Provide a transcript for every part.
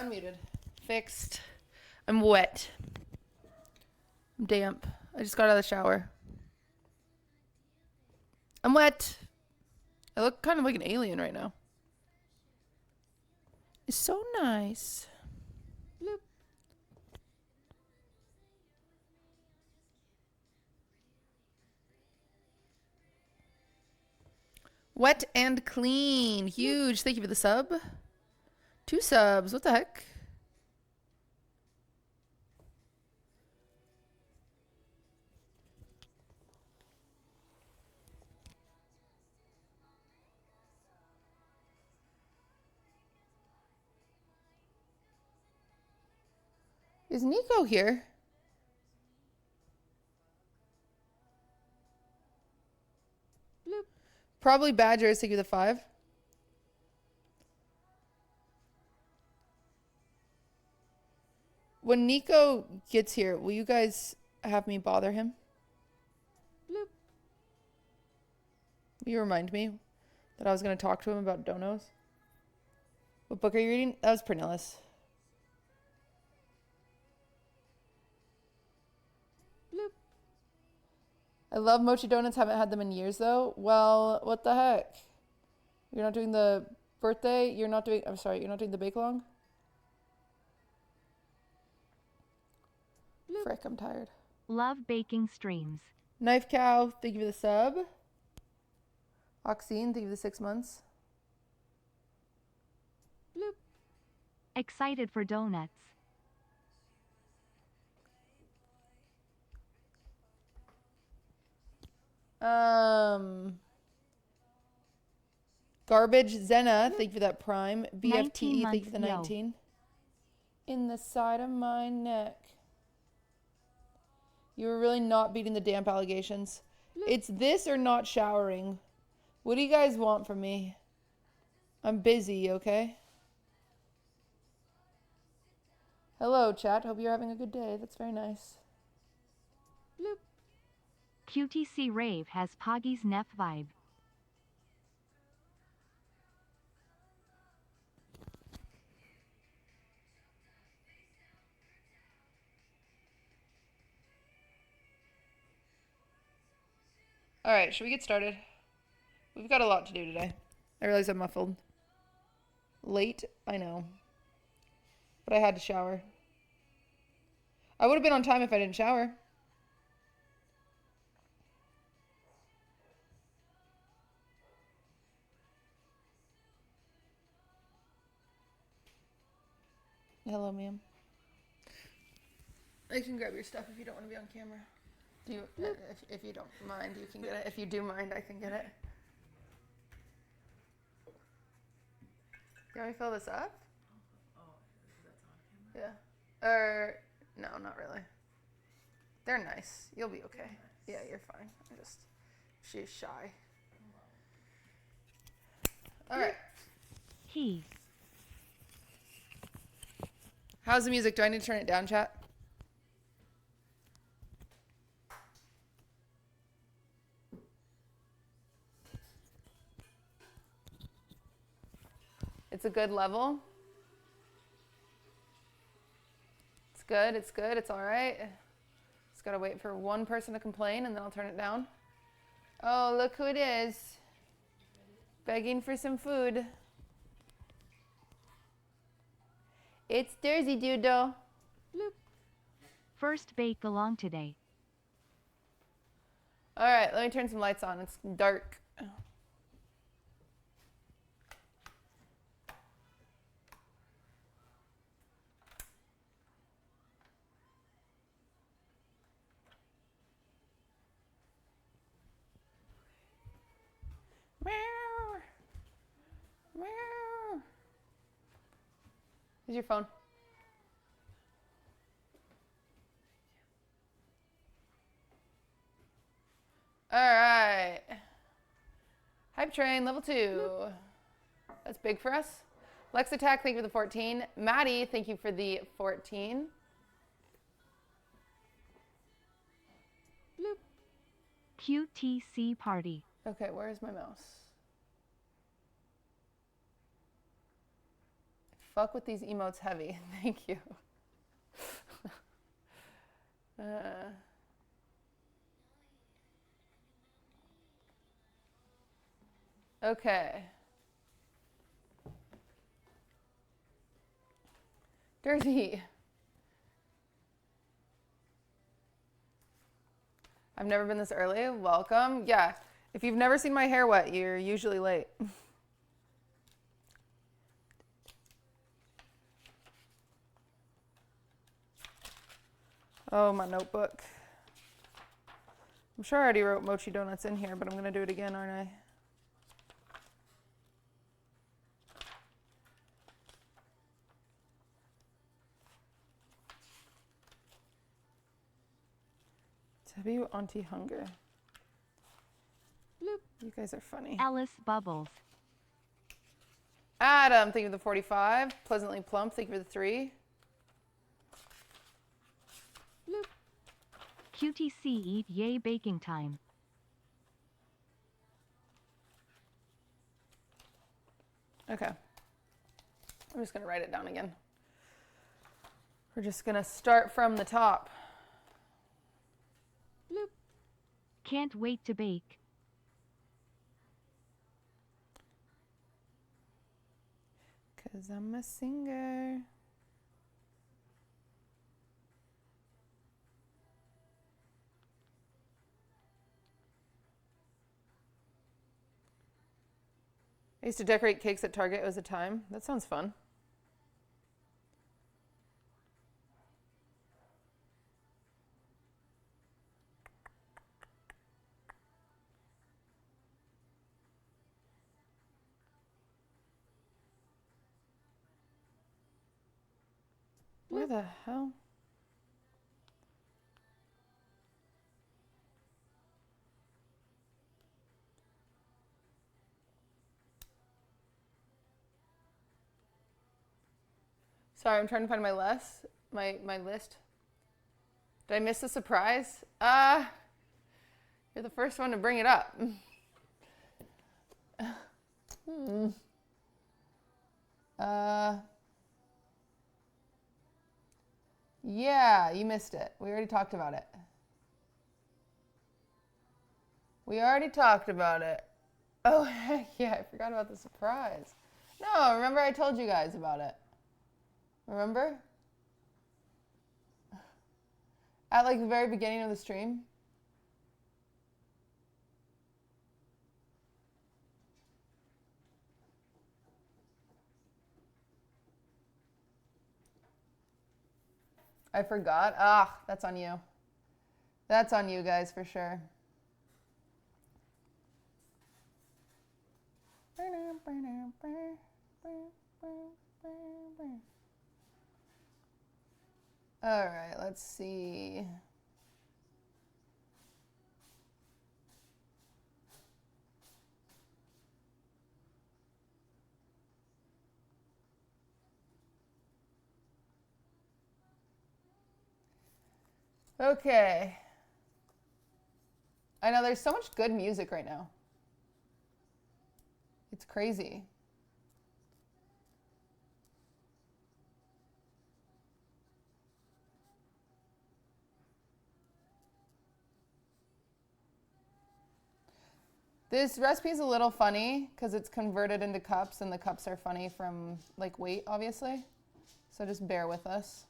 unmuted. Fixed. I'm wet. I'm damp. I just got out of the shower. I'm wet. I look kind of like an alien right now. It's so nice. Bloop. Wet and clean. Huge. Thank you for the sub. 2 subs. What the heck? Is Nico here? Bloop. Probably Badgers. Thank you for the 5. When Nico gets here, will you guys have me bother him? Bloop. Will you remind me that I was going to talk to him about donos? What book are you reading? That was Pernillis. Bloop. I love Mochi Donuts. Haven't had them in years, though. Well, what the heck? You're not doing the birthday? You're not doing... I'm sorry, you're not doing the bake along? Frick, I'm tired. Love baking streams. Knife Cow, thank you for the sub. Oxine, thank you for the 6 months. Bloop. Excited for donuts. Garbage Zena, thank you for that prime. BFTE, thank you for the 19. 19. In the side of my neck. You were really not beating the damp allegations. Bloop. It's this or not showering. What do you guys want from me? I'm busy, okay? Hello, chat. Hope you're having a good day. That's very nice. Bloop. QTC Rave has Poggy's Neff vibe. All right, should we get started? We've got a lot to do today. I realize I'm muffled. Late, I know. But I had to shower. I would have been on time if I didn't shower. Hello, ma'am. I can grab your stuff if you don't want to be on camera. Do you, if you don't mind, you can get it. If you do mind, I can get it. Can we fill this up? Oh, that's on camera? Yeah. Or, no, not really. They're nice. You'll be okay. Nice. Yeah, you're fine. She's shy. All right. How's the music? Do I need to turn it down, chat? It's a good level. It's good, it's good, it's all right. Just gotta wait for one person to complain and then I'll turn it down. Oh, look who it is. Begging for some food. It's Thursday, Doodle. Bloop. First bake along today. All right, let me turn some lights on. It's dark. Here's your phone. All right. Hype train, level 2. That's big for us. Lex Attack, thank you for the 14. Maddie, thank you for the 14. Bloop. QTC party. Okay, where's my mouse? Fuck with these emotes heavy. Thank you. Okay. Dirty. I've never been this early. Welcome. Yeah. If you've never seen my hair wet, you're usually late. Oh, my notebook. I'm sure I already wrote Mochi Donuts in here, but I'm going to do it again, aren't I? W Auntie Hunger. Bloop. You guys are funny. Alice Bubbles. Adam, thank you for the 45. Pleasantly Plump, thank you for the 3. Bloop. QTC eat yay baking time. Okay. I'm just going to write it down again. We're just going to start from the top. Bloop. Can't wait to bake. Cause I'm a singer. I used to decorate cakes at Target. It was a time. That sounds fun. Where the hell? Sorry, I'm trying to find my list. My list. Did I miss the surprise? You're the first one to bring it up. Yeah, you missed it. We already talked about it. We already talked about it. Oh, heck yeah, I forgot about the surprise. No, remember I told you guys about it. Remember? At like the very beginning of the stream. I forgot. Ah, that's on you. That's on you guys for sure. All right, let's see. Okay. I know there's so much good music right now. It's crazy. This recipe is a little funny because it's converted into cups and the cups are funny from like weight, obviously. So just bear with us.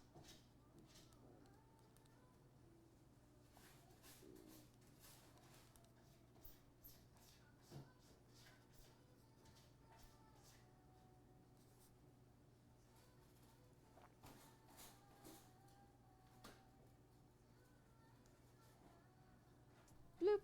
Bloop.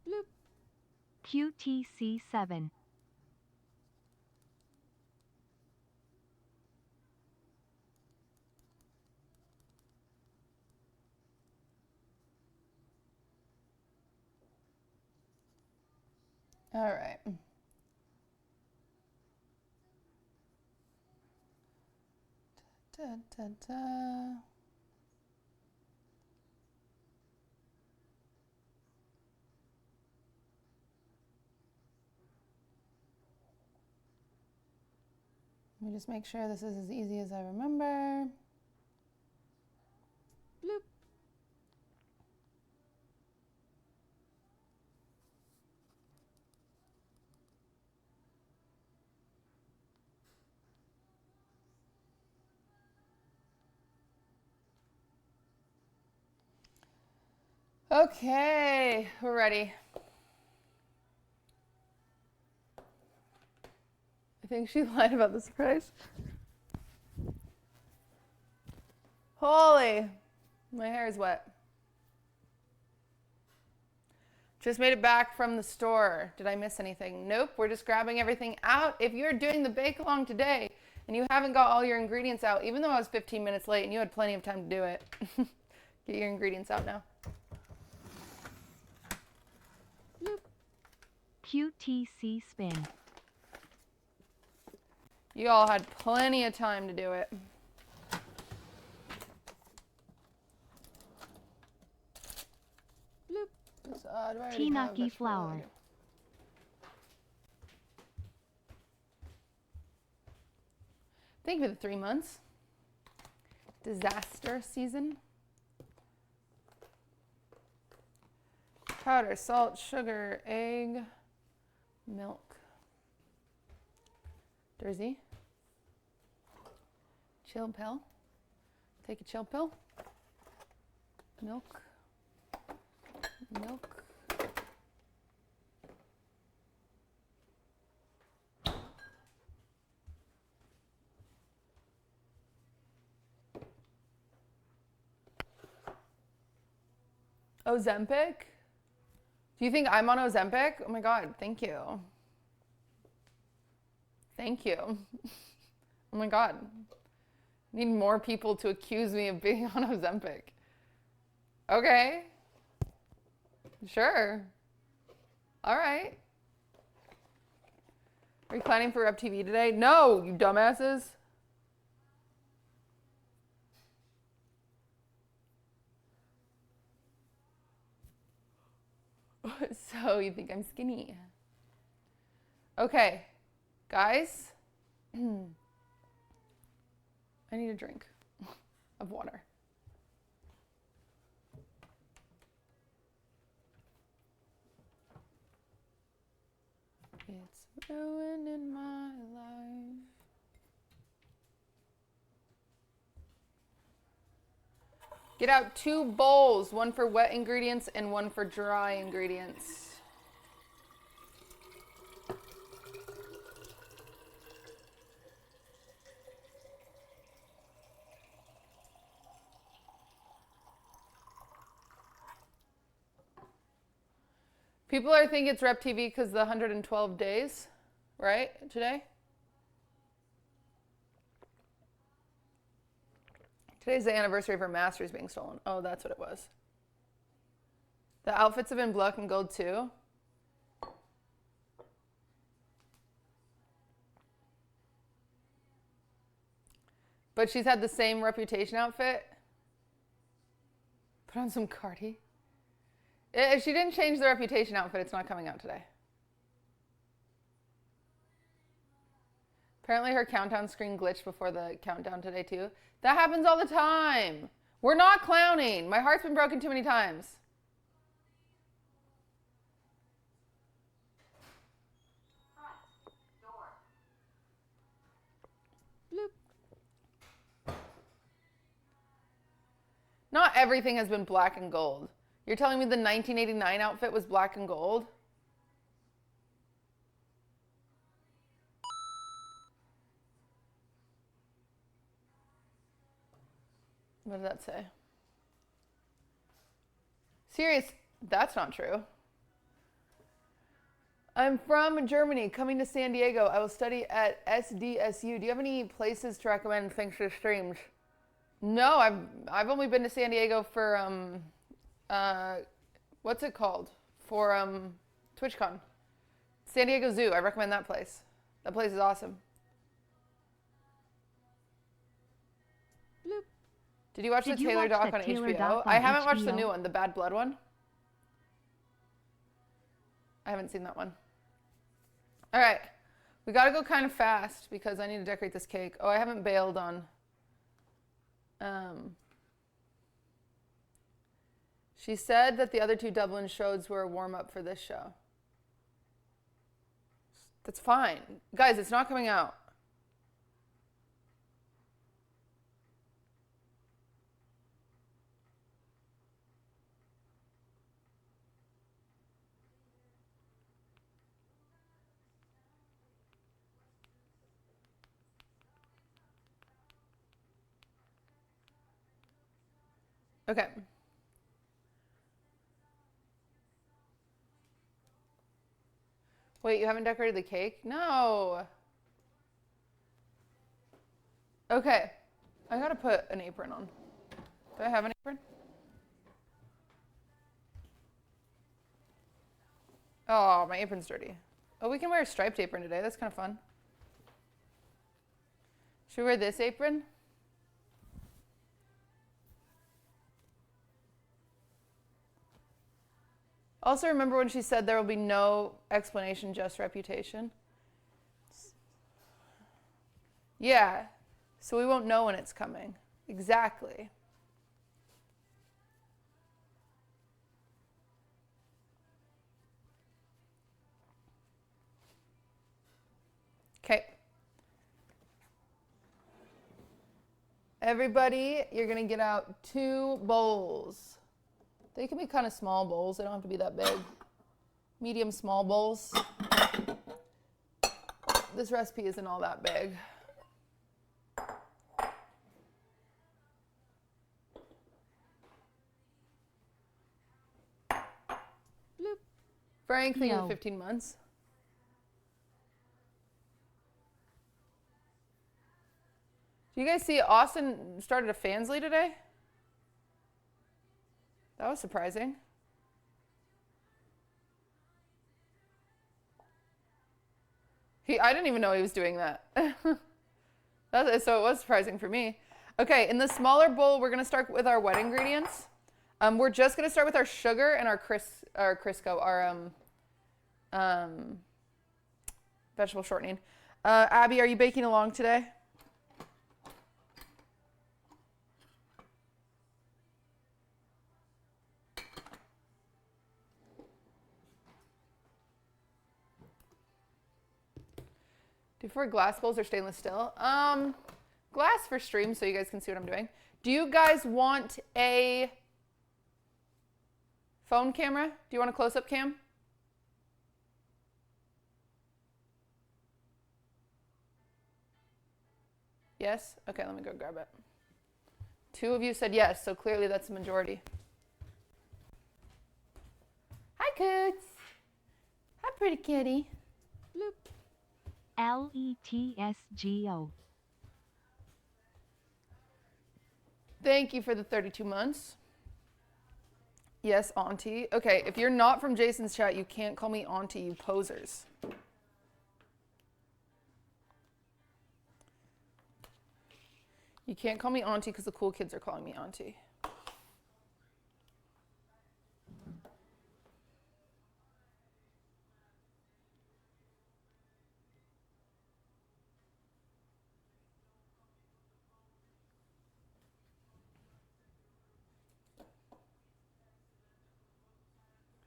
Bloop. QTC7. All right. Da, da, da. Let me just make sure this is as easy as I remember. Bloop. Okay, we're ready. I think she lied about the surprise. Holy, my hair is wet. Just made it back from the store. Did I miss anything? Nope, we're just grabbing everything out. If you're doing the bake along today and you haven't got all your ingredients out, even though I was 15 minutes late and you had plenty of time to do it, get your ingredients out now. QTC spin. You all had plenty of time to do it. Bloop. Tinaki flour. Thank you for the 3 months. Disaster season. Powder, salt, sugar, egg, milk. Jersey. Chill pill. Take a chill pill. Milk. Milk. Ozempic? Do you think I'm on Ozempic? Oh my God, thank you. Thank you. Oh my God. I need more people to accuse me of being on Ozempic. Okay. Sure. All right. Are you planning for Rep TV today? No, you dumbasses. So you think I'm skinny? Okay, guys. I need a drink of water. It's ruining my life. Get out 2 bowls, one for wet ingredients and one for dry ingredients. People are thinking it's Rep TV because the 112 days, right, today? Today's the anniversary of her masters being stolen. Oh, that's what it was. The outfits have been black and gold too. But she's had the same Reputation outfit. Put on some Cardi. If she didn't change the Reputation outfit, it's not coming out today. Apparently her countdown screen glitched before the countdown today too. That happens all the time. We're not clowning. My heart's been broken too many times. Bloop. Not everything has been black and gold. You're telling me the 1989 outfit was black and gold? What did that say? Serious, that's not true. I'm from Germany, coming to San Diego. I will study at SDSU. Do you have any places to recommend? Thanks for the streams. No, I've only been to San Diego for what's it called? For TwitchCon. San Diego Zoo. I recommend that place. That place is awesome. Bloop. Did you watch the Taylor doc on HBO? I haven't watched the new one, the Bad Blood one. I haven't seen that one. All right. We gotta go kind of fast because I need to decorate this cake. Oh, I haven't bailed on. She said that the other 2 Dublin shows were a warm-up for this show. That's fine. Guys, it's not coming out. Okay. Wait, you haven't decorated the cake? No. Okay. I gotta put an apron on. Do I have an apron? Oh, my apron's dirty. Oh, we can wear a striped apron today. That's kind of fun. Should we wear this apron? Also, remember when she said there will be no explanation, just reputation? Yeah. So we won't know when it's coming. Exactly. Okay. Everybody, you're going to get out 2 bowls. They can be kind of small bowls. They don't have to be that big. Medium, small bowls. This recipe isn't all that big. Bloop. Frank, thank you for 15 months. Do you guys see Austin started a Fansly today? That was surprising. I didn't even know he was doing that. So it was surprising for me. Okay, in the smaller bowl, we're going to start with our wet ingredients. We're just going to start with our sugar and our Crisco, our vegetable shortening. Abby, are you baking along today? Do you prefer glass bowls or stainless steel? Glass for stream so you guys can see what I'm doing. Do you guys want a phone camera? Do you want a close-up cam? Yes? Okay, let me go grab it. 2 of you said yes, so clearly that's the majority. Hi, Coots. Hi, pretty kitty. Bloop. LETSGO. Thank you for the 32 months. Yes, auntie. Okay, if you're not from Jason's chat, you can't call me auntie, you posers. You can't call me auntie because the cool kids are calling me auntie.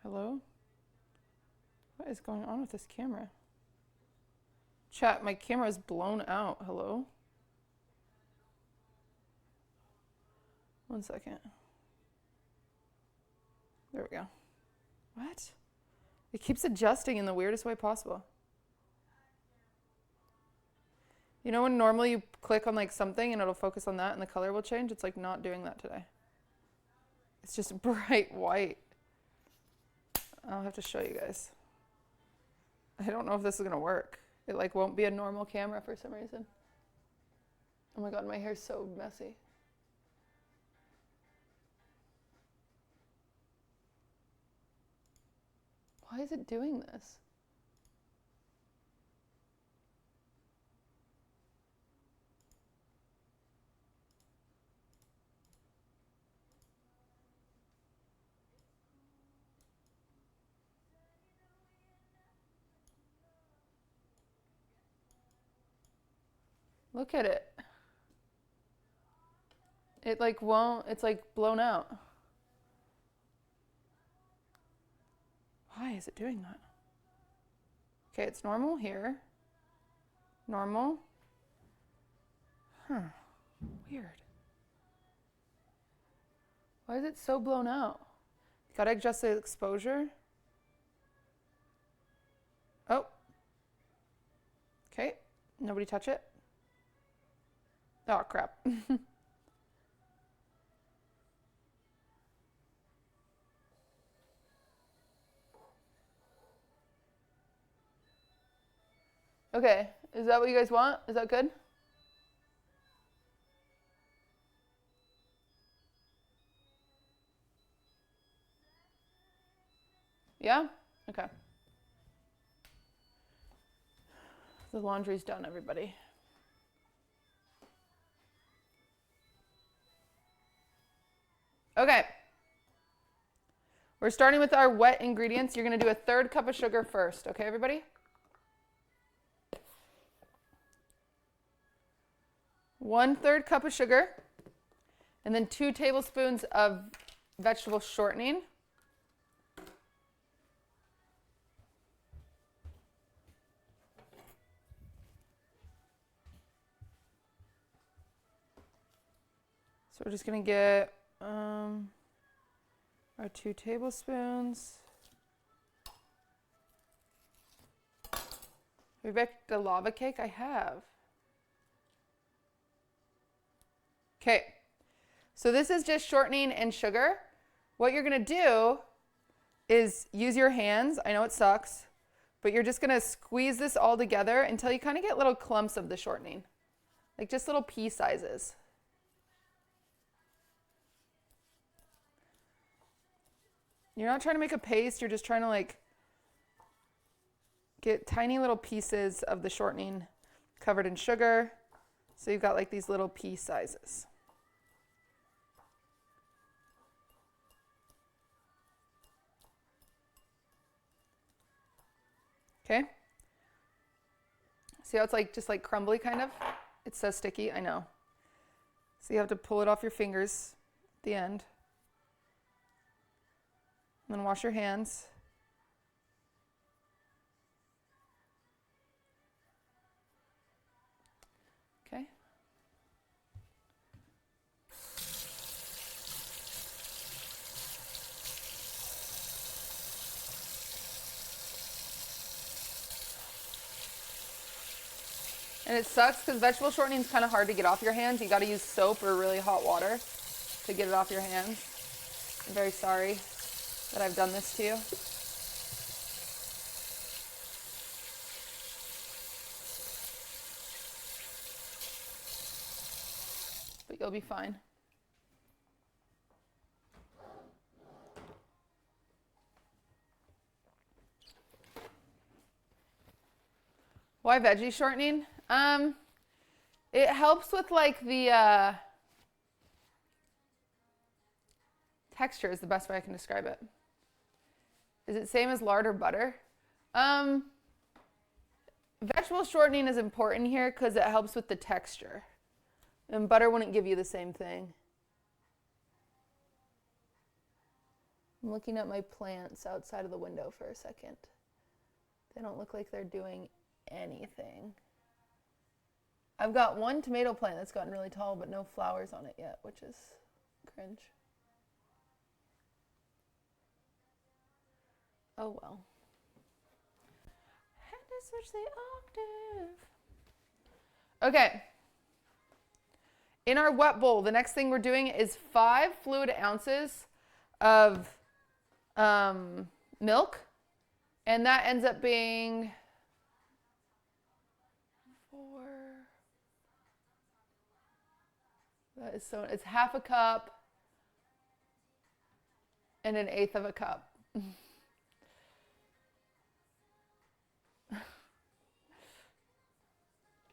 Hello? What is going on with this camera? Chat, my camera is blown out. Hello? One second. There we go. What? It keeps adjusting in the weirdest way possible. You know when normally you click on like something and it'll focus on that and the color will change? It's like not doing that today. It's just bright white. I'll have to show you guys. I don't know if this is gonna work. It like won't be a normal camera for some reason. Oh my god, my hair's so messy. Why is it doing this? Look at it. It like won't, it's like blown out. Why is it doing that? Okay, it's normal here. Normal. Huh. Weird. Why is it so blown out? Gotta adjust the exposure. Oh. Okay. Nobody touch it. Oh, crap. Okay. Is that what you guys want? Is that good? Yeah? Okay. The laundry's done, everybody. Okay. We're starting with our wet ingredients. You're going to do a 1/3 cup of sugar first. Okay, everybody? 1/3 cup of sugar. And then 2 tablespoons of vegetable shortening. So we're just going to get our 2 tablespoons. Have you baked a lava cake? I have. Okay. So this is just shortening and sugar. What you're going to do is use your hands. I know it sucks, but you're just going to squeeze this all together until you kind of get little clumps of the shortening. Like just little pea sizes. You're not trying to make a paste, you're just trying to like get tiny little pieces of the shortening covered in sugar. So you've got like these little pea sizes. Okay? See how it's like just like crumbly kind of? It's so sticky, I know. So you have to pull it off your fingers at the end. And then wash your hands. Okay. And it sucks because vegetable shortening is kind of hard to get off your hands. You got to use soap or really hot water to get it off your hands. I'm very sorry that I've done this to you. But you'll be fine. Why veggie shortening? It helps with like the texture is the best way I can describe it. Is it same as lard or butter? Vegetable shortening is important here because it helps with the texture. And butter wouldn't give you the same thing. I'm looking at my plants outside of the window for a second. They don't look like they're doing anything. I've got one tomato plant that's gotten really tall, but no flowers on it yet, which is cringe. Oh well. Had to switch the octave. Okay. In our wet bowl, the next thing we're doing is 5 fluid ounces of milk. And that ends up being 4. That is so, it's half a cup and 1/8 of a cup.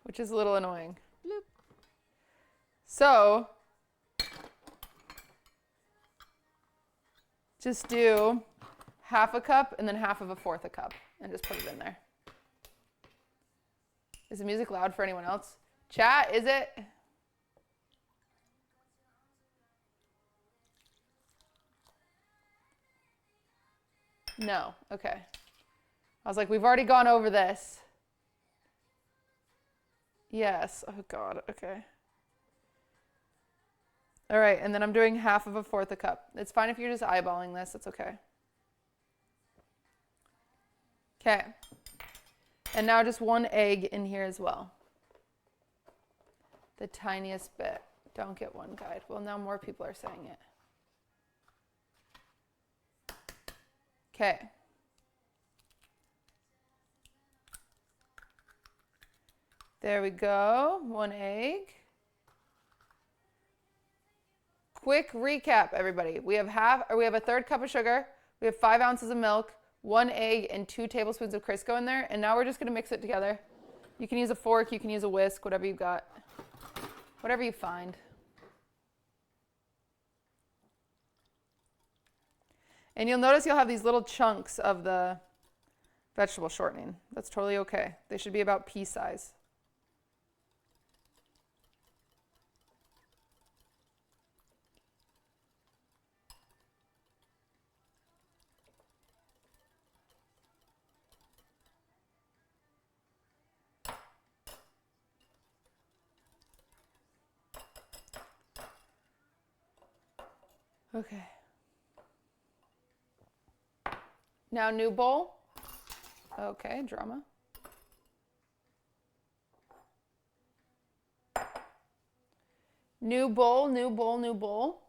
Which is a little annoying. Bloop. So, just do half a cup and then half of 1/4 a cup and just put it in there. Is the music loud for anyone else? Chat, is it? No. Okay. I was like, we've already gone over this. Yes. Oh, God. Okay. All right. And then I'm doing 1/2 cup. It's fine if you're just eyeballing this. It's okay. Okay. And now just 1 egg in here as well. The tiniest bit. Don't get one guide. Well, now more people are saying it. Okay. There we go. 1 egg. Quick recap, everybody. We have 1/3 cup of sugar. We have 5 ounces of milk, 1 egg, and 2 tablespoons of Crisco in there. And now we're just going to mix it together. You can use a fork. You can use a whisk, whatever you've got. Whatever you find. And you'll notice you'll have these little chunks of the vegetable shortening. That's totally okay. They should be about pea size. Okay. Now new bowl. Okay, drama. New bowl, new bowl, new bowl.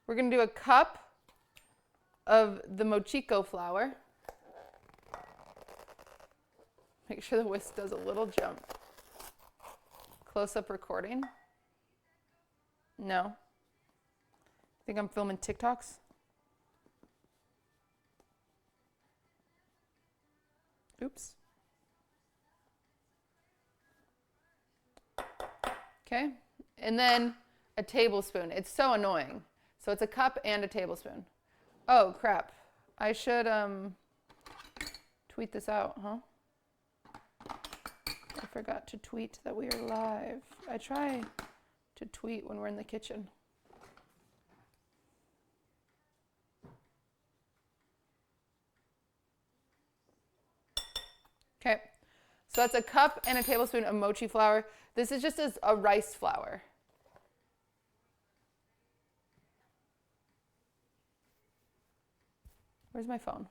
We're going to do a cup of the mochico flour. Make sure the whisk does a little jump. Close-up recording. No. Think I'm filming TikToks? Oops. Okay. And then a tablespoon. It's so annoying. So it's a cup and a tablespoon. Oh, crap. I should tweet this out, huh? I forgot to tweet that we are live. I try to tweet when we're in the kitchen. Okay, so that's a cup and a tablespoon of mochi flour. This is just a rice flour. Where's my phone?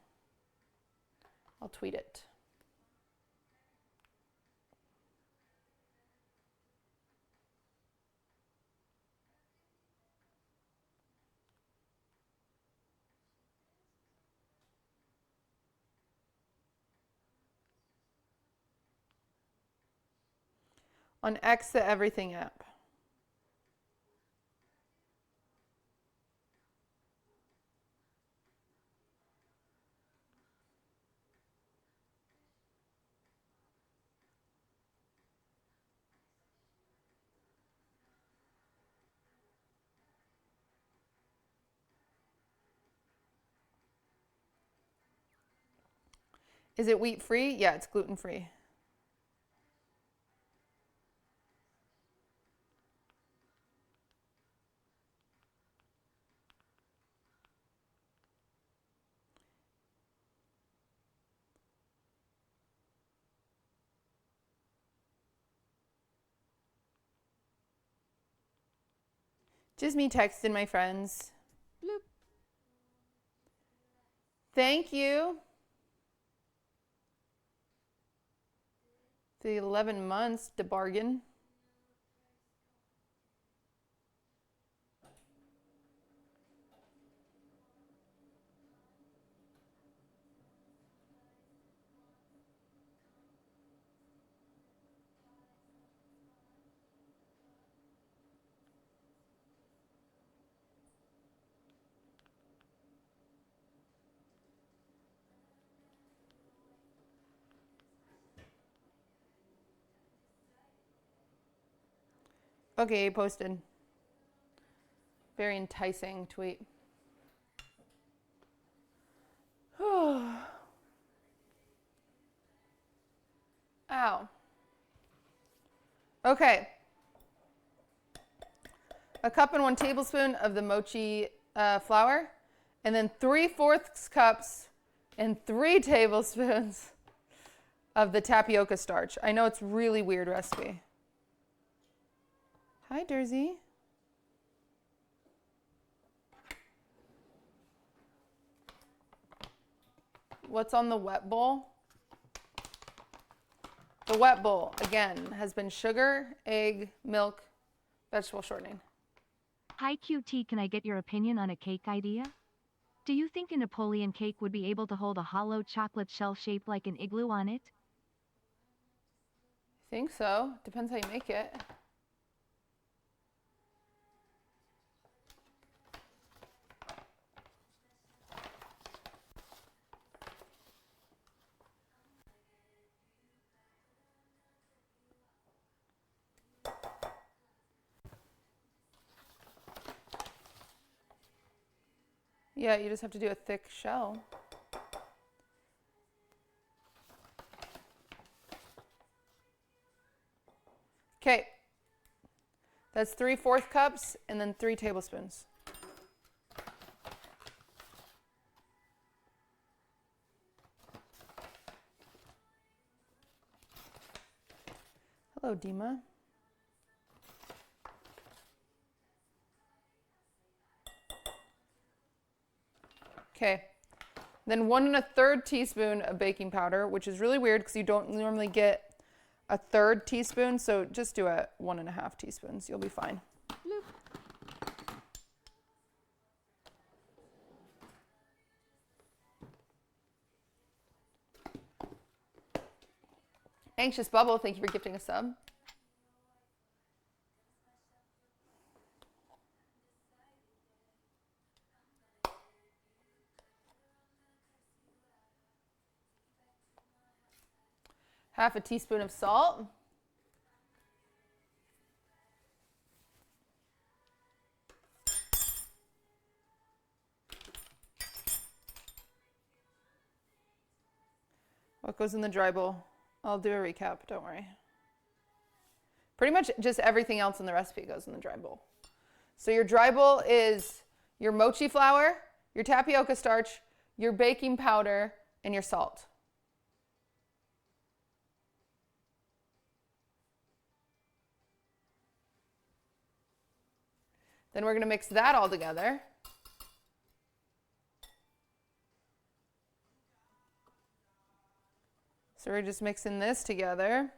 I'll tweet it. On X, the Everything app. Is it wheat free? Yeah, it's gluten free. Just me texting my friends. Bloop. Thank you. The 11 months, the bargain. Okay, posted. Very enticing tweet. Ow. Okay. A cup and 1 tablespoon of the mochi flour, and then 3/4 cups and 3 tablespoons of the tapioca starch. I know it's a really weird recipe. Hi, Dersey. What's on the wet bowl? The wet bowl, again, has been sugar, egg, milk, vegetable shortening. Hi QT, can I get your opinion on a cake idea? Do you think a Napoleon cake would be able to hold a hollow chocolate shell shaped like an igloo on it? I think so. Depends how you make it. Yeah, you just have to do a thick shell. Okay. That's 3/4 cups and then 3 tablespoons. Hello, Dima. Okay. Then 1 1/3 teaspoon of baking powder, which is really weird because you don't normally get a 1/3 teaspoon, so just do a 1 1/2 teaspoons. You'll be fine. Bloop. Anxious Bubble, thank you for gifting a sub. Half a teaspoon of salt. What goes in the dry bowl? I'll do a recap, don't worry. Pretty much just everything else in the recipe goes in the dry bowl. So your dry bowl is your mochi flour, your tapioca starch, your baking powder, and your salt. Then we're going to mix that all together. So we're just mixing this together.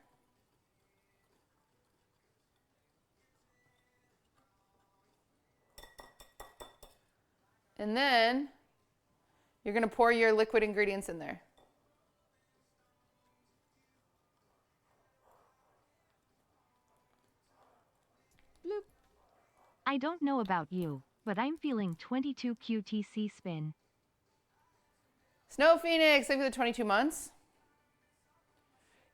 And then you're going to pour your liquid ingredients in there. Bloop. I don't know about you, but I'm feeling 22 QTC spin. Snow Phoenix, thank you for the 22 months.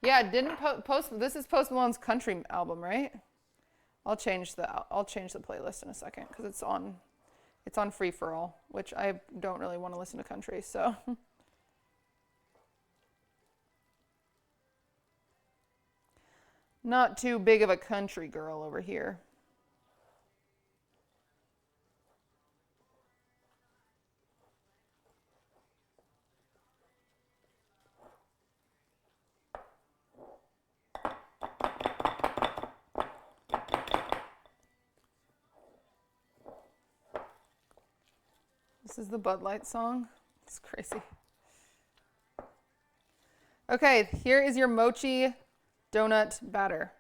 Yeah, didn't post. This is Post Malone's country album, right? I'll change the playlist in a second because it's on free for all, which I don't really want to listen to country, so. Not too big of a country girl over here. This is the Bud Light song. It's crazy. Okay, here is your mochi donut batter.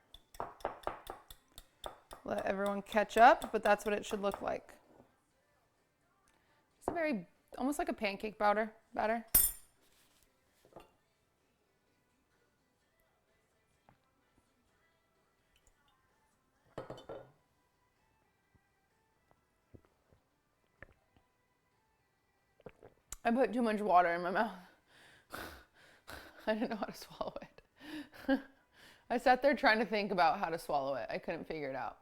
Let everyone catch up, but that's what it should look like. It's almost like a pancake batter. I put too much water in my mouth. I didn't know how to swallow it. I sat there trying to think about how to swallow it. I couldn't figure it out.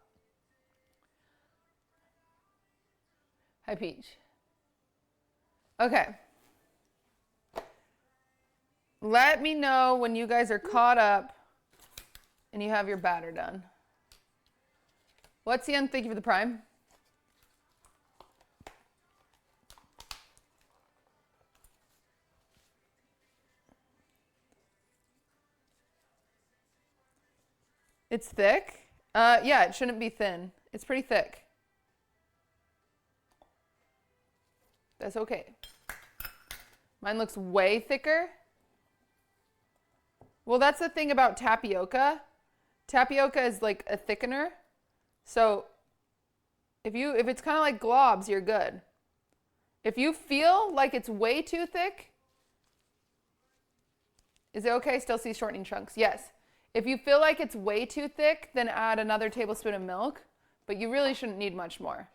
Hi, Peach. Okay. Let me know when you guys are caught up and you have your batter done. What's the end? Thank you for the prime. It's thick? Yeah, it shouldn't be thin. It's pretty thick. That's okay. Mine looks way thicker. Well, that's the thing about tapioca. Tapioca is like a thickener. So if it's kind of like globs, you're good. If you feel like it's way too thick, is it okay? Still see shortening chunks? Yes. If you feel like it's way too thick, then add another tablespoon of milk, but you really shouldn't need much more.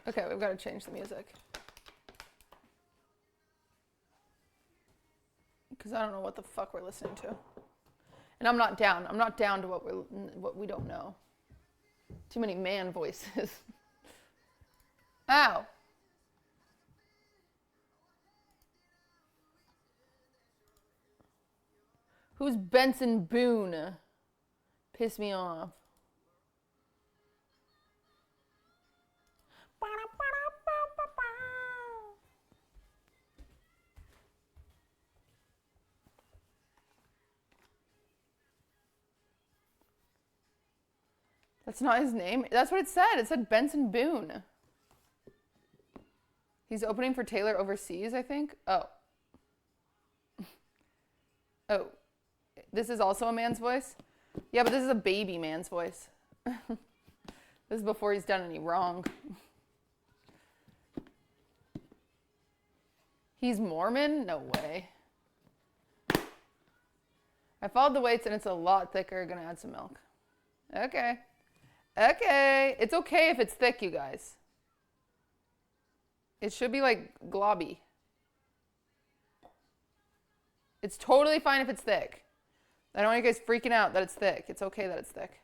Okay, we've got to change the music. Because I don't know what the fuck we're listening to. And I'm not down. I'm not down to what we don't know. Too many man voices. Ow. Who's Benson Boone? Piss me off. That's not his name. That's what it said. It said Benson Boone. He's opening for Taylor overseas, I think. Oh. Oh. This is also a man's voice? Yeah, but this is a baby man's voice. This is before he's done any wrong. He's Mormon? No way. I followed the weights and it's a lot thicker. Gonna add some milk. Okay. Okay. It's okay if it's thick, you guys. It should be like globby. It's totally fine if it's thick. I don't want you guys freaking out that it's thick. It's okay that it's thick.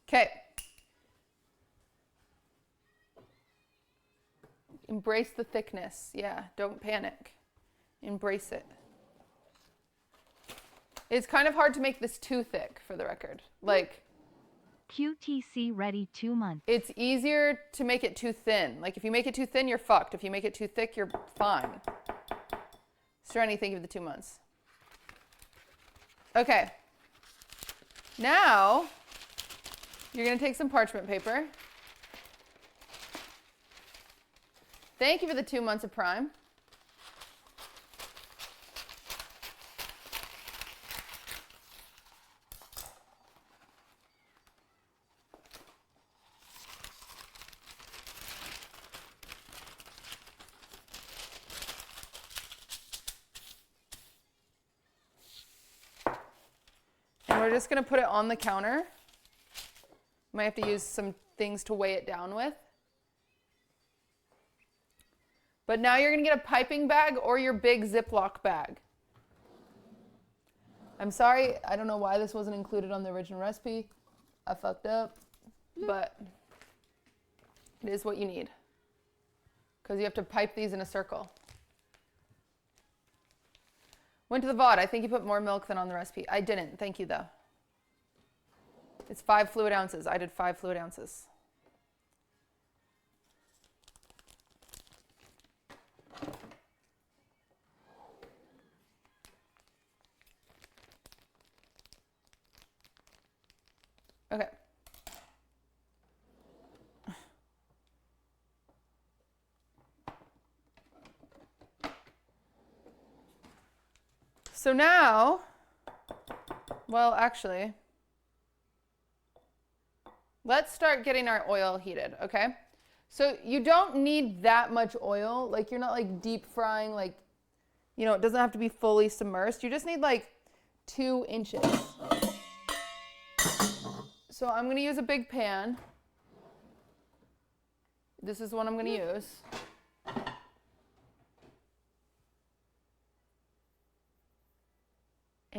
Okay. Embrace the thickness. Yeah, don't panic. Embrace it. It's kind of hard to make this too thick, for the record. Like, QTC ready 2 months. it's easier to make it too thin. Like, if you make it too thin, you're fucked. If you make it too thick, you're fine. Serenity, thank you for the 2 months. Okay. Now, you're going to take some parchment paper. Thank you for the 2 months of Prime. And we're just going to put it on the counter. Might have to use some things to weigh it down with. But now you're going to get a piping bag or your big Ziploc bag. I'm sorry, I don't know why this wasn't included on the original recipe. I fucked up, but it is what you need. Because you have to pipe these in a circle. Went to the VOD. I think you put more milk than on the recipe. I didn't. Thank you, though. It's 5 fluid ounces. I did 5 fluid ounces. Okay. So now, well, actually, let's start getting our oil heated, okay? So you don't need that much oil. Like, you're not like deep frying, like, you know, it doesn't have to be fully submersed. You just need like 2 inches. So I'm going to use a big pan. This is what I'm going to use.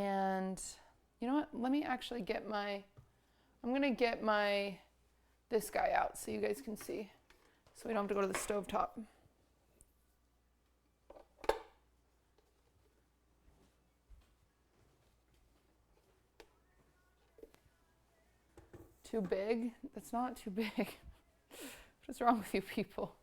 And you know what? Let me actually get my, I'm gonna get this guy out so you guys can see. So we don't have to go to the stovetop. Too big? That's not too big. What's wrong with you people?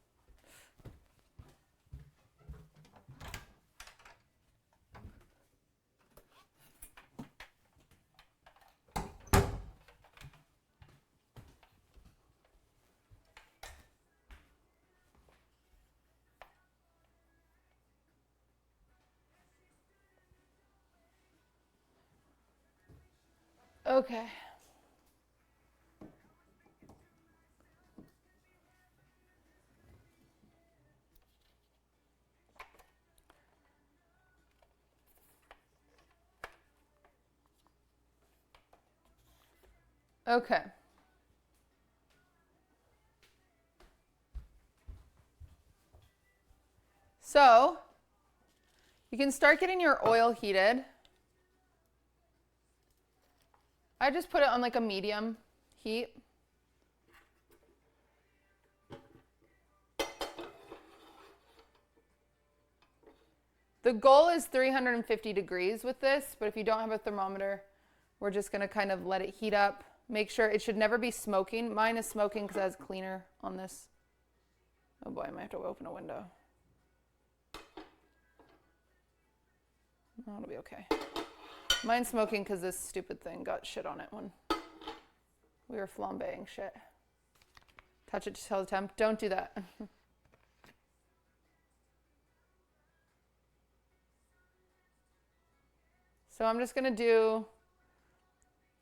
Okay. Okay. So, you can start getting your oil heated. I just put it on like a medium heat. The goal is 350 degrees with this, but if you don't have a thermometer, we're just gonna kind of let it heat up. Make sure it should never be smoking. Mine is smoking because it has cleaner on this. Oh boy, I might have to open a window. Oh, it'll be okay. Mine's smoking because this stupid thing got shit on it when we were flambeing shit. Touch it to tell the temp. Don't do that. So I'm just gonna do,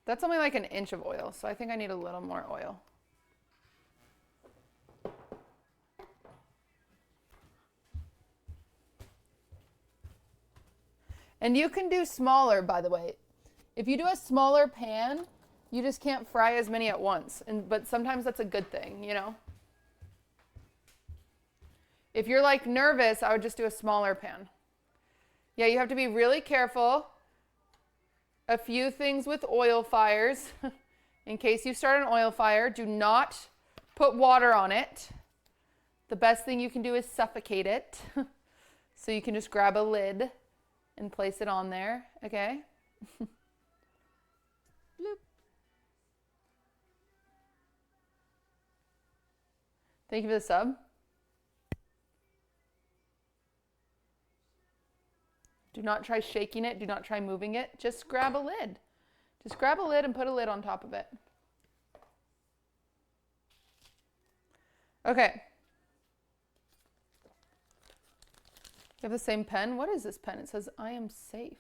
that's only like an inch of oil, so I think I need a little more oil. And you can do smaller, by the way. If you do a smaller pan, you just can't fry as many at once. But sometimes that's a good thing, you know? If you're like nervous, I would just do a smaller pan. Yeah, you have to be really careful. A few things with oil fires. In case you start an oil fire, do not put water on it. The best thing you can do is suffocate it. So you can just grab a lid and place it on there, okay? Bloop. Thank you for the sub. Do not try shaking it. Do not try moving it. Just grab a lid. Just grab a lid and put a lid on top of it. Okay. You have the same pen? What is this pen? It says, I am safe.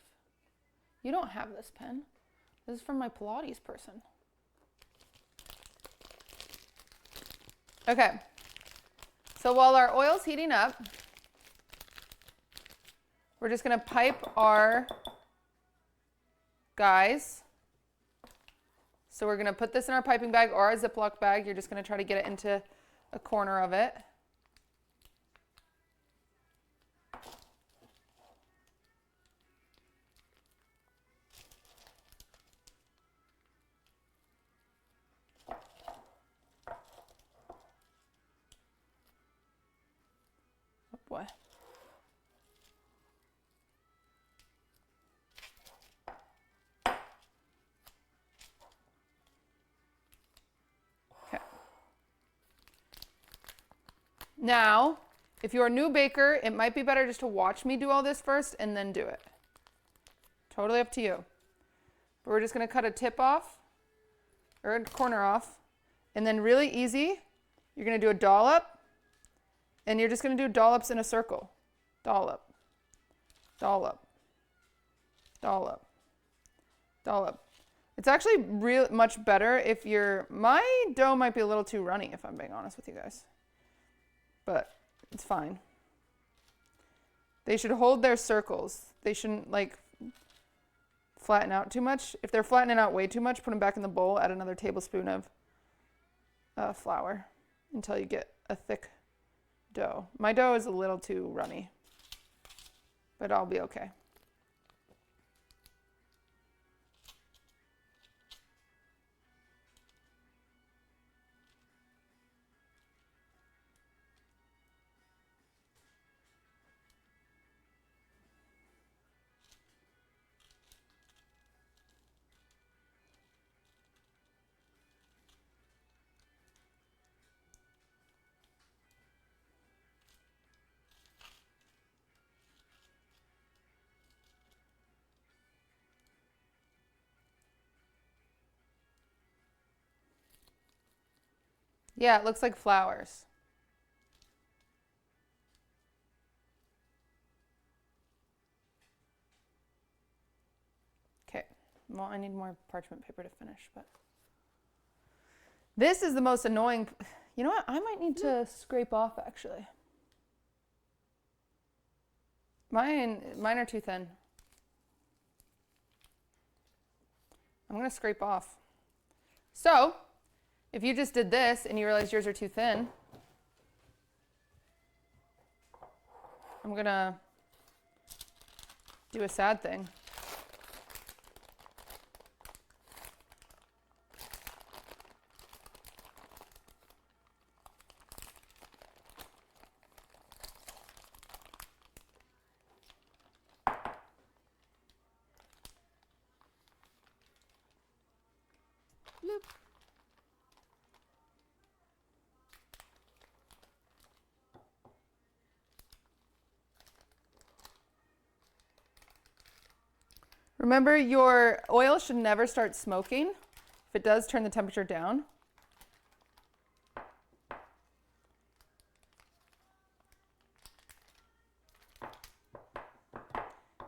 You don't have this pen. This is from my Pilates person. Okay. So while our oil's heating up, we're just going to pipe our guys. So we're going to put this in our piping bag or a Ziploc bag. You're just going to try to get it into a corner of it. Oh boy. Now, if you're a new baker, it might be better just to watch me do all this first and then do it. Totally up to you. But we're just going to cut a tip off, or a corner off, and then really easy, you're going to do a dollop, and you're just going to do dollops in a circle. Dollop, dollop, dollop, dollop. It's actually real much better if my dough might be a little too runny if I'm being honest with you guys. But it's fine. They should hold their circles. They shouldn't like flatten out too much. If they're flattening out way too much, put them back in the bowl, add another tablespoon of flour until you get a thick dough. My dough is a little too runny, but I'll be okay. Yeah, it looks like flowers. Okay, well, I need more parchment paper to finish, but this is the most annoying. You know what? I might need to scrape off, actually. Mine are too thin. I'm going to scrape off. So, if you just did this and you realize yours are too thin, I'm going to do a sad thing. Bloop. Remember, your oil should never start smoking. If it does, turn the temperature down.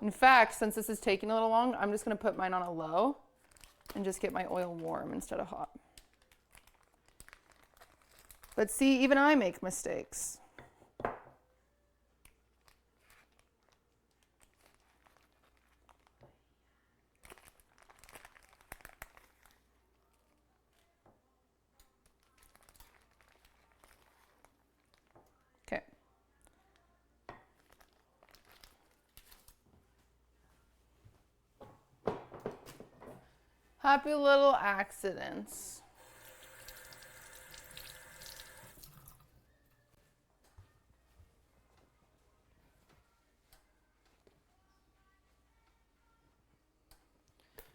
In fact, since this is taking a little long, I'm just going to put mine on a low and just get my oil warm instead of hot. But see, even I make mistakes. Okay. Happy little accidents.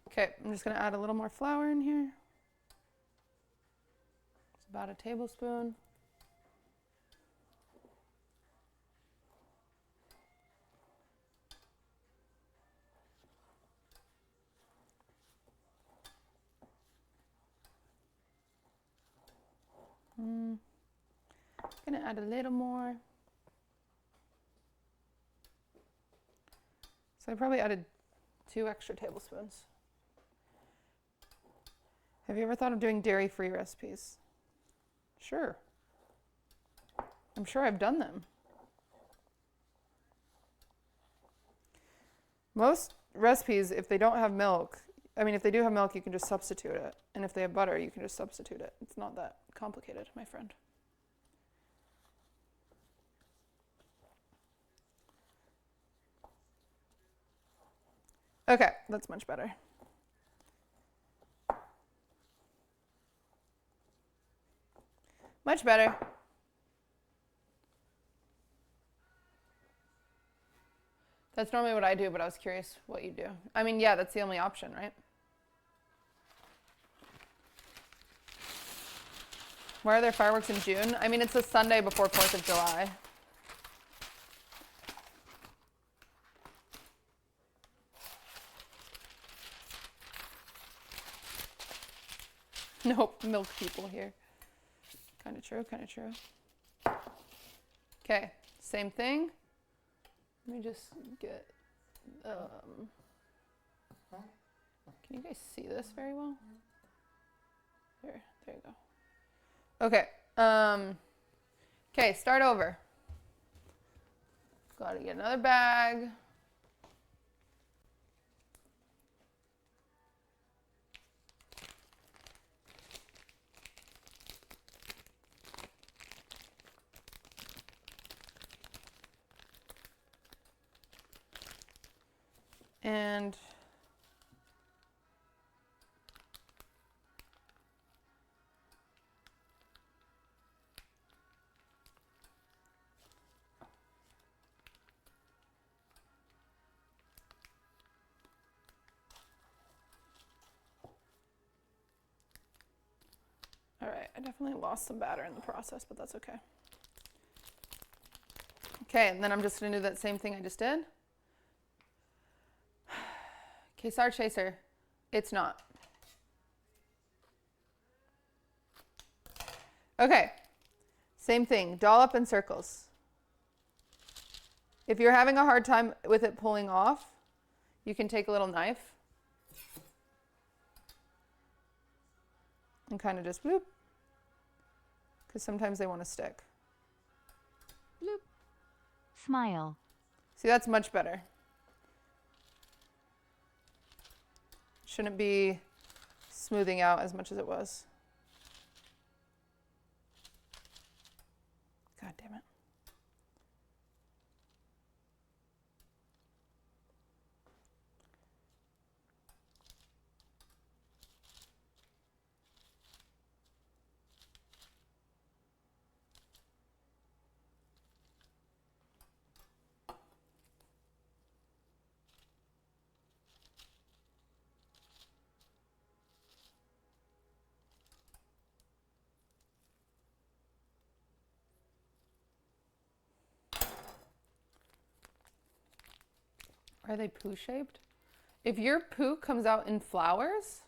Okay, I'm just going to add a little more flour in here. It's about a tablespoon. I'm going to add a little more. So I probably added 2 extra tablespoons. Have you ever thought of doing dairy-free recipes? Sure. I'm sure I've done them. Most recipes, if they don't have milk, if they do have milk, you can just substitute it. And if they have butter, you can just substitute it. It's not that complicated, my friend. Okay, that's much better. Much better. That's normally what I do, but I was curious what you do. Yeah, that's the only option, right? Why are there fireworks in June? It's a Sunday before 4th of July. Nope, milk people here. Kind of true, kind of true. Okay, same thing. Let me just get, can you guys see this very well? There you go. Okay, okay, start over. Gotta get another bag. And all right, I definitely lost some batter in the process, but that's okay. Okay, and then I'm just gonna do that same thing I just did. Quesar chaser, it's not. Okay, same thing, dollop in circles. If you're having a hard time with it pulling off, you can take a little knife and kind of just bloop, because sometimes they want to stick. Bloop. Smile. See, that's much better. Shouldn't be smoothing out as much as it was. God damn it. Are they poo shaped? If your poo comes out in flowers,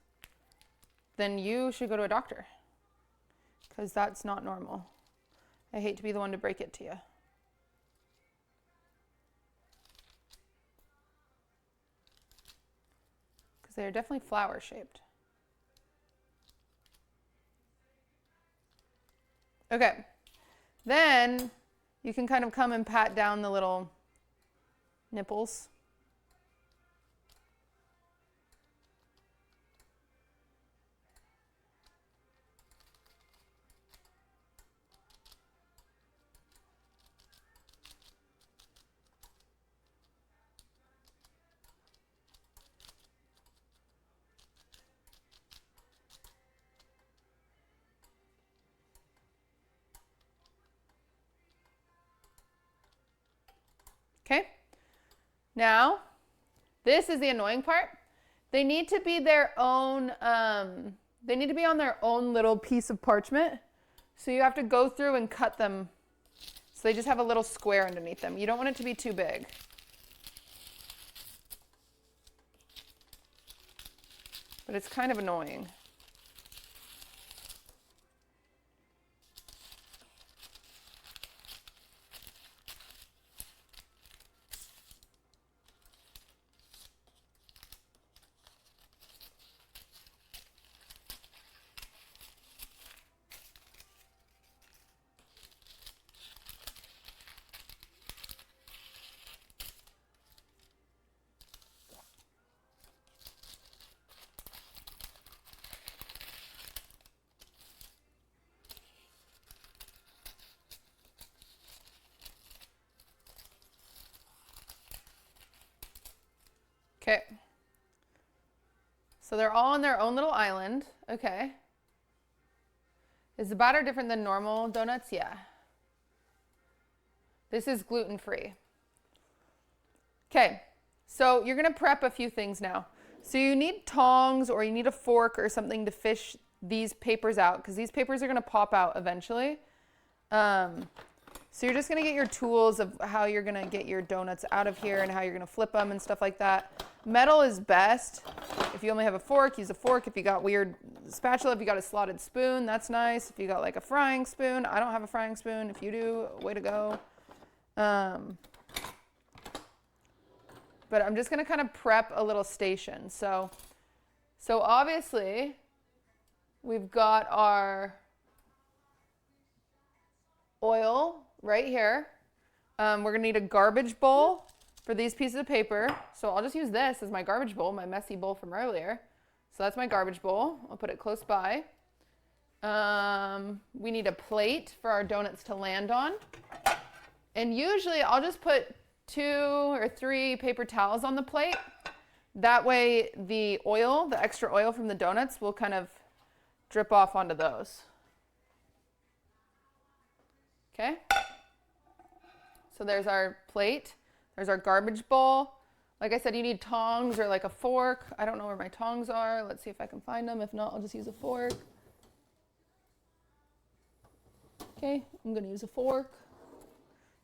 then you should go to a doctor, because that's not normal. I hate to be the one to break it to you. Because they are definitely flower shaped. Okay, then you can kind of come and pat down the little nipples. Okay, now this is the annoying part. They need to be their own, they need to be on their own little piece of parchment. So you have to go through and cut them so they just have a little square underneath them. You don't want it to be too big. But it's kind of annoying. Okay. So they're all on their own little island. Okay. Is the batter different than normal donuts? Yeah. This is gluten-free. Okay. So you're going to prep a few things now. So you need tongs or you need a fork or something to fish these papers out, because these papers are going to pop out eventually. So you're just going to get your tools of how you're going to get your donuts out of here and how you're going to flip them and stuff like that. Metal is best. If you only have a fork, use a fork. If you got weird spatula, if you got a slotted spoon, that's nice. If you got like a frying spoon, I don't have a frying spoon. If you do, way to go. But I'm just going to kind of prep a little station. So obviously we've got our oil right here. We're going to need a garbage bowl for these pieces of paper. So I'll just use this as my garbage bowl, my messy bowl from earlier. So that's my garbage bowl. I'll put it close by. We need a plate for our donuts to land on. And usually I'll just put 2 or 3 paper towels on the plate. That way the oil, the extra oil from the donuts, will kind of drip off onto those. Okay? So there's our plate. There's our garbage bowl. Like I said, you need tongs or like a fork. I don't know where my tongs are. Let's see if I can find them. If not, I'll just use a fork. Okay, I'm going to use a fork.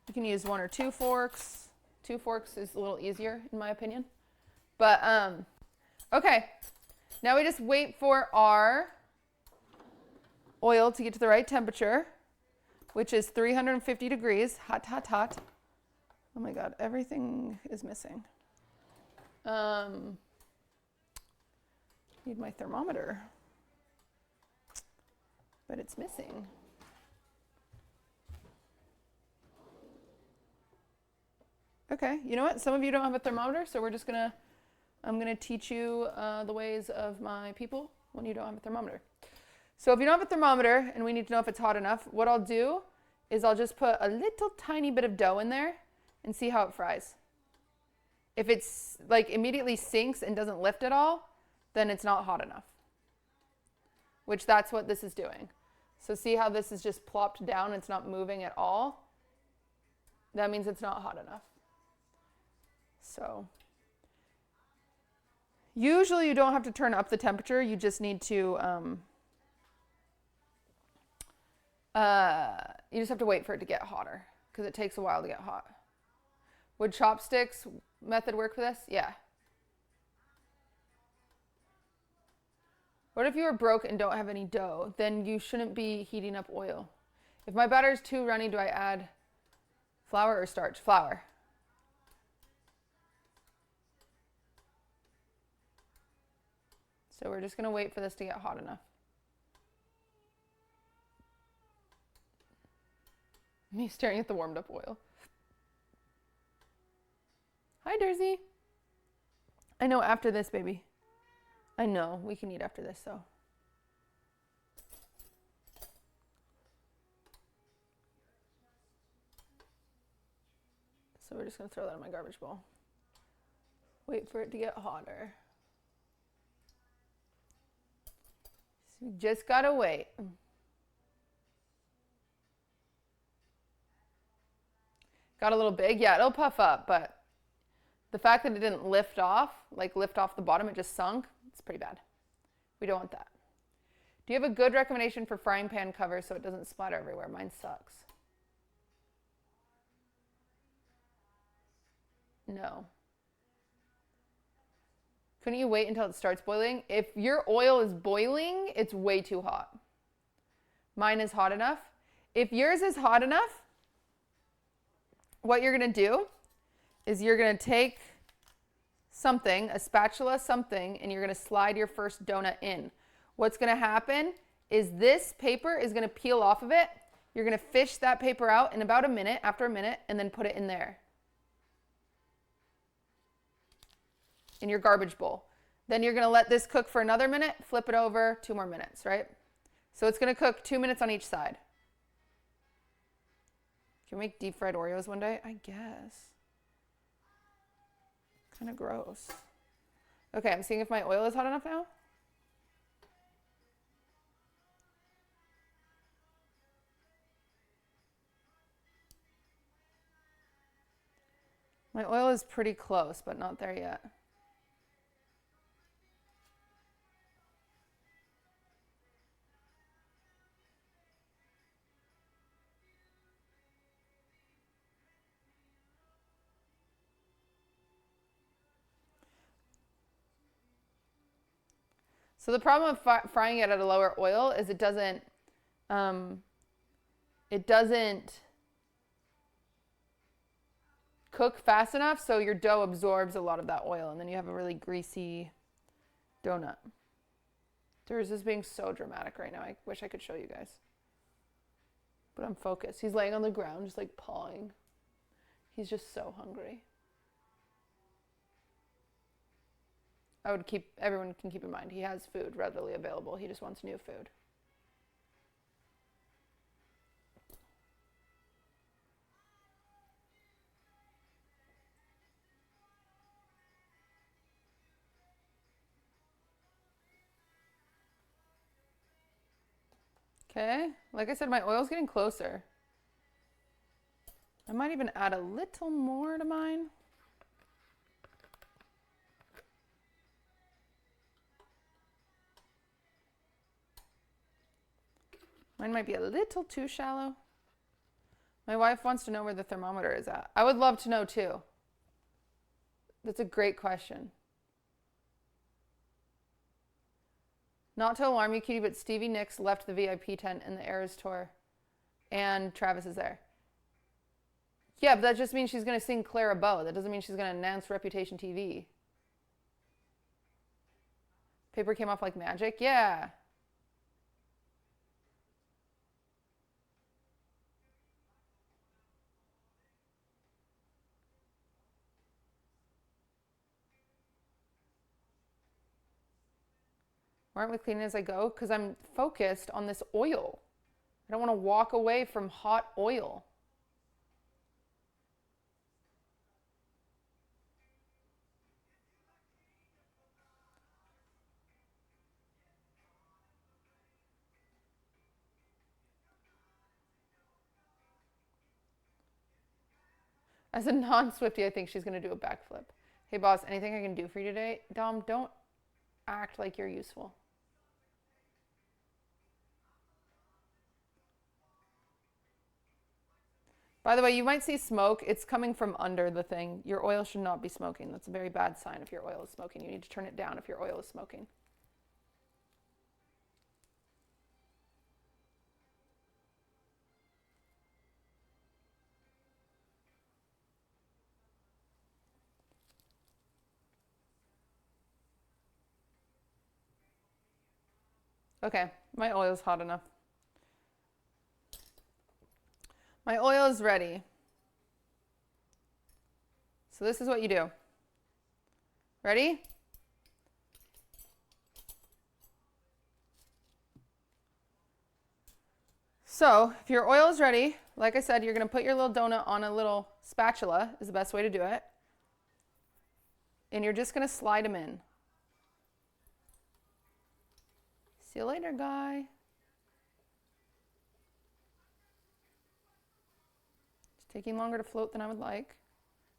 You can use 1 or 2 forks. 2 forks is a little easier in my opinion. But, okay. Now we just wait for our oil to get to the right temperature, which is 350 degrees, hot, hot, hot. Oh my God, everything is missing. Need my thermometer, but it's missing. Okay, you know what? Some of you don't have a thermometer, so I'm gonna teach you the ways of my people when you don't have a thermometer. So if you don't have a thermometer and we need to know if it's hot enough, what I'll do is I'll just put a little tiny bit of dough in there and see how it fries. If it's like immediately sinks and doesn't lift at all, then it's not hot enough, which that's what this is doing. So see how this is just plopped down, it's not moving at all? That means it's not hot enough. So usually you don't have to turn up the temperature, you just need to, you just have to wait for it to get hotter because it takes a while to get hot. Would chopsticks method work for this? Yeah. What if you were broke and don't have any dough? Then you shouldn't be heating up oil. If my batter is too runny, do I add flour or starch? Flour. So we're just going to wait for this to get hot enough. Me staring at the warmed up oil. Hi, Dersey. I know after this, baby. I know, we can eat after this, though. So we're just going to throw that in my garbage bowl. Wait for it to get hotter. So we just got to wait. Got a little big? Yeah, it'll puff up, but the fact that it didn't lift off, like lift off the bottom, it just sunk, it's pretty bad. We don't want that. Do you have a good recommendation for frying pan cover so it doesn't splatter everywhere? Mine sucks. No. Couldn't you wait until it starts boiling? If your oil is boiling, it's way too hot. Mine is hot enough. If yours is hot enough, what you're going to do is you're going to take something, a spatula, something, and you're going to slide your first donut in. What's going to happen is this paper is going to peel off of it. You're going to fish that paper out in about a minute, after a minute, and then put it in there. In your garbage bowl. Then you're going to let this cook for another minute, flip it over, 2 more minutes, right? So it's going to cook 2 minutes on each side. Can we make deep fried Oreos one day? I guess. Kind of gross. Okay, I'm seeing if my oil is hot enough now. My oil is pretty close, but not there yet. So the problem with frying it at a lower oil is it doesn't cook fast enough, so your dough absorbs a lot of that oil, and then you have a really greasy donut. Durs is being so dramatic right now. I wish I could show you guys. But I'm focused. He's laying on the ground, just like pawing. He's just so hungry. Everyone can keep in mind, he has food readily available. He just wants new food. Okay, like I said, my oil's getting closer. I might even add a little more to mine. Mine might be a little too shallow. My wife wants to know where the thermometer is at. I would love to know too. That's a great question. Not to alarm you, Cutie, but Stevie Nicks left the VIP tent in the Eras tour. And Travis is there. Yeah, but that just means she's going to sing Clara Bow. That doesn't mean she's going to announce Reputation TV. Paper came off like magic? Yeah. Why aren't we cleaning as I go? Because I'm focused on this oil. I don't want to walk away from hot oil. As a non-Swiftie, I think she's going to do a backflip. Hey, boss, anything I can do for you today? Dom, don't act like you're useful. By the way, you might see smoke. It's coming from under the thing. Your oil should not be smoking. That's a very bad sign if your oil is smoking. You need to turn it down if your oil is smoking. Okay, my oil is hot enough. My oil is ready. So this is what you do. Ready? So if your oil is ready, like I said, you're going to put your little donut on a little spatula is the best way to do it. And you're just going to slide them in. See you later, guy. It's taking longer to float than I would like.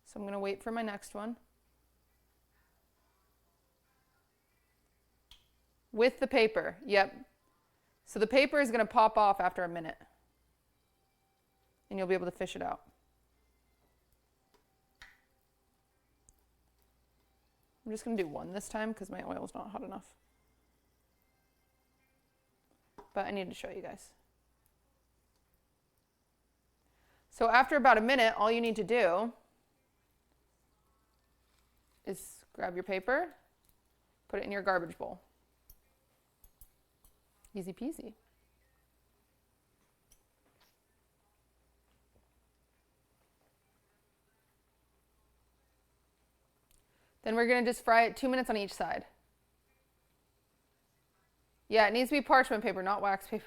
So I'm going to wait for my next one. With the paper, yep. So the paper is going to pop off after a minute. And you'll be able to fish it out. I'm just going to do one this time because my oil is not hot enough. But I need to show you guys. So after about a minute, all you need to do is grab your paper, put it in your garbage bowl. Easy peasy. Then we're going to just fry it 2 minutes on each side. Yeah, it needs to be parchment paper, not wax paper.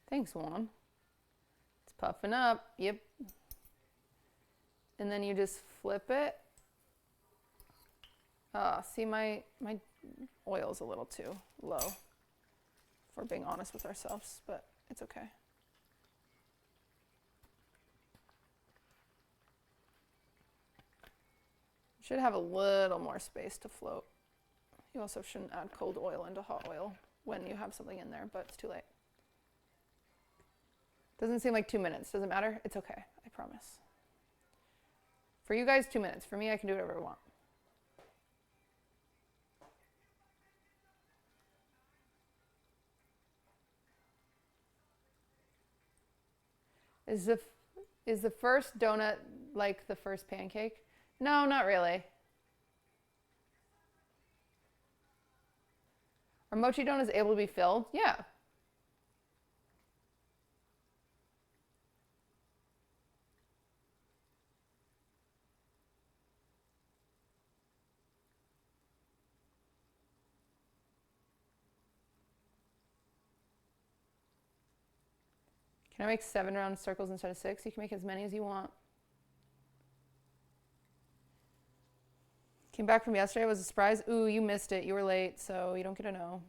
Thanks, Juan. It's puffing up. Yep. And then you just flip it. See, my oil's a little too low, if we're being honest with ourselves, but it's okay. Should have a little more space to float. You also shouldn't add cold oil into hot oil when you have something in there, but it's too late. Doesn't seem like 2 minutes. Doesn't matter. It's okay. I promise. For you guys, 2 minutes. For me, I can do whatever I want. Is the first donut like the first pancake? No, not really. Are mochi donuts able to be filled? Yeah. Can I make 7 round circles instead of 6? You can make as many as you want. Came back from yesterday. It was a surprise. Ooh, you missed it. You were late, so you don't get to know.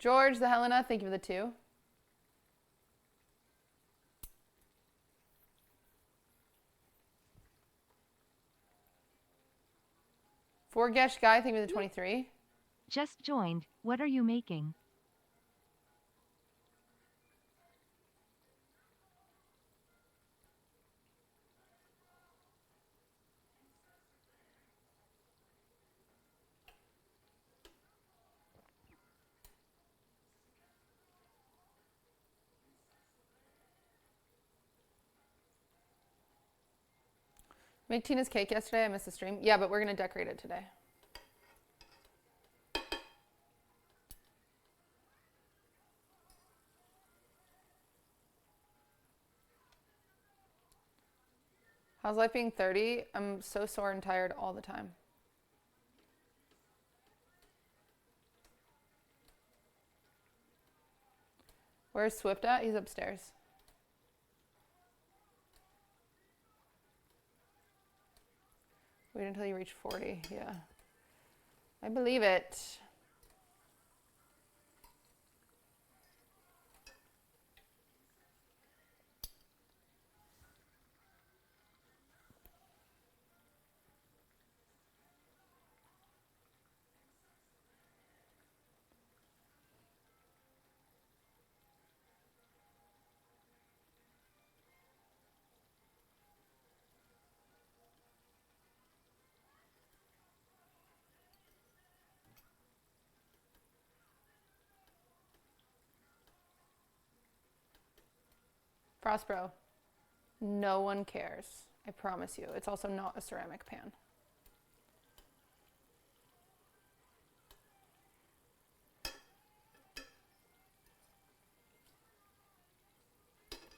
George, the Helena, thank you for the 2. Forgesh Guy, thank you for the 23. Just joined. What are you making? Make Tina's cake yesterday. I missed the stream. Yeah, but we're going to decorate it today. How's life being 30? I'm so sore and tired all the time. Where's Swift at? He's upstairs. Wait until you reach 40. Yeah. I believe it. Frostbro, no one cares. I promise you. It's also not a ceramic pan.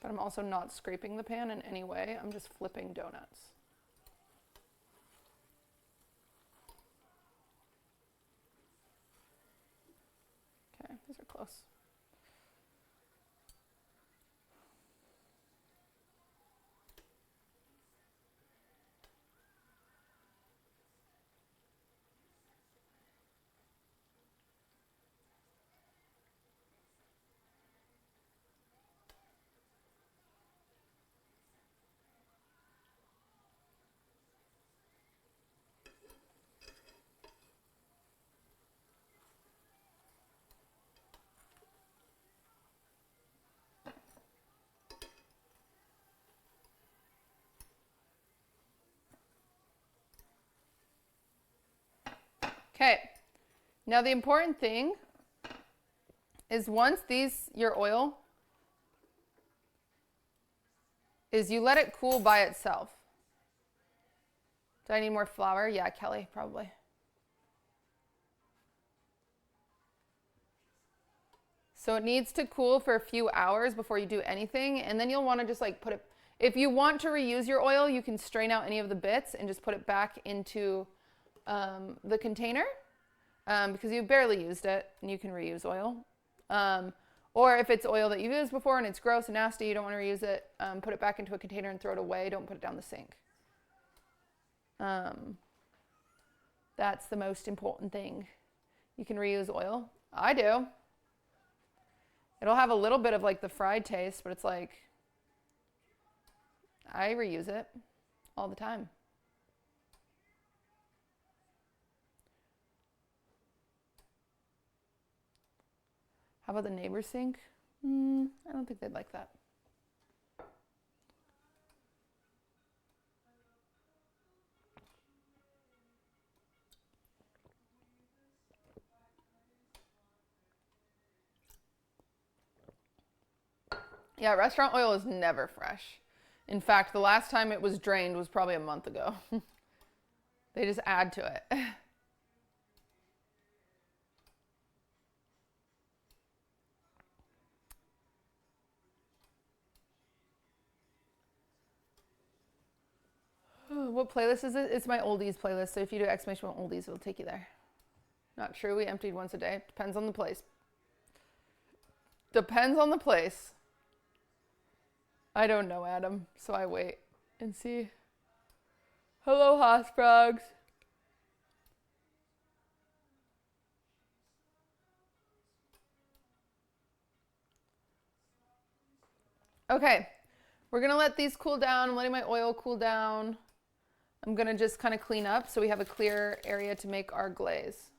But I'm also not scraping the pan in any way. I'm just flipping donuts. Okay, these are close. Okay, now the important thing is once your oil, is you let it cool by itself. Do I need more flour? Yeah, Kelly, probably. So it needs to cool for a few hours before you do anything, and then you'll want to just like put it, if you want to reuse your oil, you can strain out any of the bits and just put it back into the container because you barely used it and you can reuse oil. Or if it's oil that you've used before and it's gross and nasty, you don't want to reuse it, put it back into a container and throw it away. Don't put it down the sink. That's the most important thing. You can reuse oil. I do. It'll have a little bit of like the fried taste, but it's like, I reuse it all the time. How about the neighbor's sink? I don't think they'd like that. Yeah, restaurant oil is never fresh. In fact, the last time it was drained was probably a month ago. They just add to it. What playlist is it? It's my oldies playlist. So if you do exclamation oldies, it'll take you there. Not true. We emptied once a day. Depends on the place. Depends on the place. I don't know, Adam. So I wait and see. Hello, Hossfrogs. Okay, we're gonna let these cool down. I'm letting my oil cool down. I'm gonna just kind of clean up so we have a clear area to make our glaze.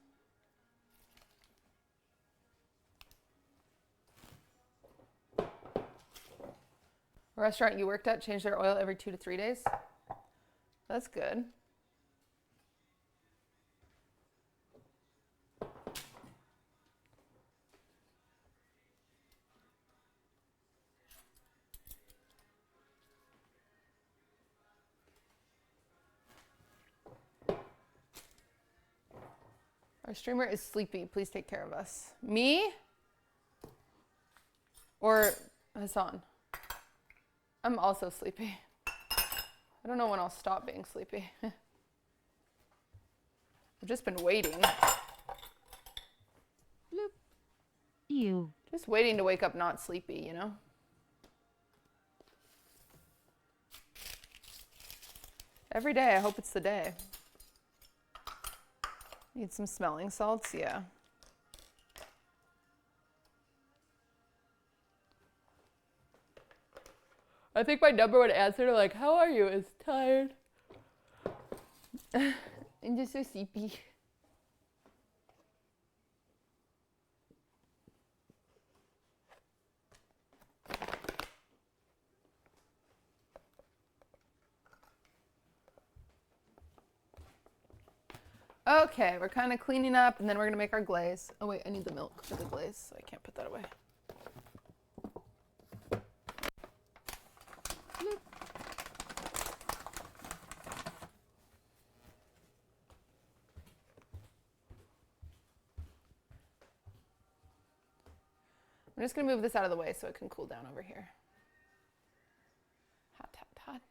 A restaurant you worked at changed their oil every 2 to 3 days. That's good. Our streamer is sleepy. Please take care of us. Me? Or Hassan? I'm also sleepy. I don't know when I'll stop being sleepy. I've just been waiting. Bloop. You. Just waiting to wake up not sleepy, you know? Every day, I hope it's the day. Need some smelling salts, yeah. I think my number one answer to like, how are you, is tired. I'm just so sleepy. Okay, we're kind of cleaning up, and then we're gonna make our glaze. Oh wait, I need the milk for the glaze, so I can't put that away. I'm just gonna move this out of the way so it can cool down over here. Hot, hot, hot.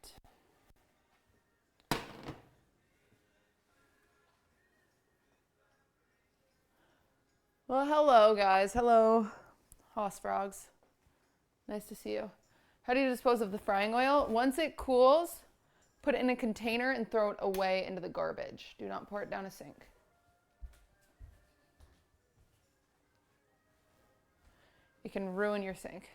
Well, hello guys. Hello, hoss frogs. Nice to see you. How do you dispose of the frying oil? Once it cools, put it in a container and throw it away into the garbage. Do not pour it down a sink. It can ruin your sink.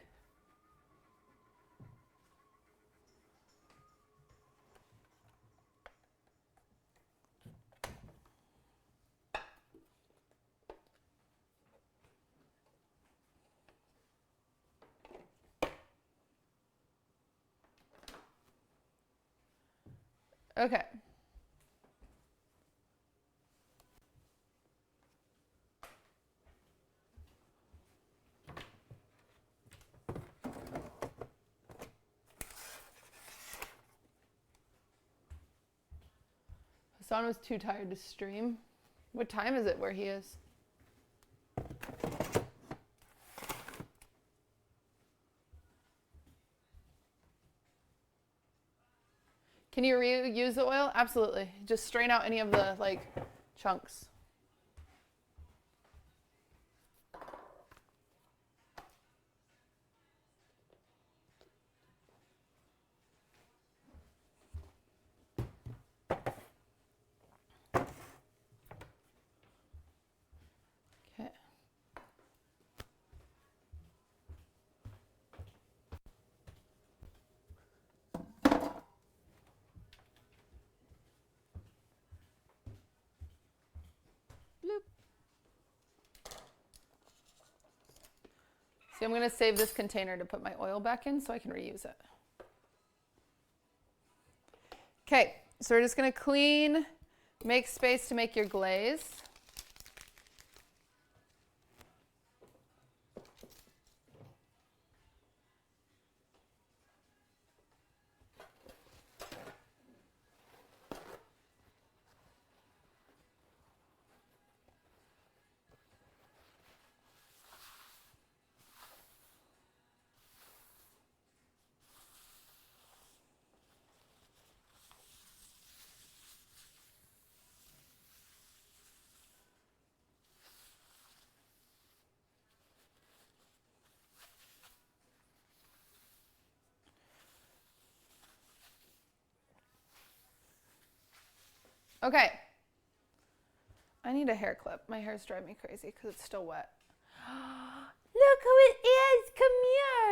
Okay. Hassan was too tired to stream. What time is it where he is? Can you reuse the oil? Absolutely. Just strain out any of the like chunks. Okay. Bloop. See, I'm going to save this container to put my oil back in so I can reuse it. Okay, so we're just going to clean, make space to make your glaze. Okay. I need a hair clip. My hair's driving me crazy because it's still wet. Look who it is. Come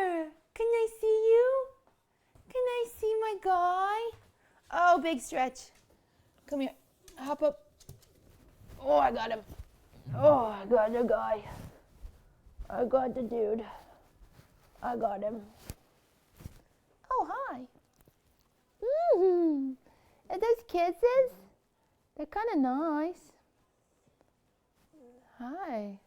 here. Can I see you? Can I see my guy? Oh, big stretch. Come here. Hop up. Oh, I got him. Oh, I got the guy. I got the dude. I got him. Oh, hi. Mm-hmm. Are those kisses? They're kind of nice. Hi.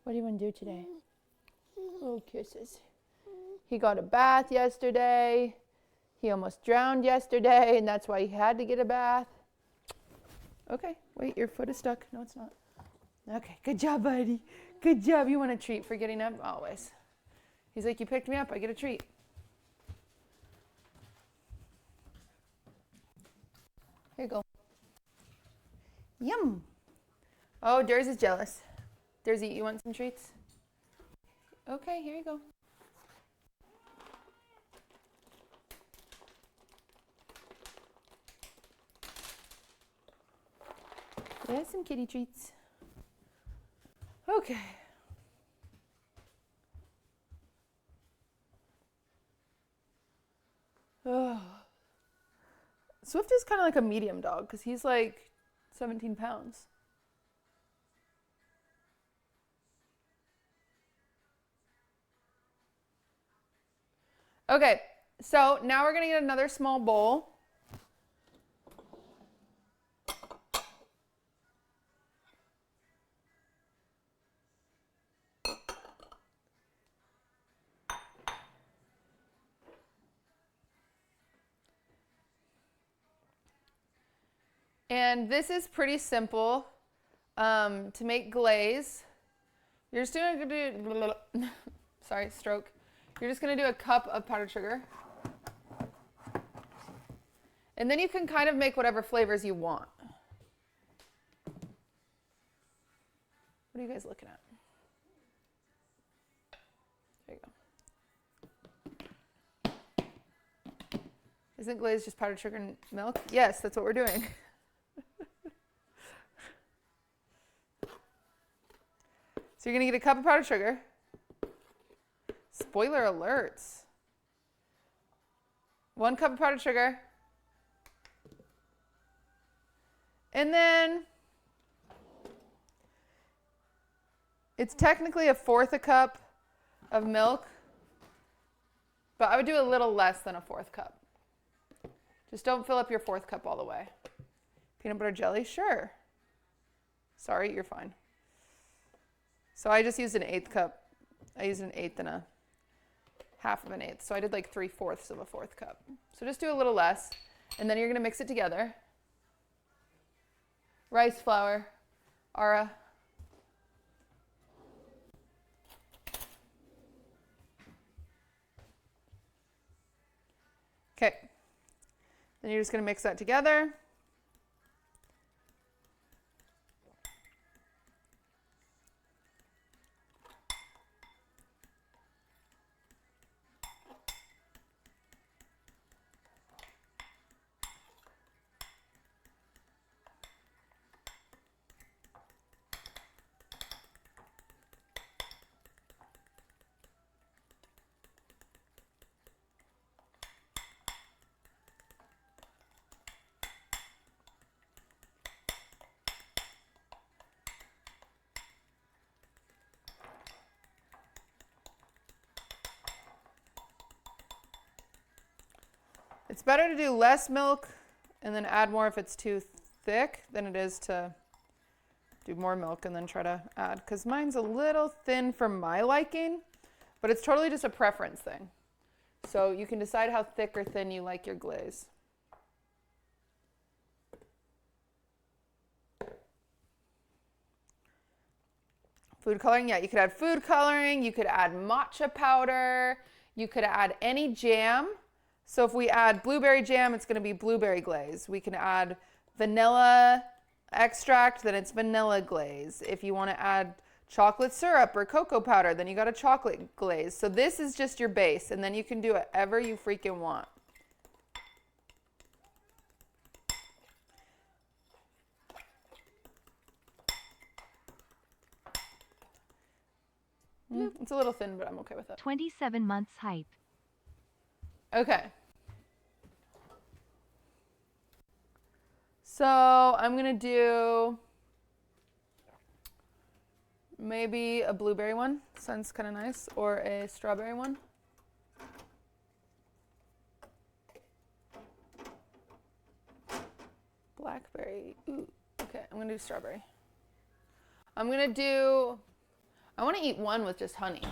What do you want to do today? Oh, kisses. He got a bath yesterday. He almost drowned yesterday, and that's why he had to get a bath. Okay, wait, your foot is stuck. No, it's not. Okay, good job, buddy. Good job. You want a treat for getting up? Always. He's like, you picked me up. I get a treat. Here you go. Yum. Oh, Durs is jealous. Dursy, you want some treats? Okay, here you go. Yeah, some kitty treats. Okay. Oh. Swift is kind of like a medium dog because he's like 17 pounds. Okay, so now we're gonna get another small bowl. And this is pretty simple to make glaze. You're just gonna do, sorry, stroke. You're just gonna do a cup of powdered sugar. And then you can kind of make whatever flavors you want. What are you guys looking at? There you go. Isn't glaze just powdered sugar and milk? Yes, that's what we're doing. So you're gonna get a cup of powdered sugar. Spoiler alerts. 1 cup of powdered sugar. And then it's technically 1/4 a cup of milk, but I would do a little less than 1/4 cup. Just don't fill up your 4th cup all the way. Peanut butter jelly, sure. Sorry, you're fine. So I just used an 1/8 cup. I used an 1/8 and a 1/2 of an 1/8. So I did like 3/4 of a 4th cup. So just do a little less. And then you're gonna mix it together. Rice flour, Ara. Okay. Then you're just gonna mix that together. It's better to do less milk and then add more if it's too thick than it is to do more milk and then try to add. Because mine's a little thin for my liking, but it's totally just a preference thing. So you can decide how thick or thin you like your glaze. Food coloring, yeah, you could add food coloring, you could add matcha powder, you could add any jam. So if we add blueberry jam, it's gonna be blueberry glaze. We can add vanilla extract, then it's vanilla glaze. If you wanna add chocolate syrup or cocoa powder, then you got a chocolate glaze. So this is just your base, and then you can do whatever you freaking want. It's a little thin, but I'm okay with it. 27 months hype. Okay. So I'm going to do maybe a blueberry one. Sounds kind of nice. Or a strawberry one. Blackberry. Ooh. Okay, I'm going to do strawberry. I want to eat one with just honey.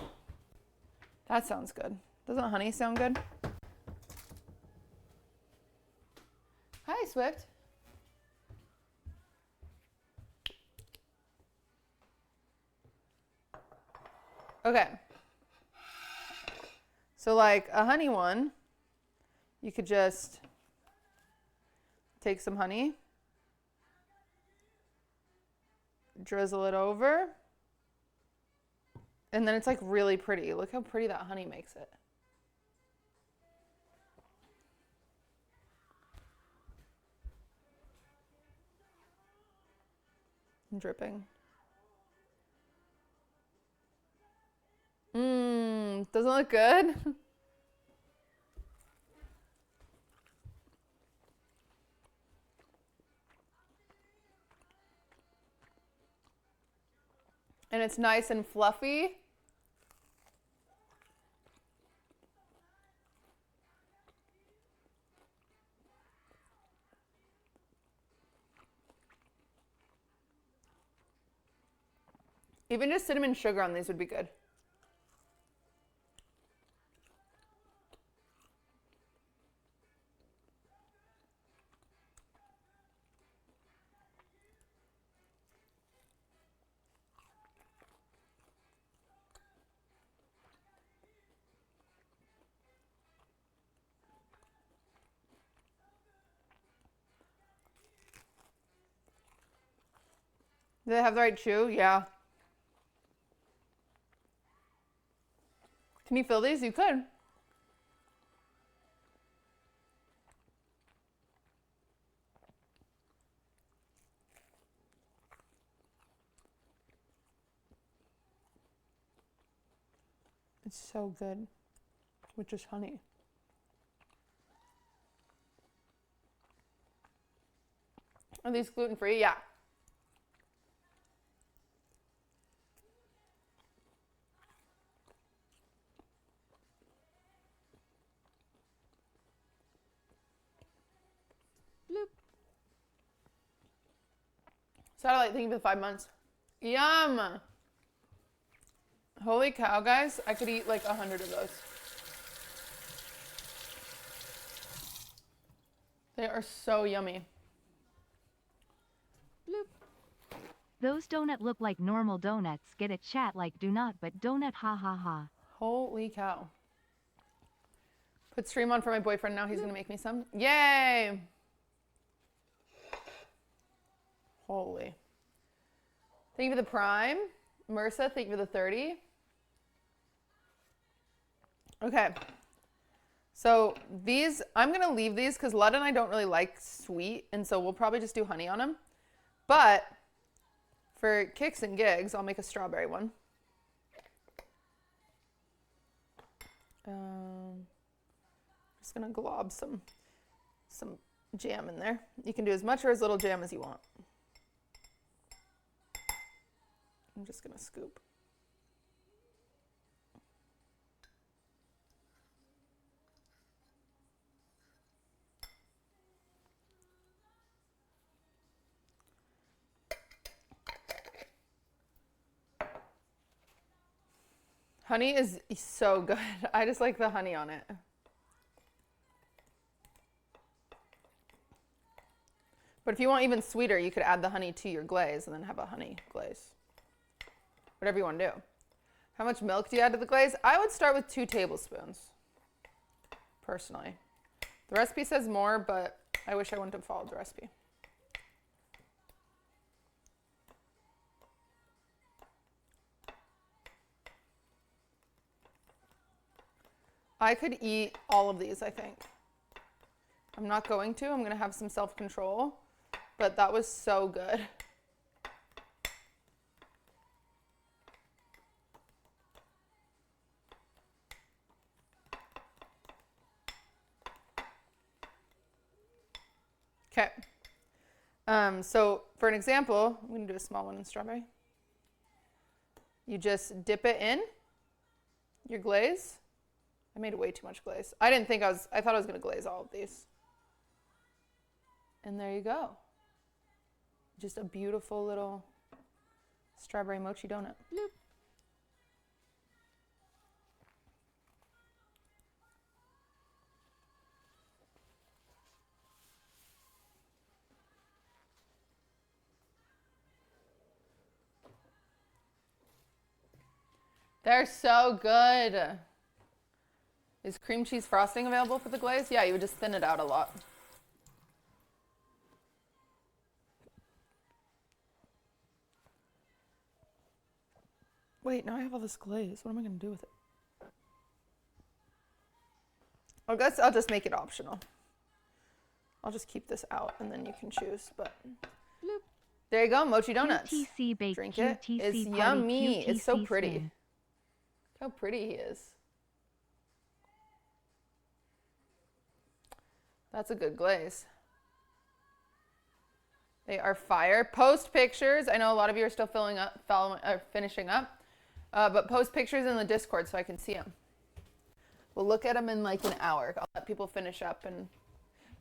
That sounds good. Doesn't honey sound good? Hi, Swift. Okay. So like a honey one, you could just take some honey, drizzle it over, and then it's like really pretty. Look how pretty that honey makes it. I'm dripping. Doesn't look good? And it's nice and fluffy. Even just cinnamon sugar on these would be good. Do they have the right chew? Yeah. Can you fill these? You could. It's so good with just honey. Are these gluten-free? Yeah. Bloop. Satellite, thank you for the 5 months. Yum! Holy cow, guys. I could eat like 100 of those. They are so yummy. Bloop. Those donut look like normal donuts. Get a chat like do not but donut ha ha ha. Holy cow. Put stream on for my boyfriend now. He's going to make me some. Yay! Holy. Thank you for the prime. Marissa, thank you for the 30. Okay. So these, I'm going to leave these because Lud and I don't really like sweet. And so we'll probably just do honey on them. But for kicks and gigs, I'll make a strawberry one. Just going to glob some jam in there. You can do as much or as little jam as you want. I'm just going to scoop. Honey is so good. I just like the honey on it. But if you want even sweeter, you could add the honey to your glaze and then have a honey glaze. Whatever you want to do. How much milk do you add to the glaze? I would start with 2 tablespoons, personally. The recipe says more, but I wish I wouldn't have followed the recipe. I could eat all of these, I think. I'm not going to. I'm going to have some self-control. But that was so good. Okay. So for an example, I'm going to do a small one in strawberry. You just dip it in your glaze. I made way too much glaze. I thought I was going to glaze all of these. And there you go. Just a beautiful little strawberry mochi donut. Bloop. They're so good. Is cream cheese frosting available for the glaze? Yeah, you would just thin it out a lot. Wait, now I have all this glaze. What am I going to do with it? I guess I'll just make it optional. I'll just keep this out and then you can choose. But bloop. There you go, mochi donuts. QTC bake. Drink QTC it. It's party, yummy. QTC It's so pretty. sin. Look how pretty he is. That's a good glaze. They are fire. Post pictures. I know a lot of you are still finishing up. But post pictures in the Discord so I can see them. We'll look at them in like an hour. I'll let people finish up and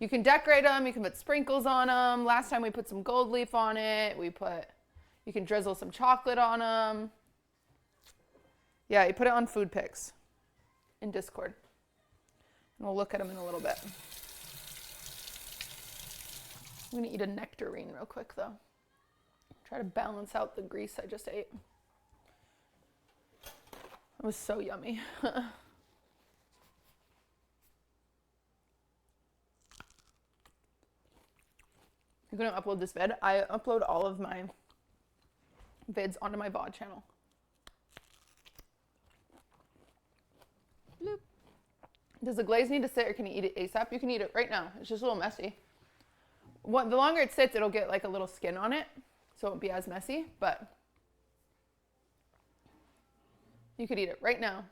you can decorate them. You can put sprinkles on them. Last time we put some gold leaf on it. You can drizzle some chocolate on them. Yeah, you put it on food pics in Discord. And we'll look at them in a little bit. I'm going to eat a nectarine real quick though. Try to balance out the grease I just ate. It was so yummy. I'm going to upload this vid. I upload all of my vids onto my VOD channel. Bloop. Does the glaze need to sit or can you eat it ASAP? You can eat it right now. It's just a little messy. The longer it sits, it'll get like a little skin on it, so it won't be as messy, but you could eat it right now.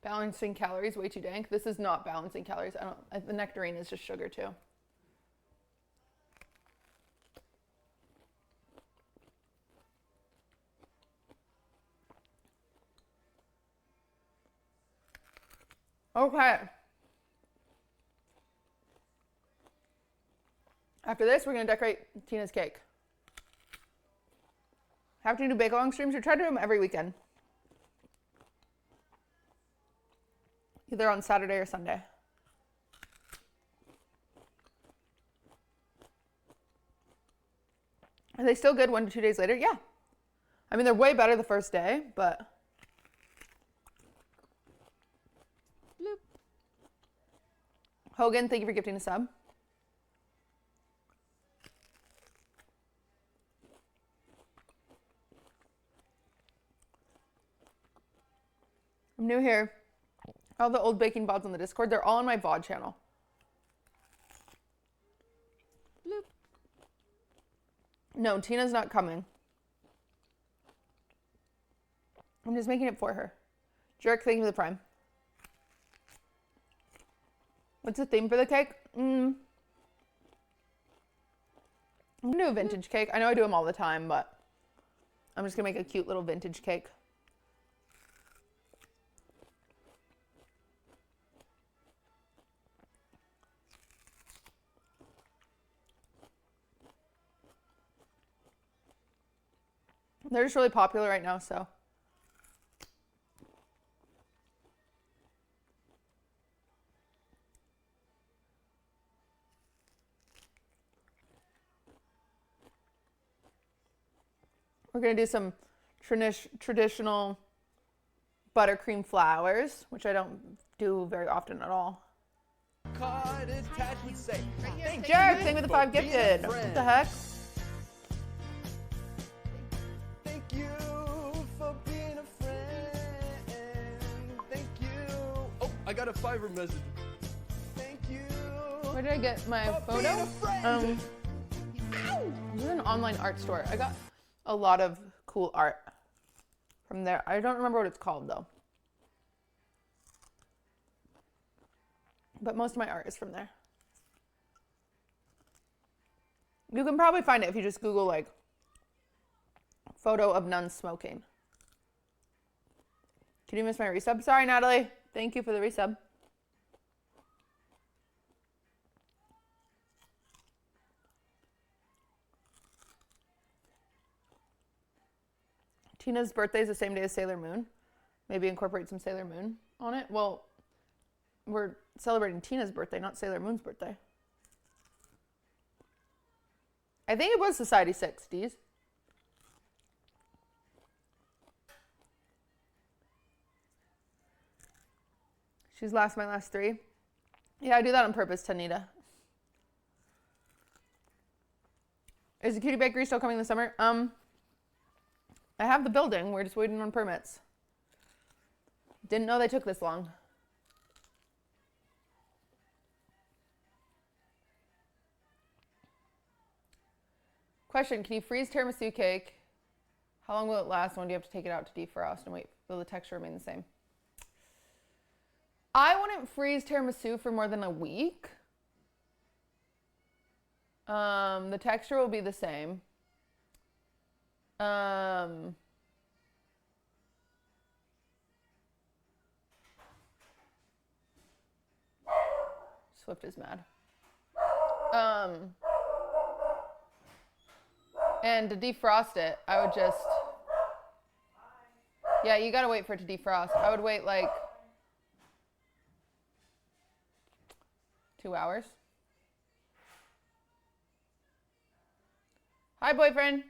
Balancing calories, way too dank. This is not balancing calories. The nectarine is just sugar too. Okay. After this, we're going to decorate Tina's cake. Have to do bake along streams. We try to do them every weekend. Either on Saturday or Sunday. Are they still good 1 to 2 days later? Yeah. I mean, they're way better the first day, but... Bloop. Hogan, thank you for gifting a sub. I'm new here. All the old baking VODs on the Discord, they're all on my VOD channel. Bloop. No, Tina's not coming. I'm just making it for her. Jerk, thank you for the prime. What's the theme for the cake? I'm gonna do a vintage cake. I know I do them all the time, but I'm just gonna make a cute little vintage cake. They're just really popular right now, so. We're going to do some traditional buttercream flowers, which I don't do very often at all. Hey, Jared, thank you with the 5 gifted. What the heck? Thank you for being a friend. Thank you. Oh, I got a Fiverr message. Thank you. Where did I get my photo? This is an online art store. I got a lot of cool art from there. I don't remember what it's called though. But most of my art is from there. You can probably find it if you just Google, like, photo of nuns smoking. Can you miss my resub? Sorry, Natalie. Thank you for the resub. Tina's birthday is the same day as Sailor Moon. Maybe incorporate some Sailor Moon on it. Well, we're celebrating Tina's birthday, not Sailor Moon's birthday. I think it was Society 60s. She's my last three. Yeah, I do that on purpose, Tanita. Is the Cutie Bakery still coming this summer? I have the building. We're just waiting on permits. Didn't know they took this long. Question, can you freeze tiramisu cake? How long will it last? When do you have to take it out to defrost and wait? Will the texture remain the same? I wouldn't freeze tiramisu for more than a week. The texture will be the same. Swift is mad. And to defrost it, I would just... Yeah, you gotta wait for it to defrost. I would wait like 2 hours. Hi, boyfriend.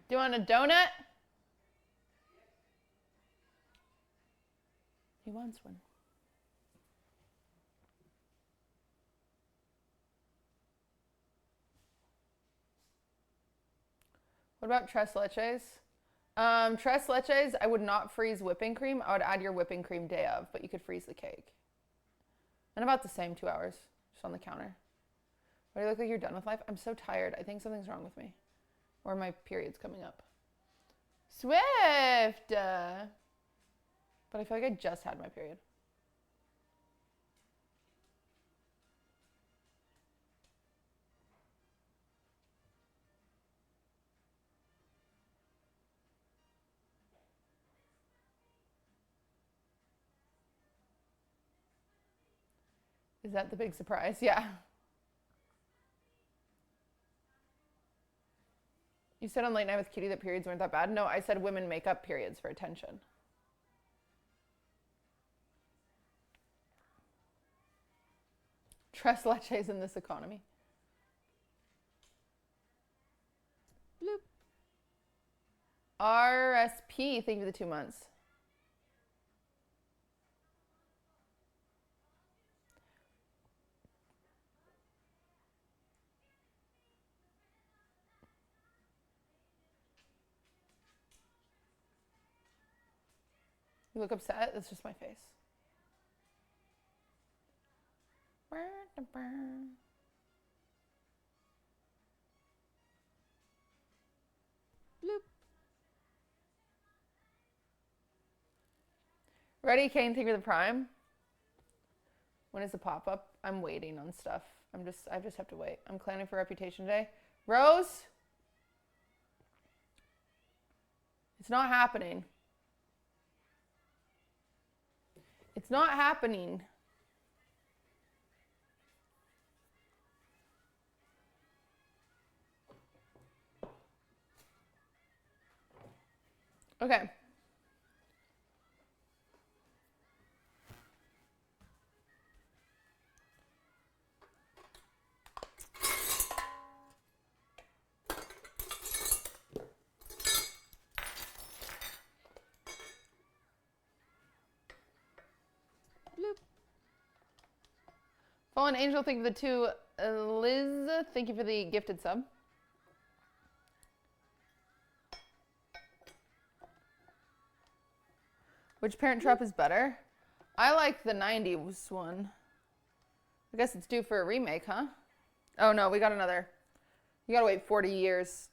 Do you want a donut? He wants one. What about tres leches? Tres leches, I would not freeze whipping cream. I would add your whipping cream day of, but you could freeze the cake. And about the same, 2 hours, just on the counter. Why do you look like you're done with life? I'm so tired. I think something's wrong with me. Or my period's coming up. Swift! But I feel like I just had my period. Is that the big surprise? Yeah. You said on Late Night with Kitty that periods weren't that bad. No, I said women make up periods for attention. Tres leches in this economy. Bloop. RSP, thank you for the 2 months. You look upset? That's just my face. Bloop. Ready, Kane, thank you for the prime. When is the pop-up? I'm waiting on stuff. I just have to wait. I'm planning for Reputation Day. Rose? It's not happening. It's not happening. Okay. Fallen Angel, thank you for the 2. Liz, thank you for the gifted sub. Which Parent Trap is better? I like the 90s one. I guess it's due for a remake, huh? Oh no, we got another. You gotta wait 40 years.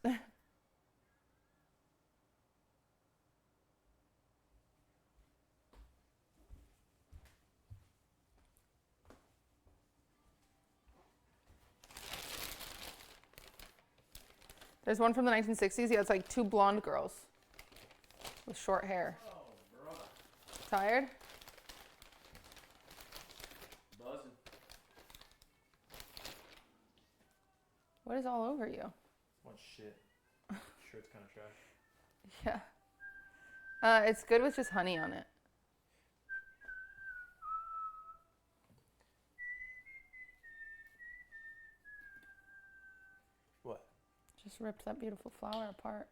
There's one from the 1960s. Yeah, it's like two blonde girls with short hair. Oh, brother. Tired? Buzzing. What is all over you? What shit. Shirt's kind of trash. Yeah. It's good with just honey on it. What? Just ripped that beautiful flower apart.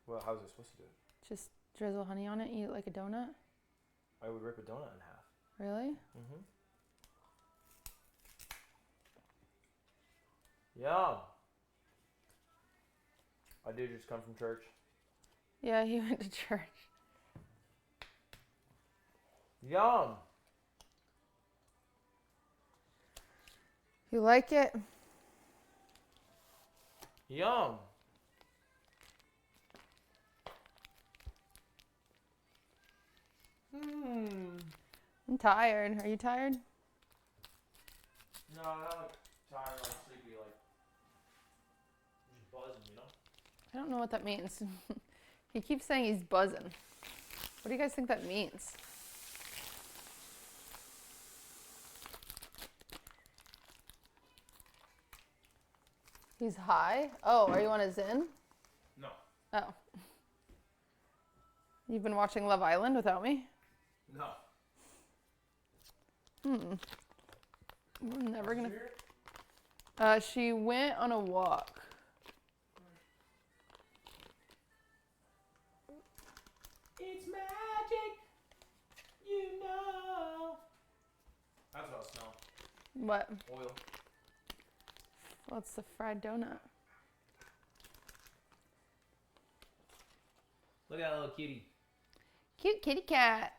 Well, how's it supposed to do it? Just drizzle honey on it, eat it like a donut. I would rip a donut in half. Really? Mm-hmm. Yum. I did just come from church. Yeah, he went to church. Yum. You like it? Yum. I'm tired. Are you tired? No, I'm not tired, like sleepy, like just buzzing, you know? I don't know what that means. He keeps saying he's buzzing. What do you guys think that means? He's high? Oh, are you on a Zyn? No. Oh. You've been watching Love Island without me? No. We're never gonna. She went on a walk. It's magic, you know. That's what I smell. What? Oil. Well, it's the fried donut. Look at that little kitty. Cute kitty cat.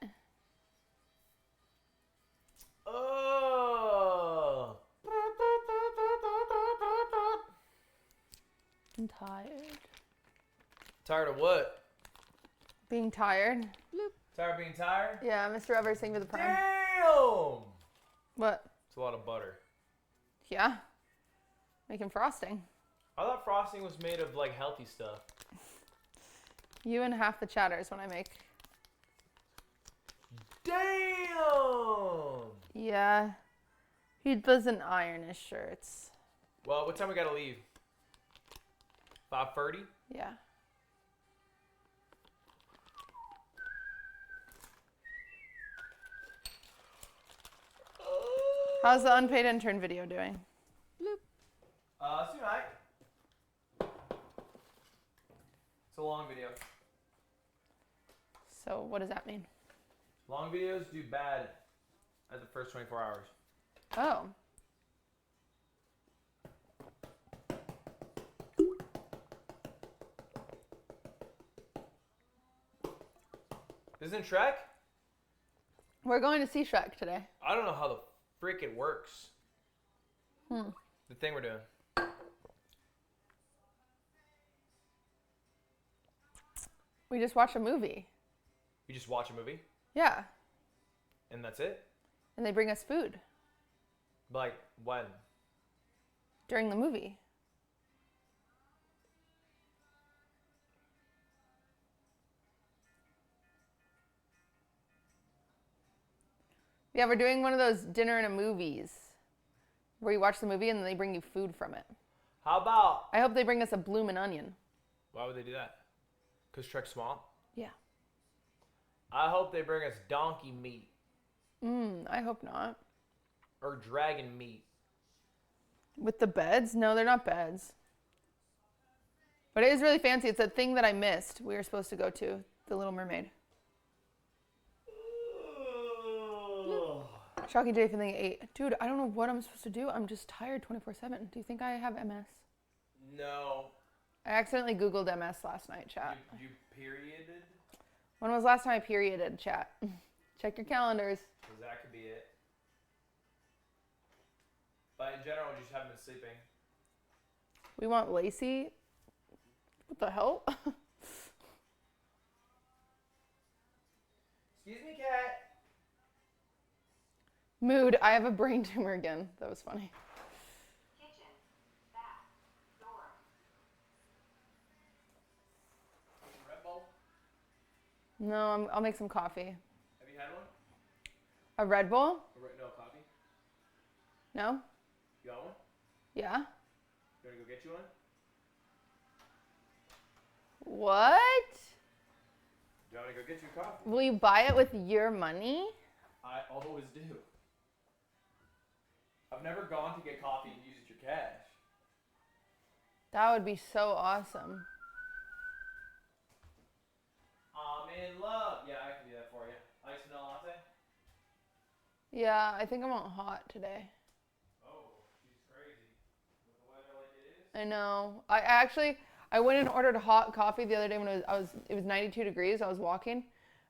Oh. I'm tired. Tired of what? Being tired? Tired of being tired? Yeah, Mr. Evers, thank you for the prime. Damn! What? It's a lot of butter. Yeah. Making frosting. I thought frosting was made of like healthy stuff. You and half the chatters when I make. Damn! Yeah. He doesn't iron his shirts. Well, what time we gotta leave? 5:30? Yeah. How's the unpaid intern video doing? It's alright. It's a long video. So what does that mean? Long videos do bad at the first 24 hours. Oh. Isn't Shrek? We're going to see Shrek today. I don't know how the frick it works. The thing we're doing. We just watched a movie. You just watch a movie Yeah. and that's it? And they bring us food Like when? during the movie. Yeah, we're doing one of those dinner and a movies where you watch the movie and then they bring you food from it. How about? I hope they bring us a bloomin' onion. Why would they do that? Because Shrek's small? Yeah. I hope they bring us donkey meat I hope not. or dragon meat. With the beds? No, they're not beds. But it is really fancy. It's a thing that I missed. We were supposed to go to, The Little Mermaid. Shocking J for the 8. Dude, I don't know what I'm supposed to do. I'm just tired 24/7. Do you think I have MS? No. I accidentally Googled MS last night, chat. You perioded? When was the last time I perioded, chat? Check your calendars. Because that could be it. But in general, just haven't been sleeping. We want Lacey. What the hell? Excuse me, cat. Mood, I have a brain tumor again. That was funny. Kitchen. Back. Door. Red Bull? No, I'll make some coffee. Have you had one? A Red Bull? No, coffee? No? You got one? Yeah? You want to go get you one? What? Do you want me to go get you coffee? Will you buy it with your money? I always do. I've never gone to get coffee and used your cash. That would be so awesome. I'm in love. Yeah, I can do that for you. Iced vanilla latte? Yeah, I think I want hot today. Oh, she's crazy. With the weather like it is? I know. I went and ordered hot coffee the other day when it was 92 degrees. I was walking.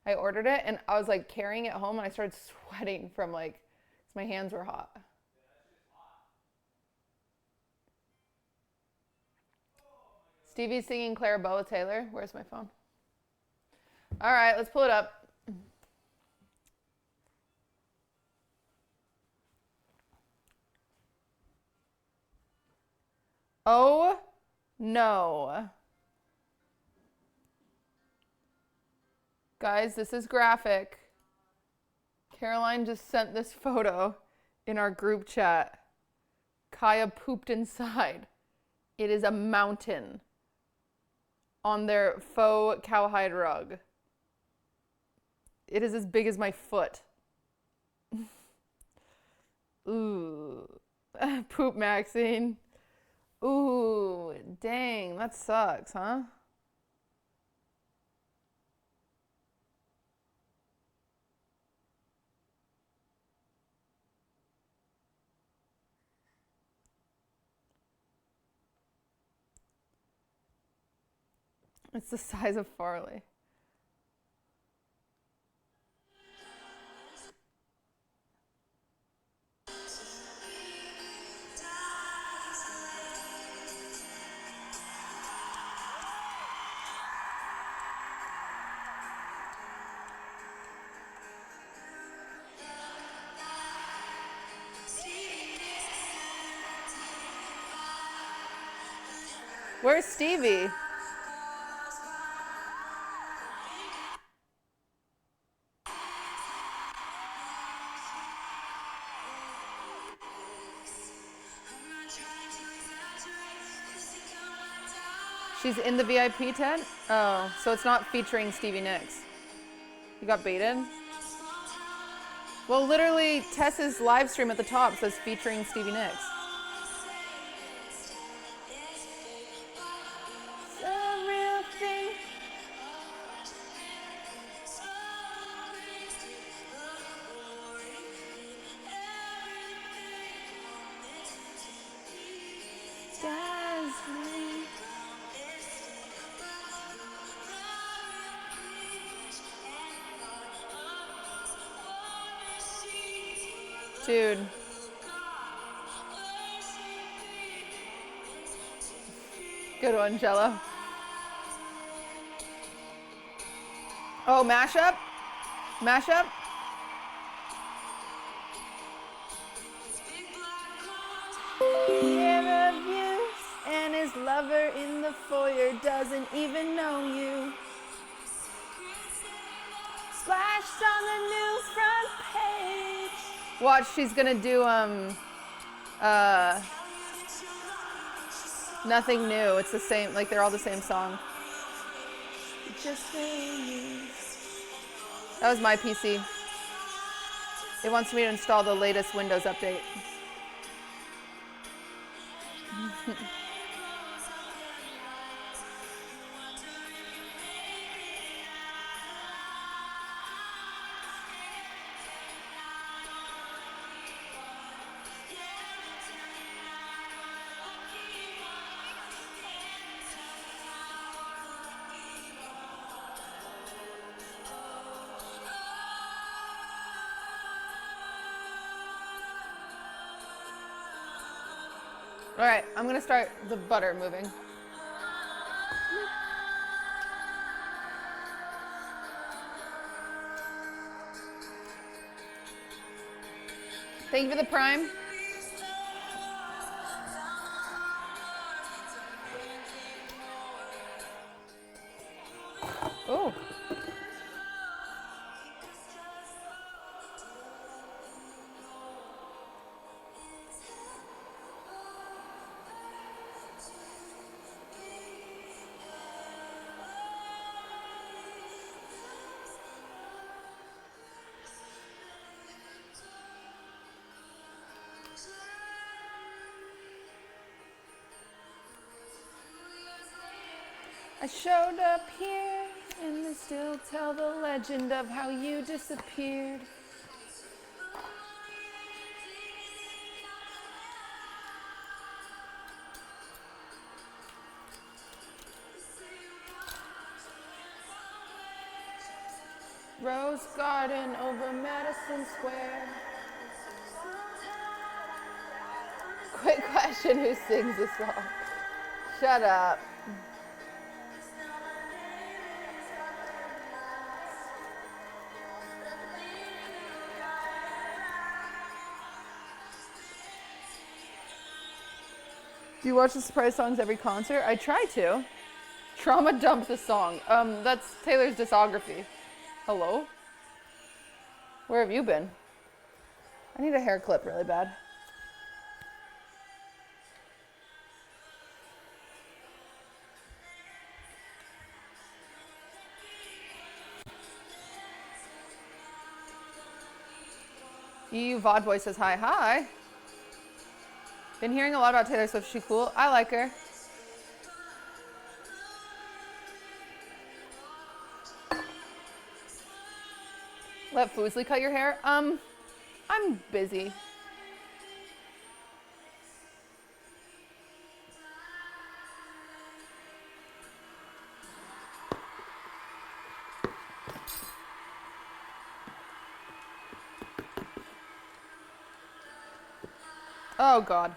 I ordered it and I was like carrying it home and I started sweating from like, 'cause my hands were hot. Stevie's singing Clara Boa Taylor. Where's my phone? All right, let's pull it up. Oh, no. Guys, this is graphic. Caroline just sent this photo in our group chat. Kaya pooped inside. It is a mountain on their faux cowhide rug. It is as big as my foot. Ooh. Poop Maxine. Ooh, dang, that sucks, huh? It's the size of Farley. Where's Stevie? She's in the VIP tent? Oh, so it's not featuring Stevie Nicks. You got baited? Well, literally, Tess's live stream at the top says featuring Stevie Nicks. It's a real thing. Dazzling. Dude. Good one, Jello. Oh, mashup? Mashup? Year of use, and his lover in the foyer doesn't even know you. Splashed on the news front page. Watch, she's gonna do Nothing New. It's the same, like they're all the same song. Just that was my PC. It wants me to install the latest Windows update. All right, I'm gonna start the butter moving. Thank you for the prime. Oh. I showed up here and they still tell the legend of how you disappeared. Rose Garden over Madison Square. Quick question, who sings this song? Shut up. Do you watch the surprise songs every concert? I try to. Trauma dumped the song. That's Taylor's discography. Hello? Where have you been? I need a hair clip really bad. EU VOD Boy says hi. Hi. Been hearing a lot about Taylor Swift. She cool? I like her. Let Foosley cut your hair? I'm busy. Oh God.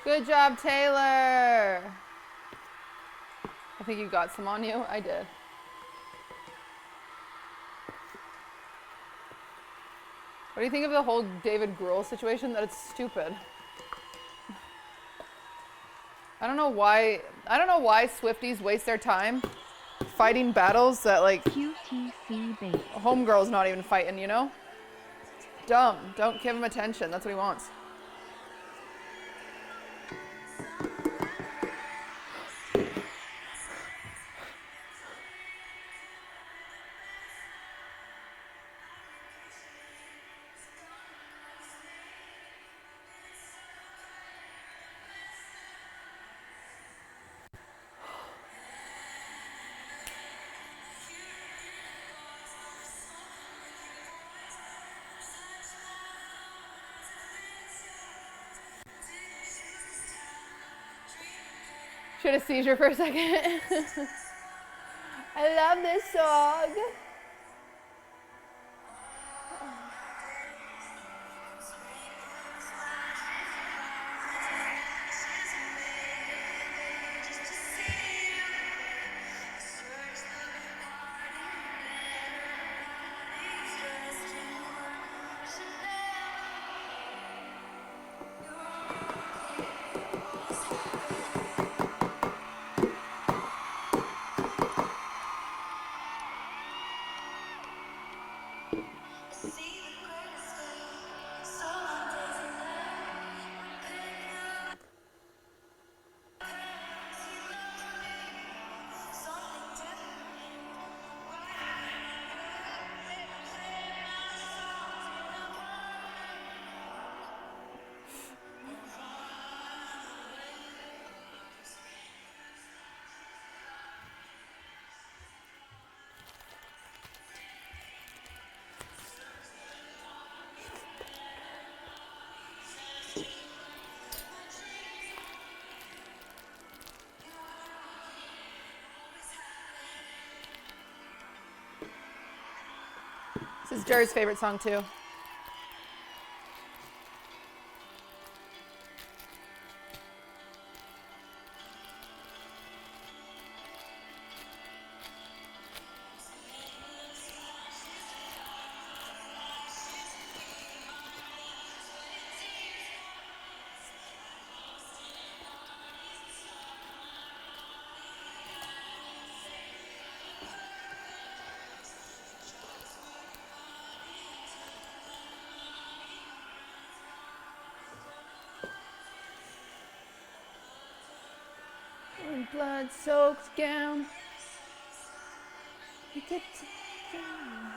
Good job, Taylor. I think you got some on you. I did. What do you think of the whole David Grohl situation? That it's stupid. I don't know why Swifties waste their time fighting battles that like QTC bake. homegirl's not even fighting, you know? Dumb. Don't give him attention. That's what he wants. She had a seizure for a second. I love this song. This is Jerry's favorite song too. In blood-soaked gown. You get to drown.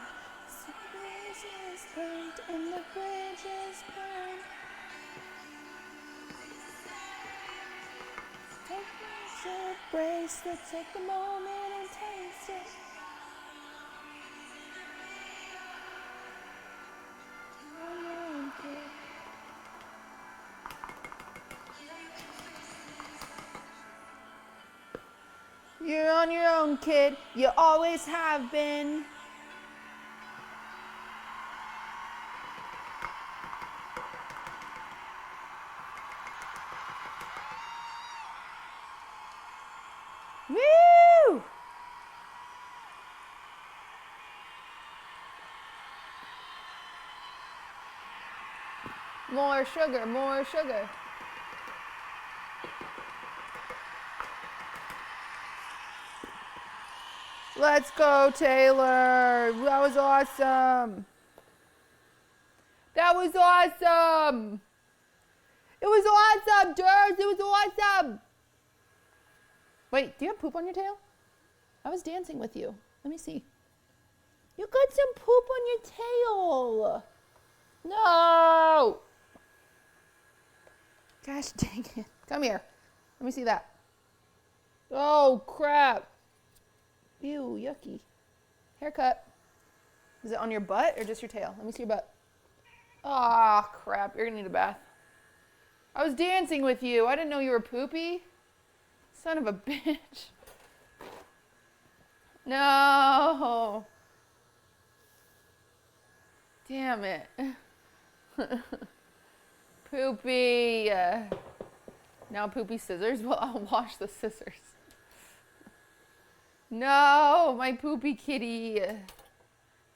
Sickness is burnt and the bridge is burned. Take your bracelet, take a moment and taste it. You're on your own, kid. You always have been. Woo! More sugar, more sugar. Let's go, Taylor. That was awesome. That was awesome. It was awesome, Durs. It was awesome. Wait, do you have poop on your tail? I was dancing with you. Let me see. You got some poop on your tail. No. Gosh dang it. Come here. Let me see that. Oh, crap. Ew, yucky. Haircut. Is it on your butt or just your tail? Let me see your butt. Ah, crap. You're going to need a bath. I was dancing with you. I didn't know you were poopy. Son of a bitch. No. Damn it. Poopy. Now poopy scissors? Well, I'll wash the scissors. No, my poopy kitty.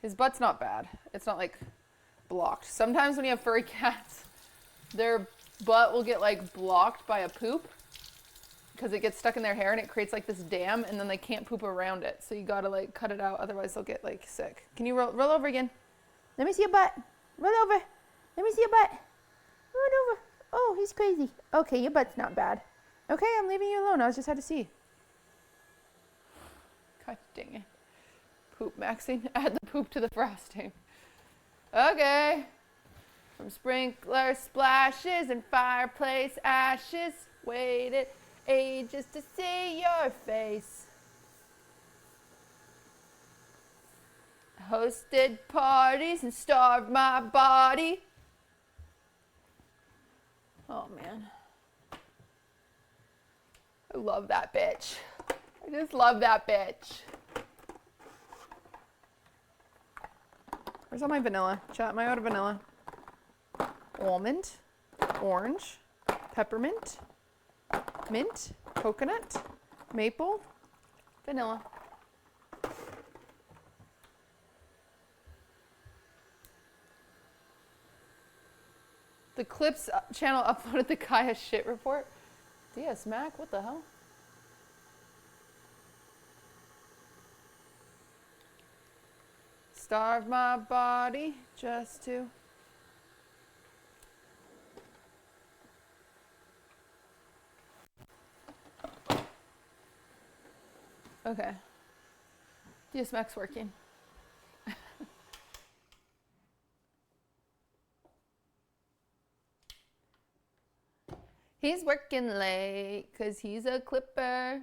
His butt's not bad. It's not like blocked. Sometimes when you have furry cats, their butt will get like blocked by a poop because it gets stuck in their hair and it creates like this dam and then they can't poop around it. So you gotta like cut it out, otherwise they'll get like sick. Can you roll over again? Let me see your butt. Roll over. Let me see your butt. Roll over. Oh, he's crazy. Okay, your butt's not bad. Okay, I'm leaving you alone. I was just had to see. God dang it. Poop maxing. Add the poop to the frosting. Okay. From sprinkler splashes and fireplace ashes. Waited ages to see your face. Hosted parties and starved my body. Oh man. I love that bitch. I just love that bitch. Where's all my vanilla? Chat, am I out of vanilla? Almond, orange, peppermint, mint, coconut, maple, vanilla. The Clips channel uploaded the Kaya shit report. DS Mac, what the hell? Starve my body just to. Okay. DS Mac's working. He's working late because he's a clipper.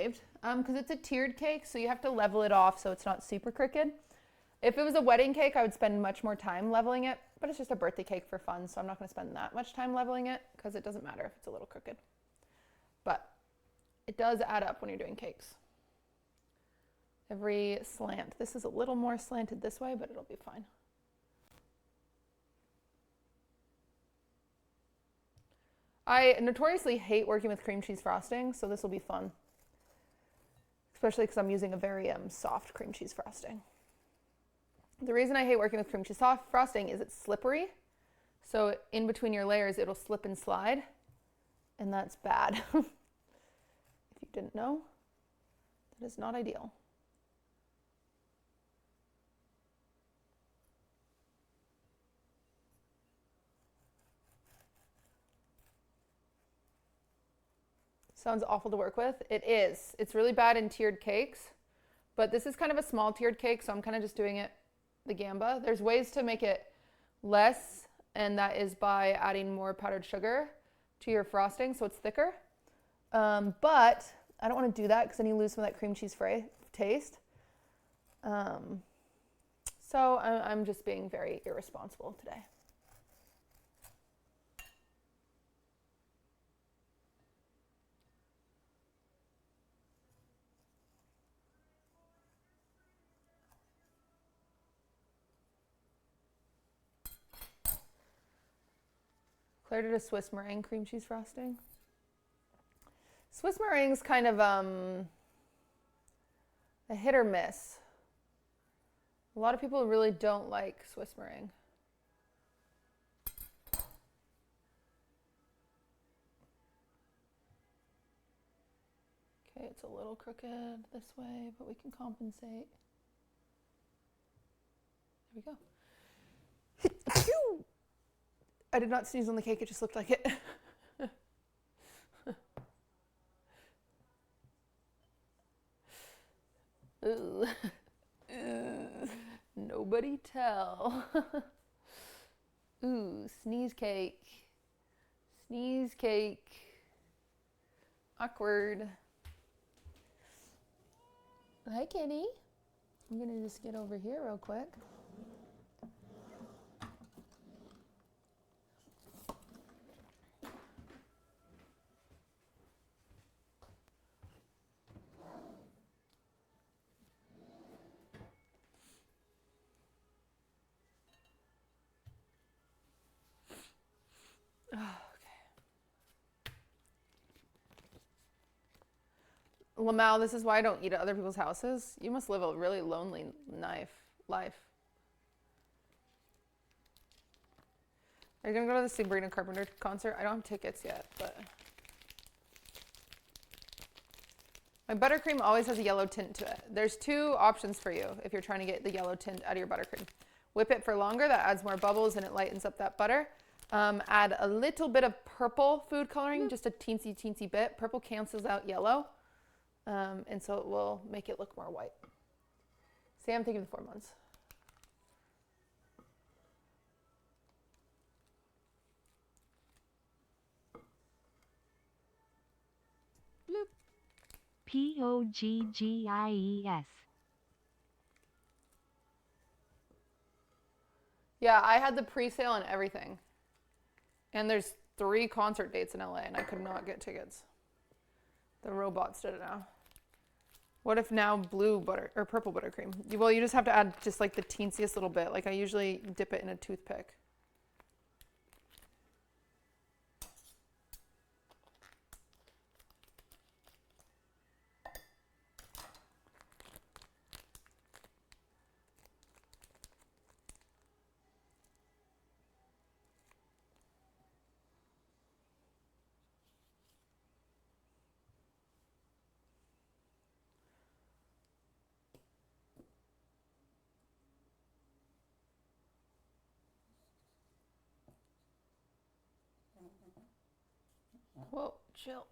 because it's a tiered cake, so you have to level it off so it's not super crooked. If it was a wedding cake, I would spend much more time leveling it, but it's just a birthday cake for fun, so I'm not going to spend that much time leveling it because it doesn't matter if it's a little crooked. But it does add up when you're doing cakes. Every slant. This is a little more slanted this way, but it'll be fine. I notoriously hate working with cream cheese frosting, so this will be fun. Especially because I'm using a very soft cream cheese frosting. The reason I hate working with cream cheese frosting is it's slippery. So in between your layers, it'll slip and slide. And that's bad. If you didn't know, that is not ideal. Sounds awful to work with. It is. It's really bad in tiered cakes, but this is kind of a small tiered cake, so I'm kind of just doing it the gamba. There's ways to make it less, and that is by adding more powdered sugar to your frosting so it's thicker. But I don't want to do that because then you lose some of that cream cheese taste. So I'm just being very irresponsible today. Claire did a Swiss meringue cream cheese frosting. Swiss meringue's kind of a hit or miss. A lot of people really don't like Swiss meringue. Okay, it's a little crooked this way, but we can compensate. There we go. I did not sneeze on the cake, it just looked like it. Nobody tell. Ooh, sneeze cake. Sneeze cake. Awkward. Hi, Kenny. I'm gonna just get over here real quick. Lamau, this is why I don't eat at other people's houses. You must live a really lonely life. Are you gonna go to the Sabrina Carpenter concert? I don't have tickets yet, but my buttercream always has a yellow tint to it. There's two options for you if you're trying to get the yellow tint out of your buttercream. Whip it for longer, that adds more bubbles and it lightens up that butter. Add a little bit of purple food coloring, just a teensy bit. Purple cancels out yellow. And so it will make it look more white. See, I'm thinking 4 months. Bloop. POGGIES. Yeah, I had the pre-sale and everything. And there's 3 concert dates in LA and I could not get tickets. The robots did it now. What if now blue butter or purple buttercream? Well, you just have to add just like the teensiest little bit. Like I usually dip it in a toothpick. Whoa, chill.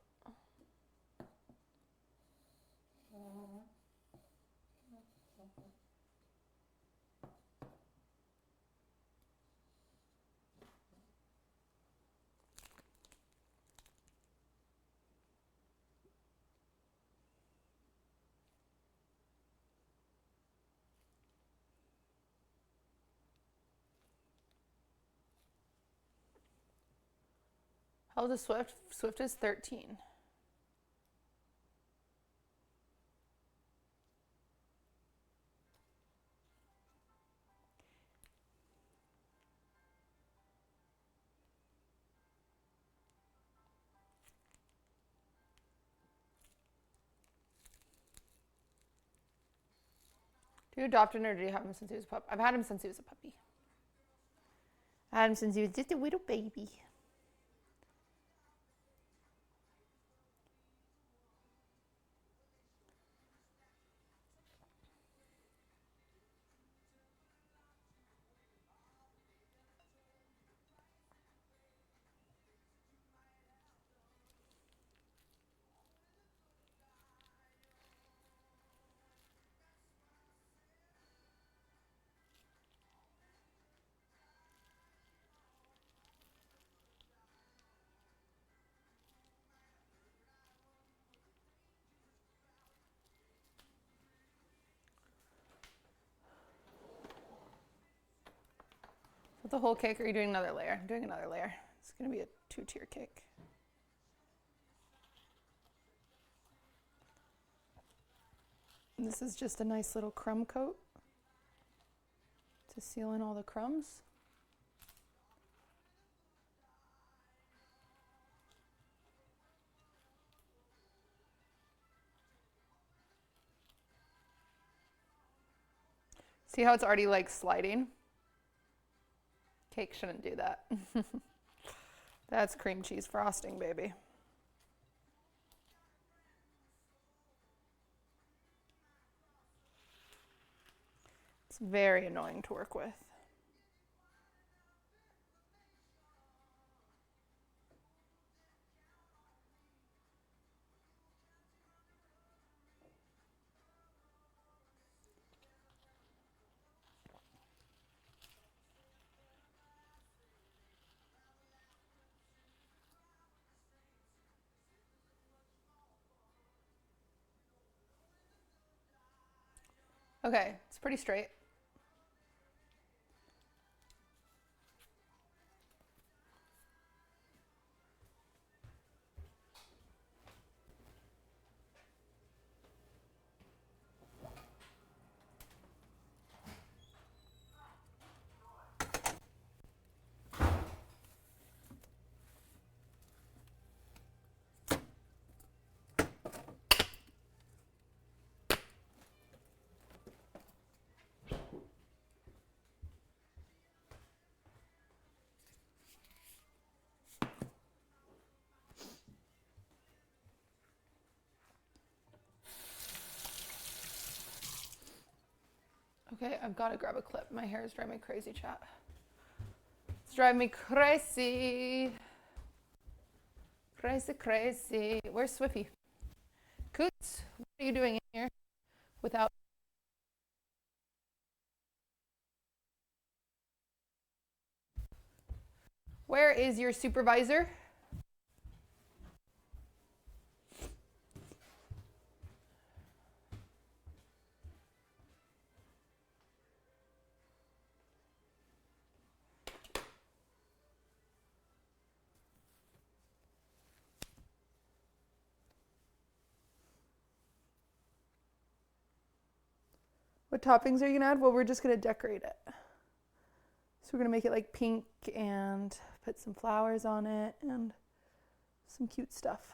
How old is Swift? Swift is 13. Do you adopt him or do you have him since he was a pup? I've had him since he was a puppy. I had him since he was just a little baby. With the whole cake, or are you doing another layer? I'm doing another layer. It's going to be a 2-tier cake. And this is just a nice little crumb coat to seal in all the crumbs. See how it's already like sliding? Cake shouldn't do that. That's cream cheese frosting, baby. It's very annoying to work with. Okay, it's pretty straight. Okay, I've got to grab a clip. My hair is driving me crazy, chat. It's driving me crazy. Crazy, crazy. Where's Swiffy? Coots, what are you doing in here without... Where is your supervisor? What toppings are you gonna add? Well, we're just gonna decorate it. So we're gonna make it like pink and put some flowers on it and some cute stuff.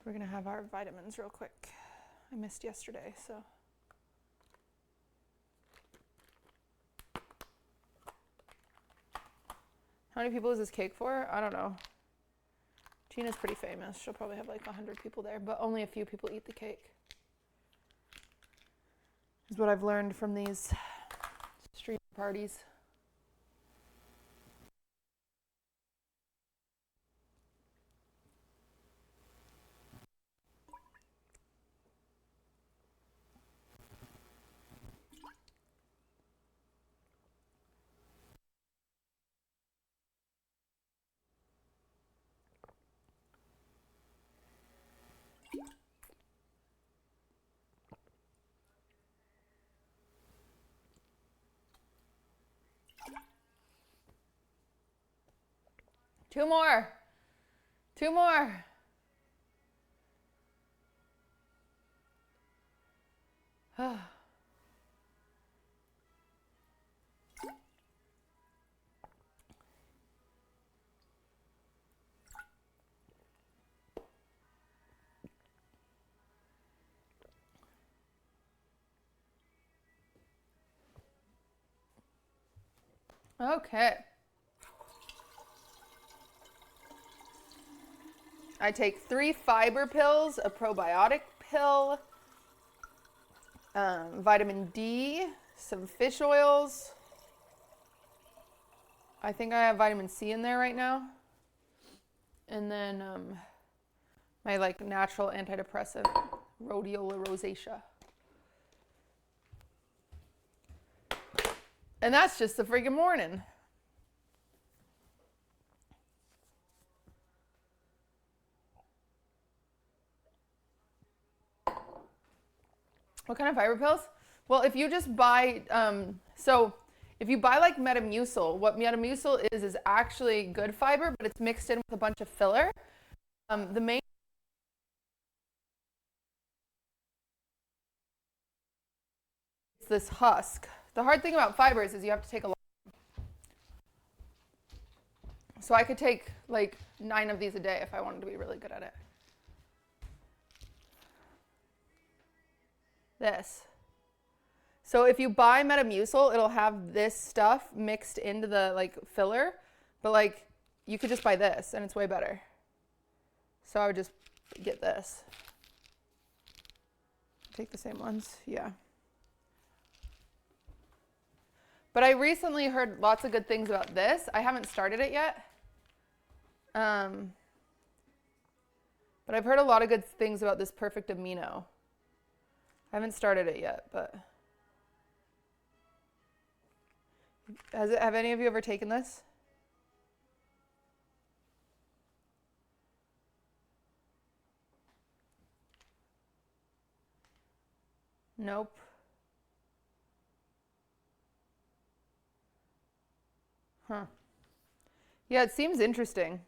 We're gonna have our vitamins real quick. I missed yesterday, so. How many people is this cake for? I don't know. Gina's pretty famous. She'll probably have like 100 people there, but only a few people eat the cake. Is what I've learned from these street parties. 2 more. 2 more. Okay. I take 3 fiber pills, a probiotic pill, vitamin D, some fish oils. I think I have vitamin C in there right now. And then my like natural antidepressant, rhodiola rosacea. And that's just the freaking morning. What kind of fiber pills? Well, if you just buy, if you buy like Metamucil, what Metamucil is actually good fiber, but it's mixed in with a bunch of filler. The main is this husk. The hard thing about fibers is you have to take a lot. So I could take like 9 of these a day if I wanted to be really good at it. This. So if you buy Metamucil, it'll have this stuff mixed into the like filler, but like you could just buy this and it's way better. So I would just get this. Take the same ones, yeah. But I recently heard lots of good things about this. I haven't started it yet. But I've heard a lot of good things about this Perfect Amino. I haven't started it yet, but have any of you ever taken this? Nope. Huh. Yeah, it seems interesting.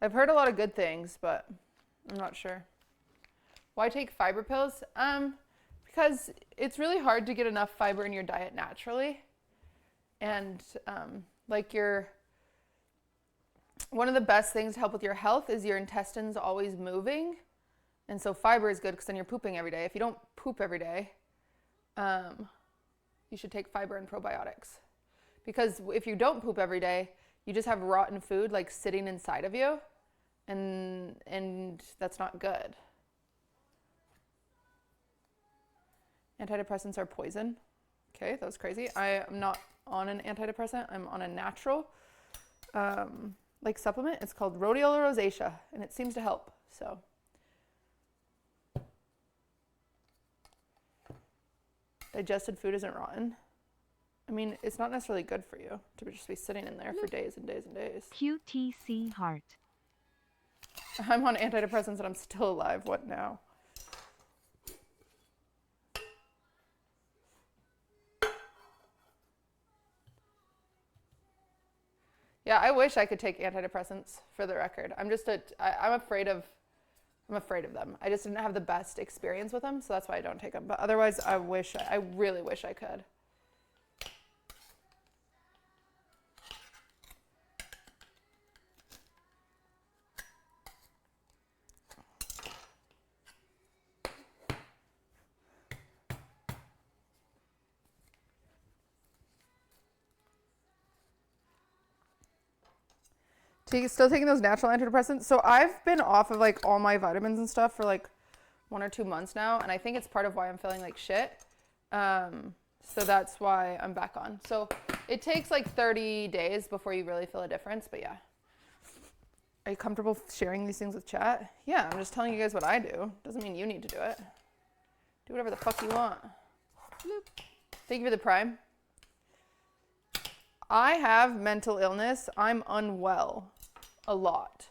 I've heard a lot of good things, but I'm not sure. Why take fiber pills? Because it's really hard to get enough fiber in your diet naturally. And one of the best things to help with your health is your intestines always moving. And so fiber is good because then you're pooping every day. If you don't poop every day, you should take fiber and probiotics. Because if you don't poop every day, you just have rotten food like sitting inside of you, and that's not good. Antidepressants are poison. Okay, that was crazy. I am not on an antidepressant. I'm on a natural like supplement. It's called rhodiola rosacea, and it seems to help. So digested food isn't rotten. I mean, it's not necessarily good for you to just be sitting in there for days and days and days. QTC heart. I'm on antidepressants and I'm still alive. What now? Yeah, I wish I could take antidepressants, for the record. I'm afraid of them. I just didn't have the best experience with them, so that's why I don't take them. But otherwise, I really wish I could. Still taking those natural antidepressants. So I've been off of like all my vitamins and stuff for like 1 or 2 months now, and I think it's part of why I'm feeling like shit. So that's why I'm back on. So it takes like 30 days before you really feel a difference, but yeah. Are you comfortable sharing these things with chat? Yeah, I'm just telling you guys what I do. Doesn't mean you need to do it. Do whatever the fuck you want. Bloop. Thank you for the prime. I have mental illness. I'm unwell a lot.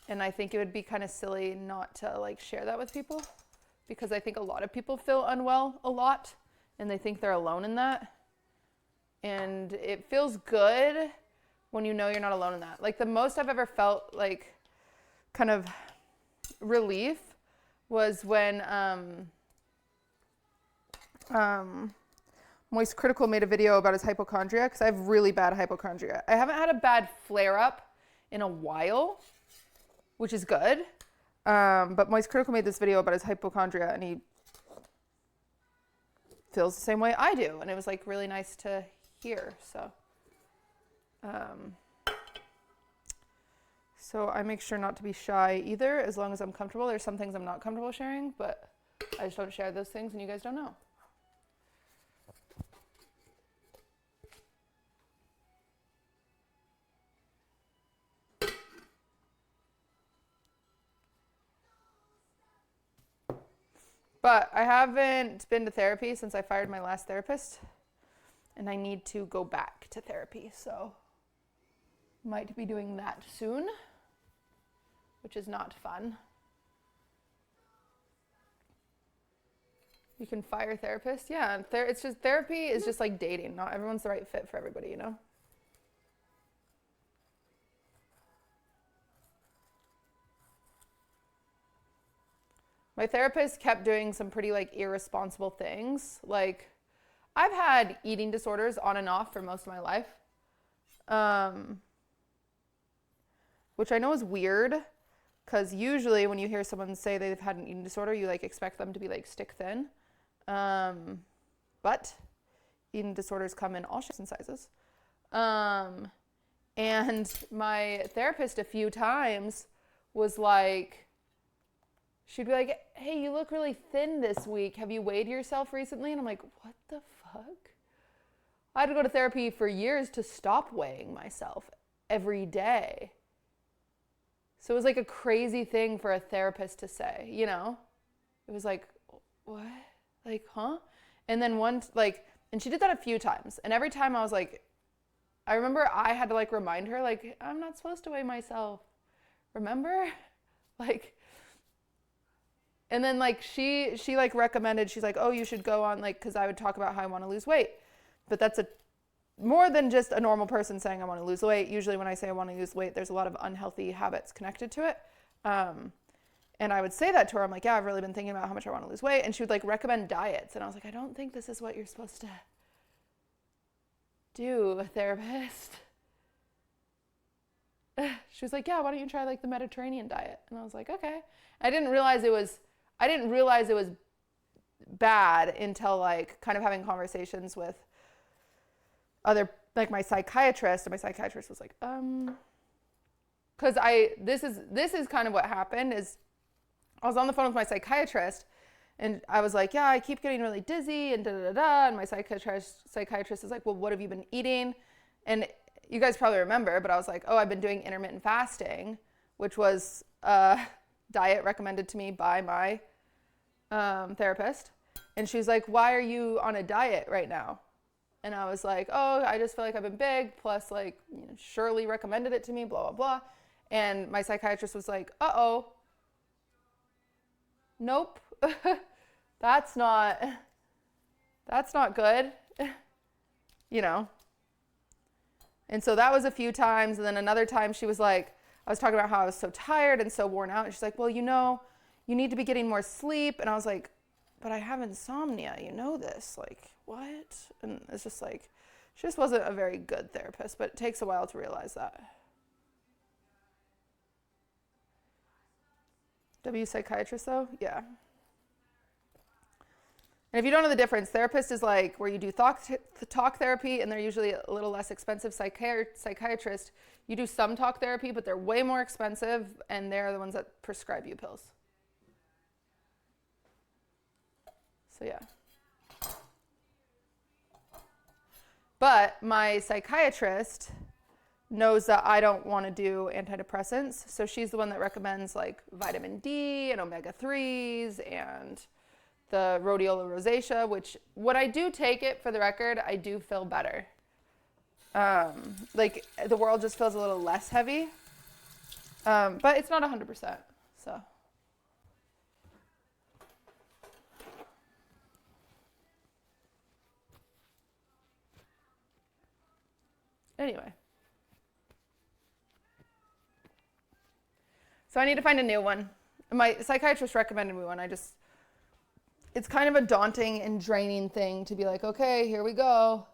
And I think it would be kind of silly not to like share that with people, because I think a lot of people feel unwell a lot and they think they're alone in that. And it feels good, when you know you're not alone in that. Like the most I've ever felt like kind of relief was when Moist Critical made a video about his hypochondria, because I have really bad hypochondria. I haven't had a bad flare-up in a while, which is good. But Moist Critical made this video about his hypochondria, and he feels the same way I do. And it was like really nice to hear. So I make sure not to be shy either, as long as I'm comfortable. There's some things I'm not comfortable sharing, but I just don't share those things and you guys don't know. But I haven't been to therapy since I fired my last therapist, and I need to go back to therapy, so might be doing that soon, which is not fun. You can fire therapist? Yeah, it's just therapy is just like dating. Not everyone's the right fit for everybody, you know? My therapist kept doing some pretty like irresponsible things. Like I've had eating disorders on and off for most of my life. Which I know is weird, because usually when you hear someone say they've had an eating disorder, you like expect them to be like stick thin. But eating disorders come in all shapes and sizes. And my therapist a few times was like, she'd be like, hey, you look really thin this week. Have you weighed yourself recently? And I'm like, what the fuck? I had to go to therapy for years to stop weighing myself every day. So it was like a crazy thing for a therapist to say, you know? It was like, what? Like, huh? And then and she did that a few times. And every time I was like, I remember I had to like remind her, like, I'm not supposed to weigh myself. Remember? Like, and then like she like recommended, she's like, oh, you should go on, like, because I would talk about how I want to lose weight. But that's more than just a normal person saying I want to lose weight. Usually when I say I want to lose weight, there's a lot of unhealthy habits connected to it. And I would say that to her. I'm like, yeah, I've really been thinking about how much I want to lose weight. And she would like recommend diets. And I was like, I don't think this is what you're supposed to do, a therapist. She was like, yeah, why don't you try like the Mediterranean diet? And I was like, okay. I didn't realize it was bad until like kind of having conversations with other, like my psychiatrist, and my psychiatrist was like, because this is kind of what happened is I was on the phone with my psychiatrist and I was like, yeah, I keep getting really dizzy and and my psychiatrist is like, well, what have you been eating? And you guys probably remember, but I was like, oh, I've been doing intermittent fasting, which was a diet recommended to me by my therapist. And she's like, why are you on a diet right now? And I was like, oh, I just feel like I've been big, plus like, you know, Shirley recommended it to me, blah, blah, blah. And my psychiatrist was like, uh-oh, nope, that's not good, you know? And so that was a few times. And then another time she was like, I was talking about how I was so tired and so worn out. And she's like, well, you know, you need to be getting more sleep. And I was like, but I have insomnia, you know this, like, what? And it's just like, she just wasn't a very good therapist, but it takes a while to realize that. W psychiatrist though? Yeah. And if you don't know the difference, therapist is like where you do talk therapy, and they're usually a little less expensive. Psychiatrist, you do some talk therapy, but they're way more expensive, and they're the ones that prescribe you pills. So yeah. But my psychiatrist knows that I don't want to do antidepressants, so she's the one that recommends like vitamin D and omega-3s and the rhodiola rosacea, which when I do take it, for the record, I do feel better. Like the world just feels a little less heavy, but it's not 100%, so. Anyway. So I need to find a new one. My psychiatrist recommended me one. It's kind of a daunting and draining thing to be like, okay, here we go.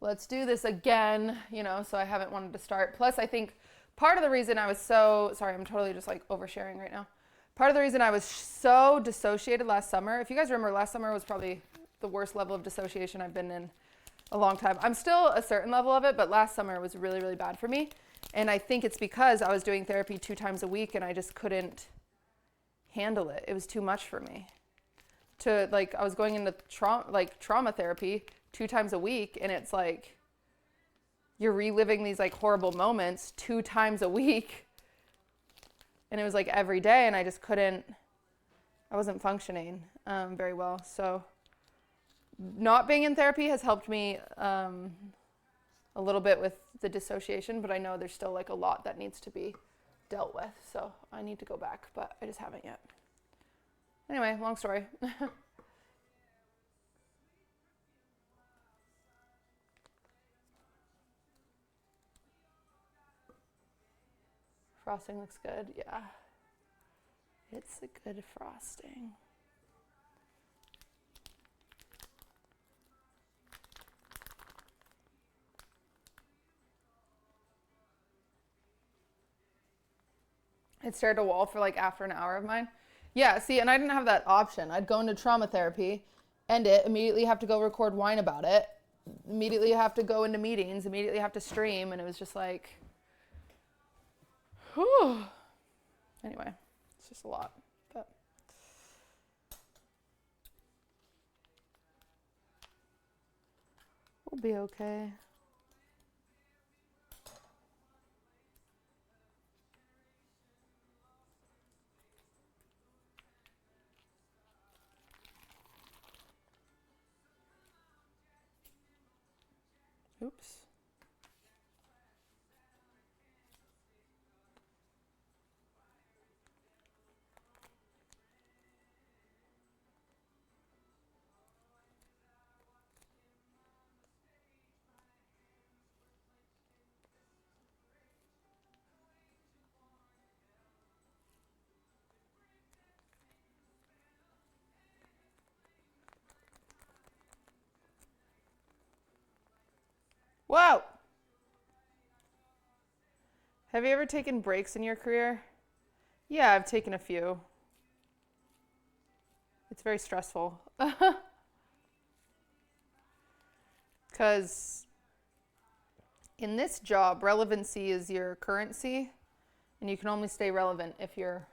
Let's do this again, you know, so I haven't wanted to start. Plus, I think part of the reason I was sorry, I'm totally just like oversharing right now. Part of the reason I was so dissociated last summer, if you guys remember, last summer was probably the worst level of dissociation I've been in a long time. I'm still a certain level of it, but last summer was really, really bad for me. And I think it's because I was doing therapy 2 times a week and I just couldn't handle it. It was too much for me. I was going into trauma therapy 2 times a week, and it's like you're reliving these like horrible moments 2 times a week. And it was like every day, and I wasn't functioning very well. So not being in therapy has helped me a little bit with the dissociation, but I know there's still like a lot that needs to be dealt with. So I need to go back, but I just haven't yet. Anyway, long story. Frosting looks good, yeah. It's a good frosting. It stared a wall for like after an hour of mine. Yeah, see, and I didn't have that option. I'd go into trauma therapy, end it, immediately have to go record wine about it, immediately have to go into meetings, immediately have to stream, and it was just like, whew. Anyway, it's just a lot, but. We'll be okay. Oops. Whoa! Have you ever taken breaks in your career? Yeah, I've taken a few. It's very stressful. Because in this job, relevancy is your currency, and you can only stay relevant if you're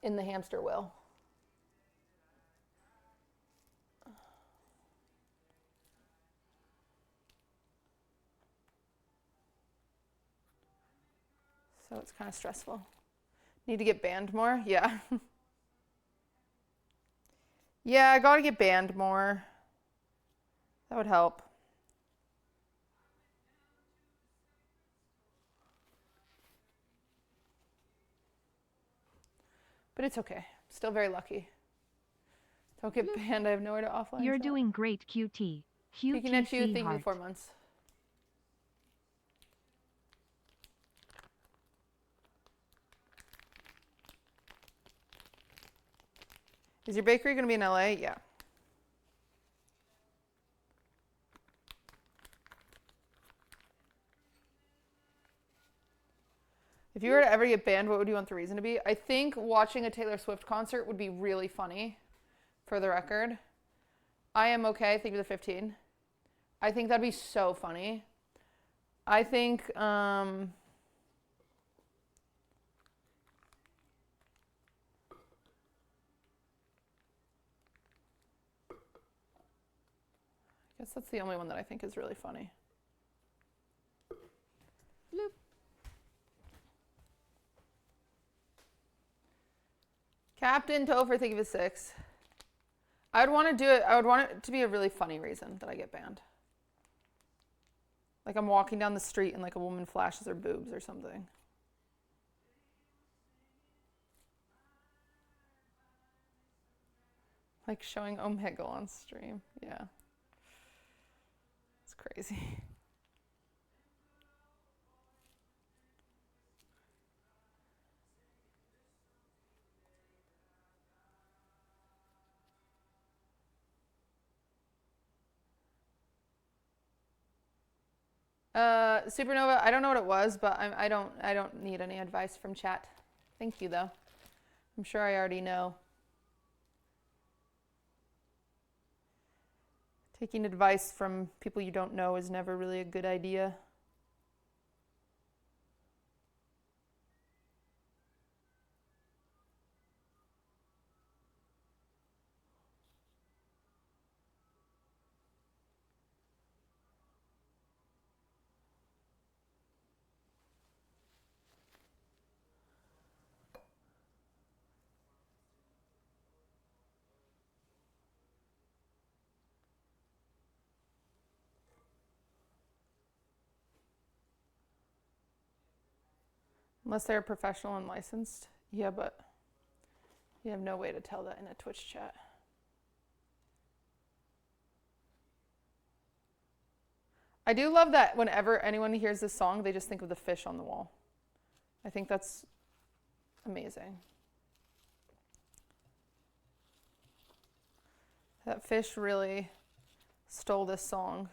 in the hamster wheel. So it's kind of stressful. Need to get banned more? Yeah. Yeah, I gotta get banned more. That would help. But it's okay. Still very lucky. Don't get banned. I have nowhere to offline. You're chat. doing great, QT. Speaking at you, QTC thank you heart. 4 months. Is your bakery going to be in LA? Yeah. If you were to ever get banned, what would you want the reason to be? I think watching a Taylor Swift concert would be really funny, for the record. I am okay. Thank you for the 15. I think that'd be so funny. I think, I guess that's the only one that I think is really funny. Bloop. Captain Topher, thank you for 6. I would want to do it. I would want it to be a really funny reason that I get banned. Like I'm walking down the street and like a woman flashes her boobs or something. Like showing Omegle on stream. Yeah. It's crazy. Supernova, I don't know what it was, but I don't need any advice from chat. Thank you though. I'm sure I already know. Taking advice from people you don't know is never really a good idea. Unless they're professional and licensed. Yeah, but you have no way to tell that in a Twitch chat. I do love that whenever anyone hears this song, they just think of the fish on the wall. I think that's amazing. That fish really stole this song.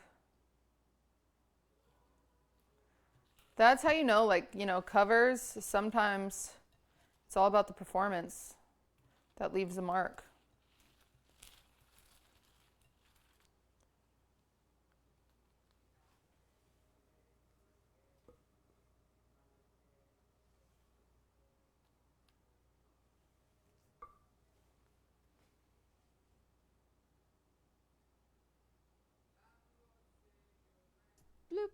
That's how you know, like, you know, covers, sometimes it's all about the performance that leaves a mark. Bloop.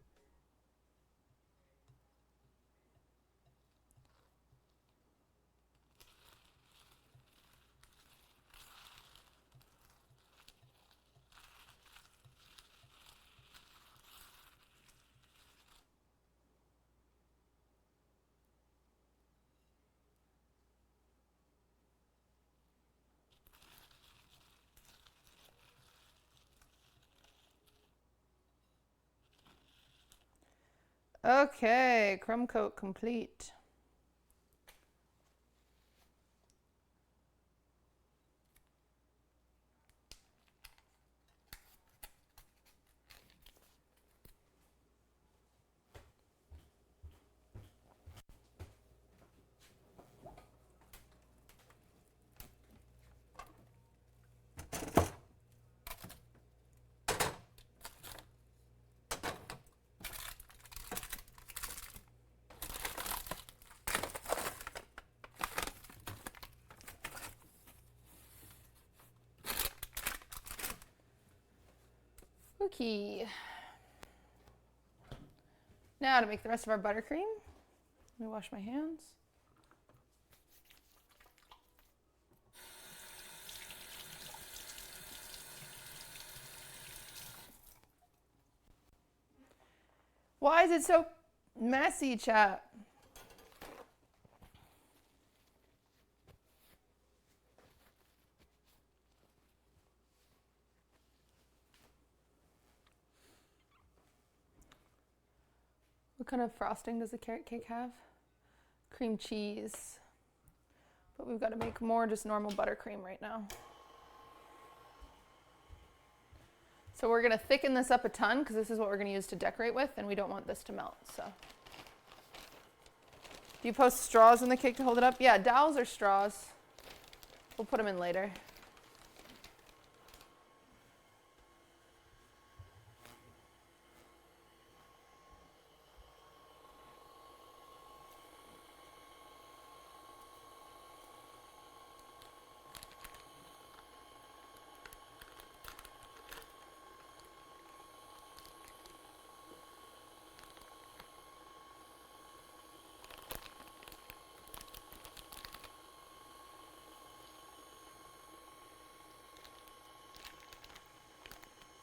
Okay, crumb coat complete. Okay. Now to make the rest of our buttercream. Let me wash my hands. Why is it so messy, chat? What kind of frosting does the carrot cake have? Cream cheese. But we've got to make more just normal buttercream right now. So we're going to thicken this up a ton because this is what we're going to use to decorate with, and we don't want this to melt. So, do you post straws in the cake to hold it up? Yeah, dowels or straws. We'll put them in later.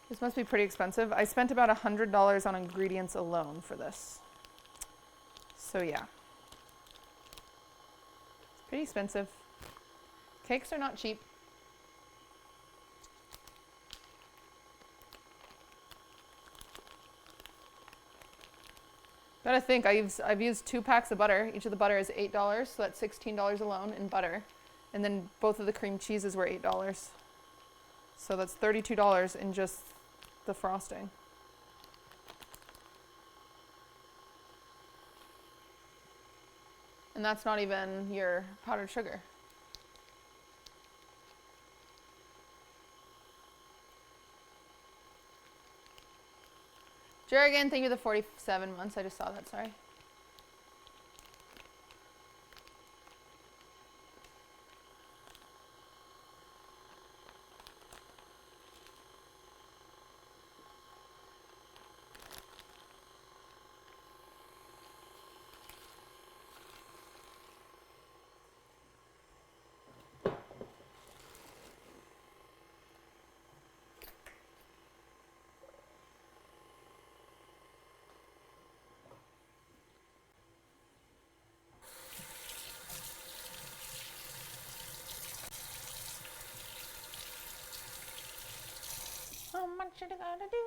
This must be pretty expensive. I spent about $100 on ingredients alone for this. So yeah. It's pretty expensive. Cakes are not cheap. Gotta think, I've used 2 packs of butter. Each of the butter is $8, so that's $16 alone in butter. And then both of the cream cheeses were $8. So that's $32 in just the frosting. And that's not even your powdered sugar. Jurgen, thank you for the 47 months. I just saw that, sorry. How much you gotta do?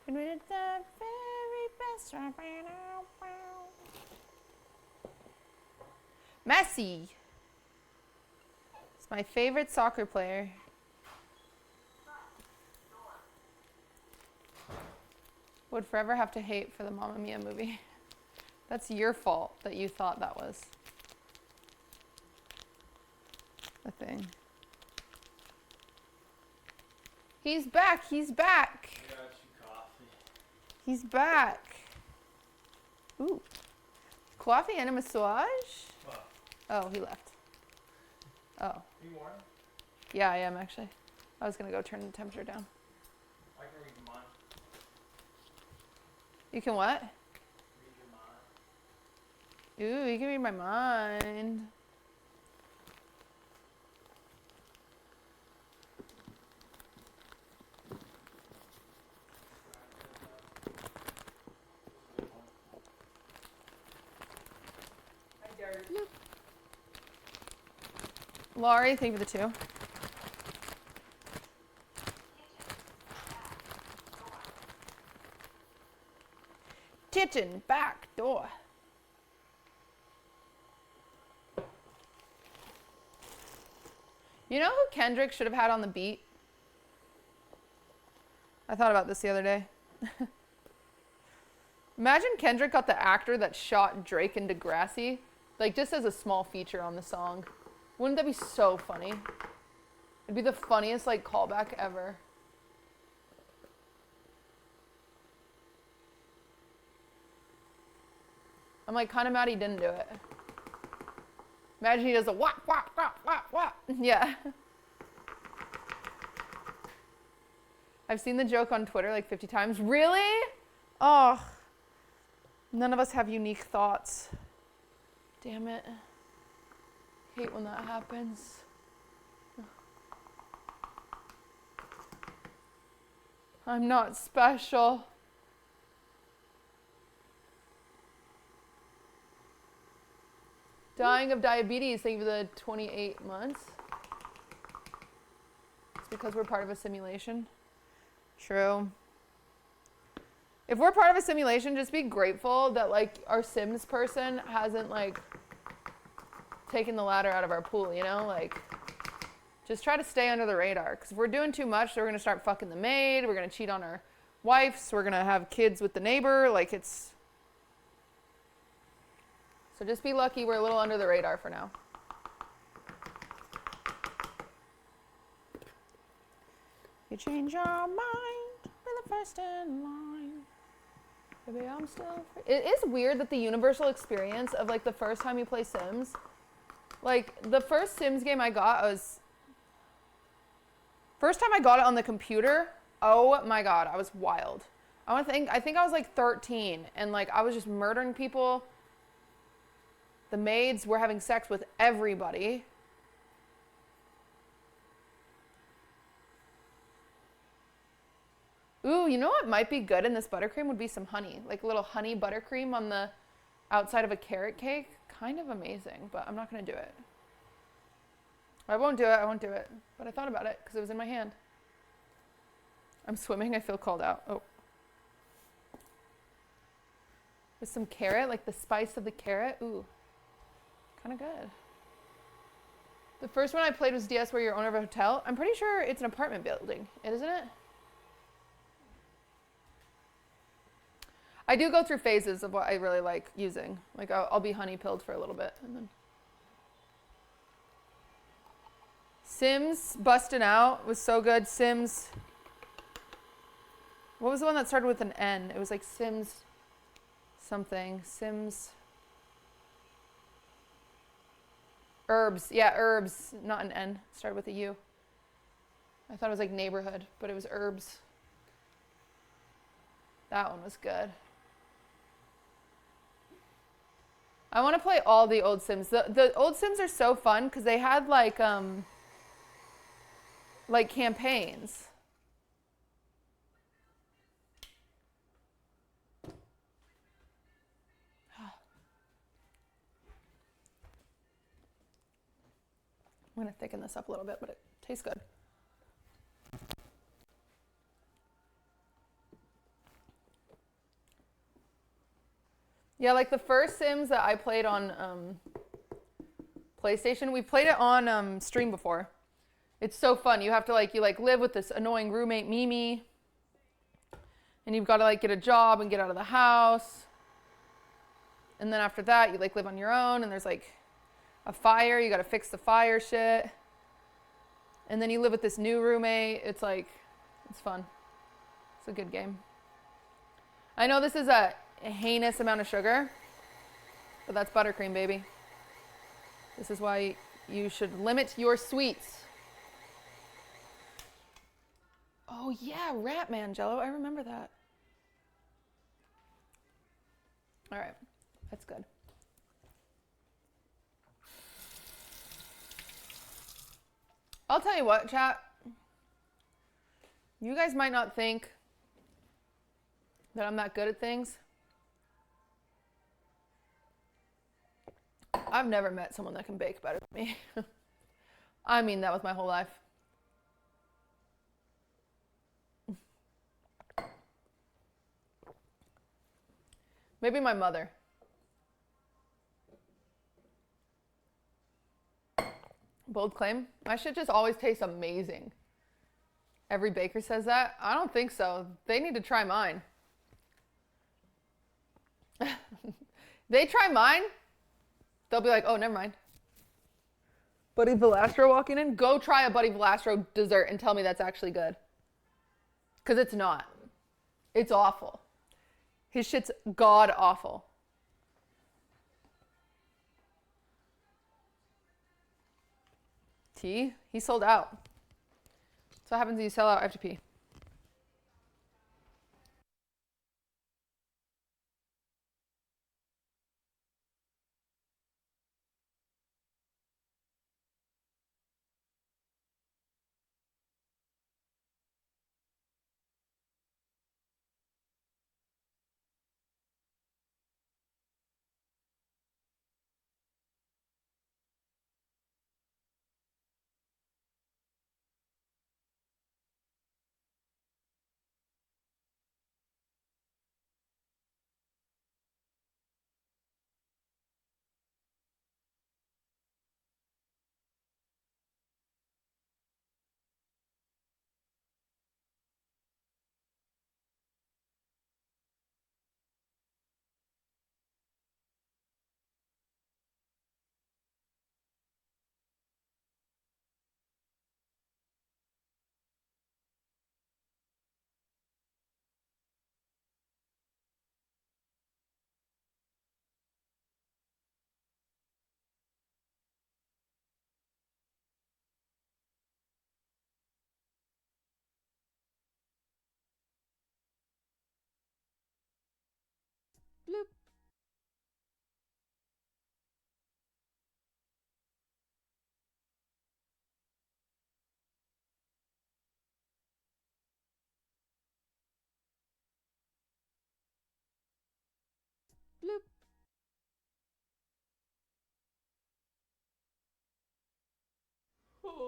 And we're the very best right now. Messi. It's my favorite soccer player. Would forever have to hate for the Mamma Mia movie. That's your fault that you thought that was a thing. He's back. He's back. I got you coffee. He's back. Ooh. Coffee and a massage? What? Oh, he left. Oh. You warm? Yeah, I am actually. I was gonna go turn the temperature down. I can read your mind. You can what? Read your mind. Ooh, you can read my mind. Laurie, thank you for the 2. Kitchen back door. You know who Kendrick should have had on the beat? I thought about this the other day. Imagine Kendrick got the actor that shot Drake and Degrassi, like just as a small feature on the song. Wouldn't that be so funny? It'd be the funniest like callback ever. I'm like kind of mad he didn't do it. Imagine he does a whop, whop, whop, whop, whop. Yeah. I've seen the joke on Twitter like 50 times. Really? Oh. None of us have unique thoughts. Damn it. Hate when that happens. I'm not special. Dying of diabetes, thank you for the 28 months. It's because we're part of a simulation. True. If we're part of a simulation, just be grateful that like our Sims person hasn't like taken the ladder out of our pool, you know? Like, just try to stay under the radar. Because if we're doing too much, then we're going to start fucking the maid. We're going to cheat on our wives. We're going to have kids with the neighbor. Like, it's... So just be lucky we're a little under the radar for now. You change your mind, be the first in line. Maybe I'm still free. It is weird that the universal experience of like the first time you play Sims, like the first Sims game I got, first time I got it on the computer, Oh my God, I was wild. I think I was like 13 and like I was just murdering people. The maids were having sex with everybody. Ooh, you know what might be good in this buttercream would be some honey. Like a little honey buttercream on the outside of a carrot cake. Kind of amazing, but I'm not going to do it. I won't do it. But I thought about it because it was in my hand. I'm swimming. I feel called out. Oh. With some carrot, like the spice of the carrot. Ooh, kind of good. The first one I played was DS where you're owner of a hotel. I'm pretty sure it's an apartment building, isn't it? I do go through phases of what I really like using. Like I'll be honey pilled for a little bit and then. Sims busting out was so good. Sims. What was the one that started with an N? It was like Sims something. Sims. Herbs. Yeah, herbs. Not an N. It started with a U. I thought it was like neighborhood, but it was herbs. That one was good. I want to play all the old Sims. The old Sims are so fun because they had like campaigns. I'm going to thicken this up a little bit, but it tastes good. Yeah, like the first Sims that I played on PlayStation, we played it on stream before. It's so fun. You have to you live with this annoying roommate Mimi, and you've got to get a job and get out of the house. And then after that, you live on your own, and there's a fire. You got to fix the fire shit. And then you live with this new roommate. It's fun. It's a good game. I know this is a heinous amount of sugar, but that's buttercream, baby. This is why you should limit your sweets. Oh yeah, Ratman Jello. I remember that. All right, that's good. I'll tell you what, chat. You guys might not think that I'm that good at things. I've never met someone that can bake better than me. I mean that with my whole life. Maybe my mother. Bold claim. My shit just always tastes amazing. Every baker says that. I don't think so. They need to try mine. They try mine, they'll be like, oh, never mind. Buddy Velastro walking in? Go try a Buddy Velastro dessert and tell me that's actually good. Because it's not. It's awful. His shit's god awful. Tea? He sold out. So what happens when you sell out? I have to pee.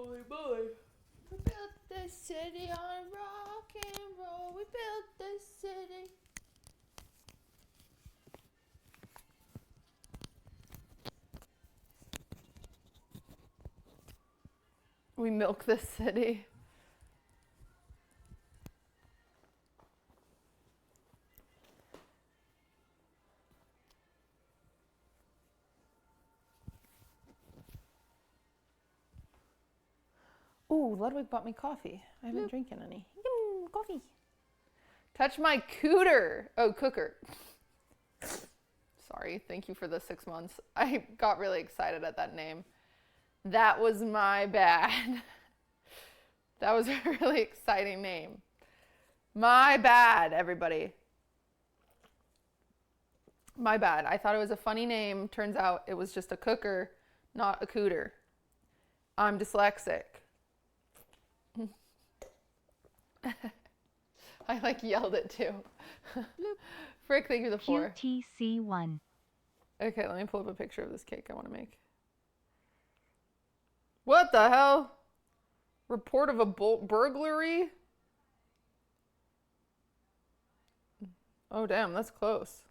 Holy moly. We built this city on rock and roll. We built this city. We milk this city. Ooh, Ludwig bought me coffee. I haven't drinking any. Coffee. Touch my cooter. Oh, cooker. Sorry. Thank you for the 6 months. I got really excited at that name. That was my bad. That was a really exciting name. My bad, everybody. My bad. I thought it was a funny name. Turns out it was just a cooker, not a cooter. I'm dyslexic. I like yelled it too. Frick, thank you for the 4. QTC1. Okay, let me pull up a picture of this cake I want to make. What the hell? Report of a burglary? Oh, damn, that's close.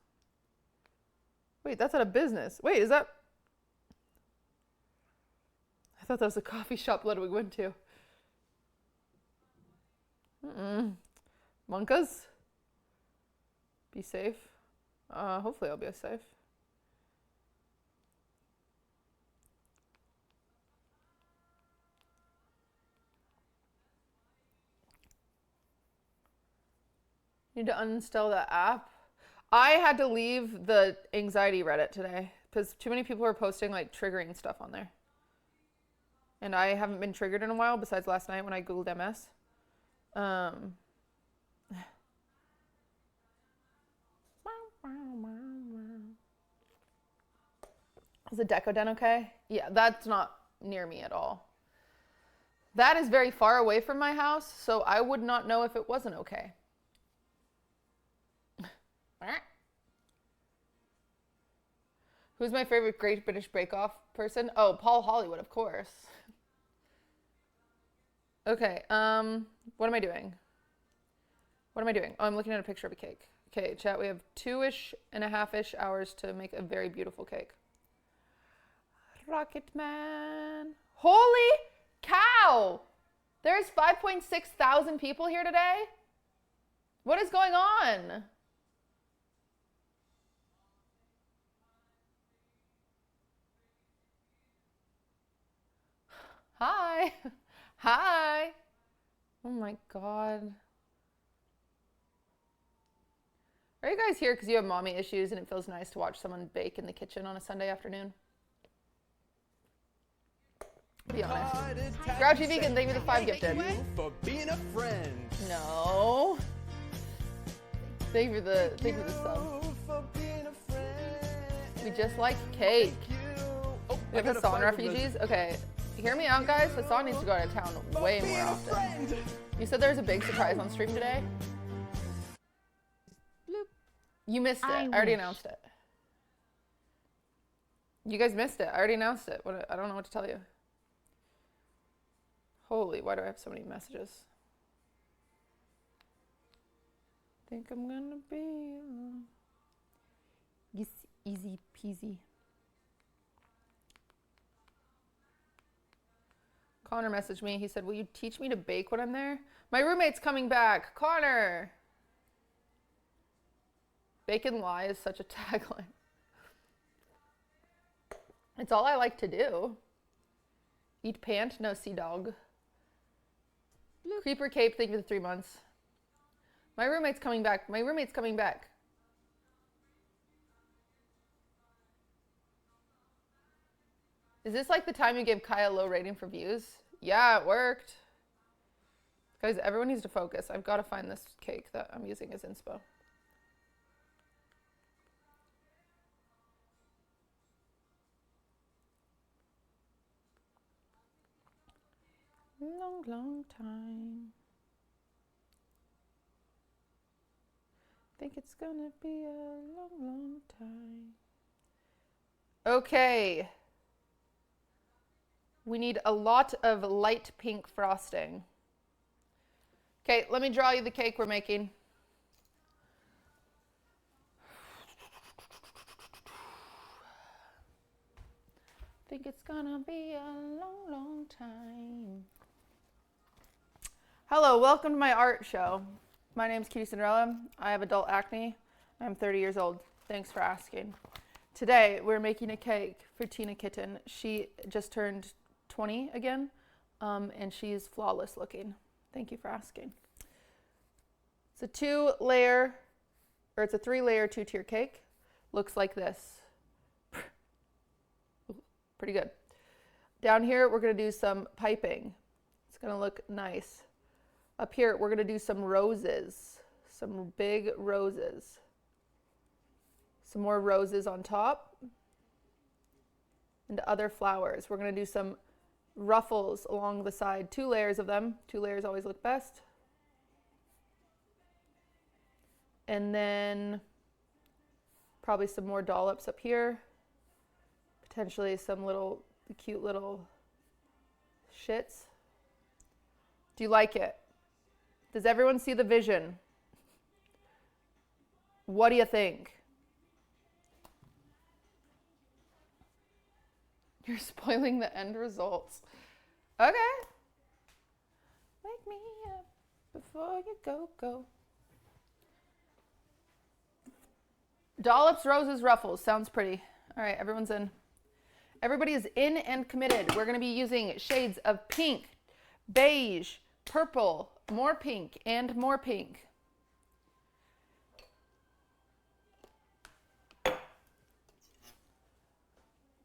Wait, that's at a business. Wait, is that... I thought that was a coffee shop Ludwig went to. Monkas? Be safe. Hopefully I'll be safe. Need to uninstall the app. I had to leave the anxiety Reddit today because too many people are posting like triggering stuff on there. And I haven't been triggered in a while besides last night when I Googled MS. Is the deco den okay? Yeah, that's not near me at all. That is very far away from my house, so I would not know if it wasn't okay. Who's my favorite Great British Bake Off person? Oh, Paul Hollywood, of course. Okay, what am I doing? What am I doing? Oh, I'm looking at a picture of a cake. Okay, chat, we have 2.5-ish hours to make a very beautiful cake. Rocket Man. Holy cow! There's 5.6 thousand people here today? What is going on? Hi. Hi. Oh my God. Are you guys here because you have mommy issues and it feels nice to watch someone bake in the kitchen on a Sunday afternoon? Be honest. Grouchy Vegan, thank you for the 5 gifted. Thank you for being a friend. No. Thank you for the sub. For being a friend. We just like cake. Oh, We have Hassan refugees? Okay. Hear me out, guys. Hassan needs to go out of town way more often. You said there's a big surprise on stream today? You missed it. I already announced it. You guys missed it. I already announced it. I don't know what to tell you. Holy, why do I have so many messages? Think I'm gonna be easy peasy. Connor messaged me. He said, will you teach me to bake when I'm there? My roommate's coming back. Connor! Bake and lie is such a tagline. It's all I like to do. Eat pant, no sea dog. Creeper Cape, thank you for the 3 months. My roommate's coming back. My roommate's coming back. Is this like the time you gave Kai a low rating for views? Yeah, it worked. Guys, everyone needs to focus. I've got to find this cake that I'm using as inspo. Long time. Think it's gonna be a long time. Okay. We need a lot of light pink frosting. Okay, let me draw you the cake we're making. Think it's gonna be a long, long time. Hello, welcome to my art show. My name's QTCinderella. I have adult acne. I'm 30 years old. Thanks for asking. Today, we're making a cake for tinakitten. She just turned 20 again, and she's flawless looking. Thank you for asking. It's a 3-layer, 2-tier cake. Looks like this. Pretty good. Down here, we're gonna do some piping. It's gonna look nice. Up here, we're gonna do some roses, some big roses. Some more roses on top and other flowers. We're gonna do some ruffles along the side, 2 layers of them. 2 layers always look best. And then probably some more dollops up here. Potentially some cute little shits. Do you like it? Does everyone see the vision? What do you think? You're spoiling the end results. Okay. Wake me up before you go. Dollops, roses, ruffles. Sounds pretty. All right, everyone's in. Everybody is in and committed. We're going to be using shades of pink, beige, purple, more pink, and more pink.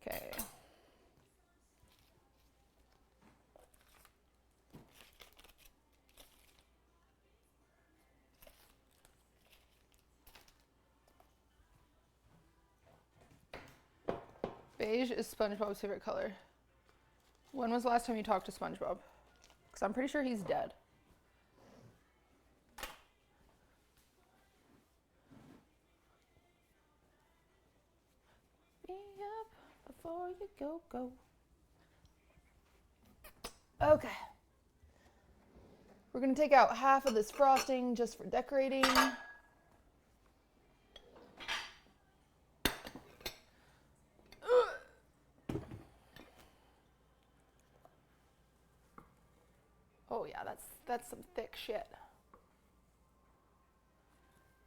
Okay. Beige is SpongeBob's favorite color. When was the last time you talked to SpongeBob? Because I'm pretty sure he's dead. Be up before you go. Okay. We're going to take out half of this frosting just for decorating. Oh yeah, that's some thick shit.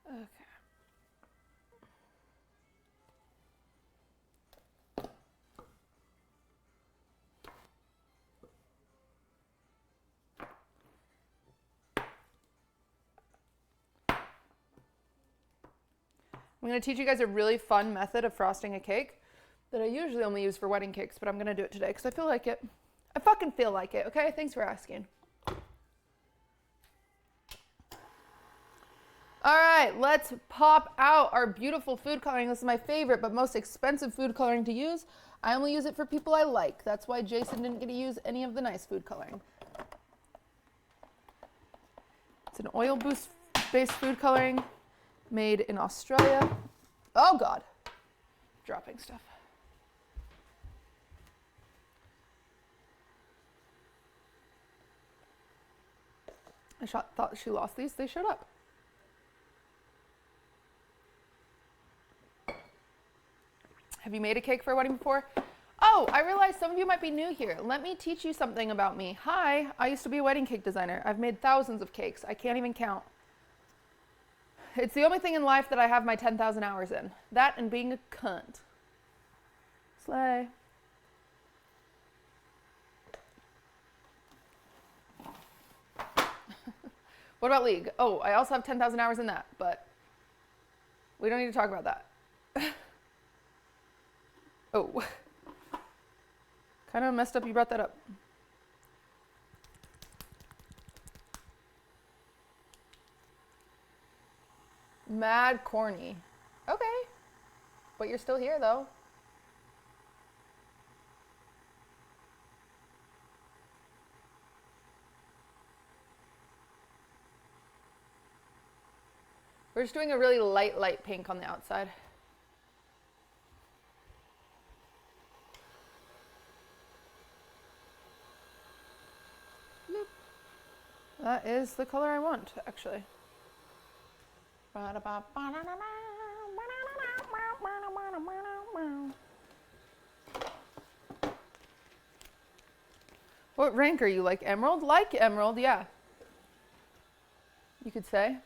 Okay. I'm going to teach you guys a really fun method of frosting a cake that I usually only use for wedding cakes, but I'm going to do it today because I feel like it. I fucking feel like it, okay? Thanks for asking. All right, let's pop out our beautiful food coloring. This is my favorite but most expensive food coloring to use. I only use it for people I like. That's why Jason didn't get to use any of the nice food coloring. It's an oil boost based food coloring made in Australia. Oh God, dropping stuff. I thought she lost these. They showed up. Have you made a cake for a wedding before? Oh, I realized some of you might be new here. Let me teach you something about me. Hi, I used to be a wedding cake designer. I've made thousands of cakes. I can't even count. It's the only thing in life that I have my 10,000 hours in. That and being a cunt. Slay. What about League? Oh, I also have 10,000 hours in that, but we don't need to talk about that. Oh. Kind of messed up you brought that up. Mad corny. Okay. But you're still here, though. We're just doing a really light pink on the outside. That is the color I want, actually. What rank are you? Like Emerald? Like Emerald, yeah. You could say.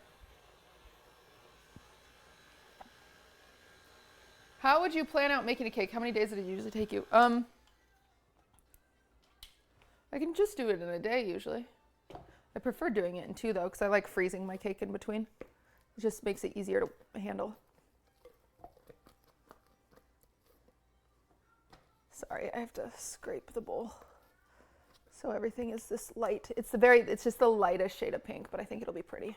How would you plan out making a cake? How many days did it usually take you? I can just do it in a day usually. I prefer doing it in 2 though, because I like freezing my cake in between. It just makes it easier to handle. Sorry, I have to scrape the bowl. So everything is this light. It's just the lightest shade of pink, but I think it'll be pretty.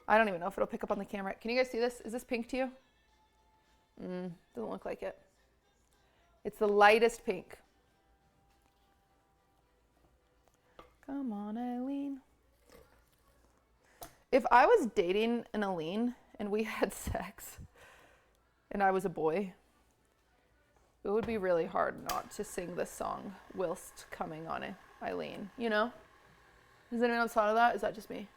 I don't even know if it'll pick up on the camera. Can you guys see this? Is this pink to you? Doesn't look like it. It's the lightest pink. Come on, Eileen. If I was dating an Eileen and we had sex and I was a boy, it would be really hard not to sing this song whilst coming on it, Eileen. You know? Has anyone else thought of that? Is that just me?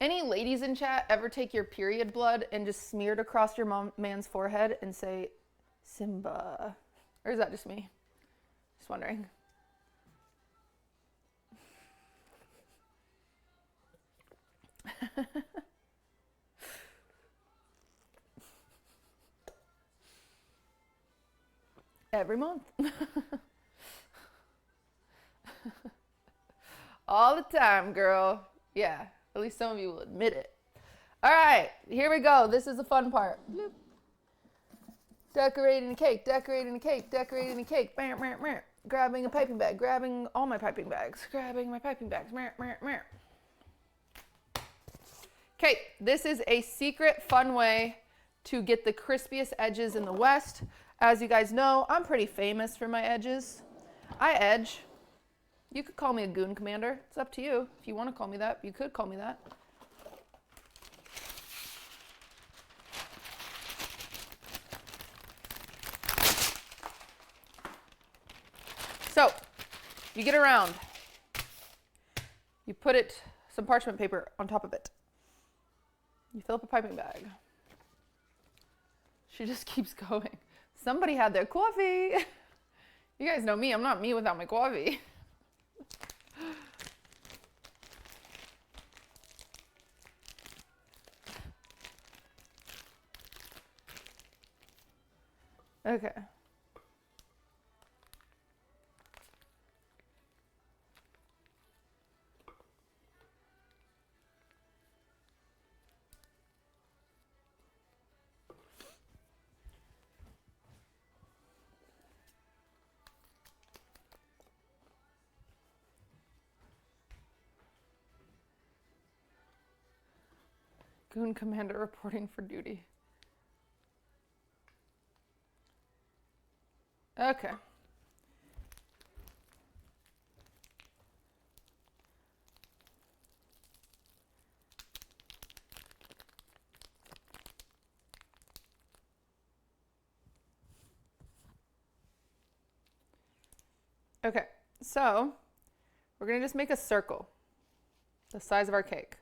Any ladies in chat ever take your period blood and just smear it across your man's forehead and say, Simba? Or is that just me? Just wondering. Every month. All the time, girl. Yeah. At least some of you will admit it. All right, here we go. This is the fun part. Bloop. Decorating a cake, decorating a cake, decorating a cake. Bam, bam, bam. Grabbing a piping bag, grabbing all my piping bags, grabbing my piping bags. Okay, this is a secret fun way to get the crispiest edges in the West. As you guys know, I'm pretty famous for my edges. I edge. You could call me a goon commander. It's up to you. If you want to call me that, you could call me that. So, you get around. You put some parchment paper on top of it. You fill up a piping bag. She just keeps going. Somebody had their coffee. You guys know me. I'm not me without my coffee. Okay. Goon commander reporting for duty. Okay. Okay, so we're gonna just make a circle the size of our cake.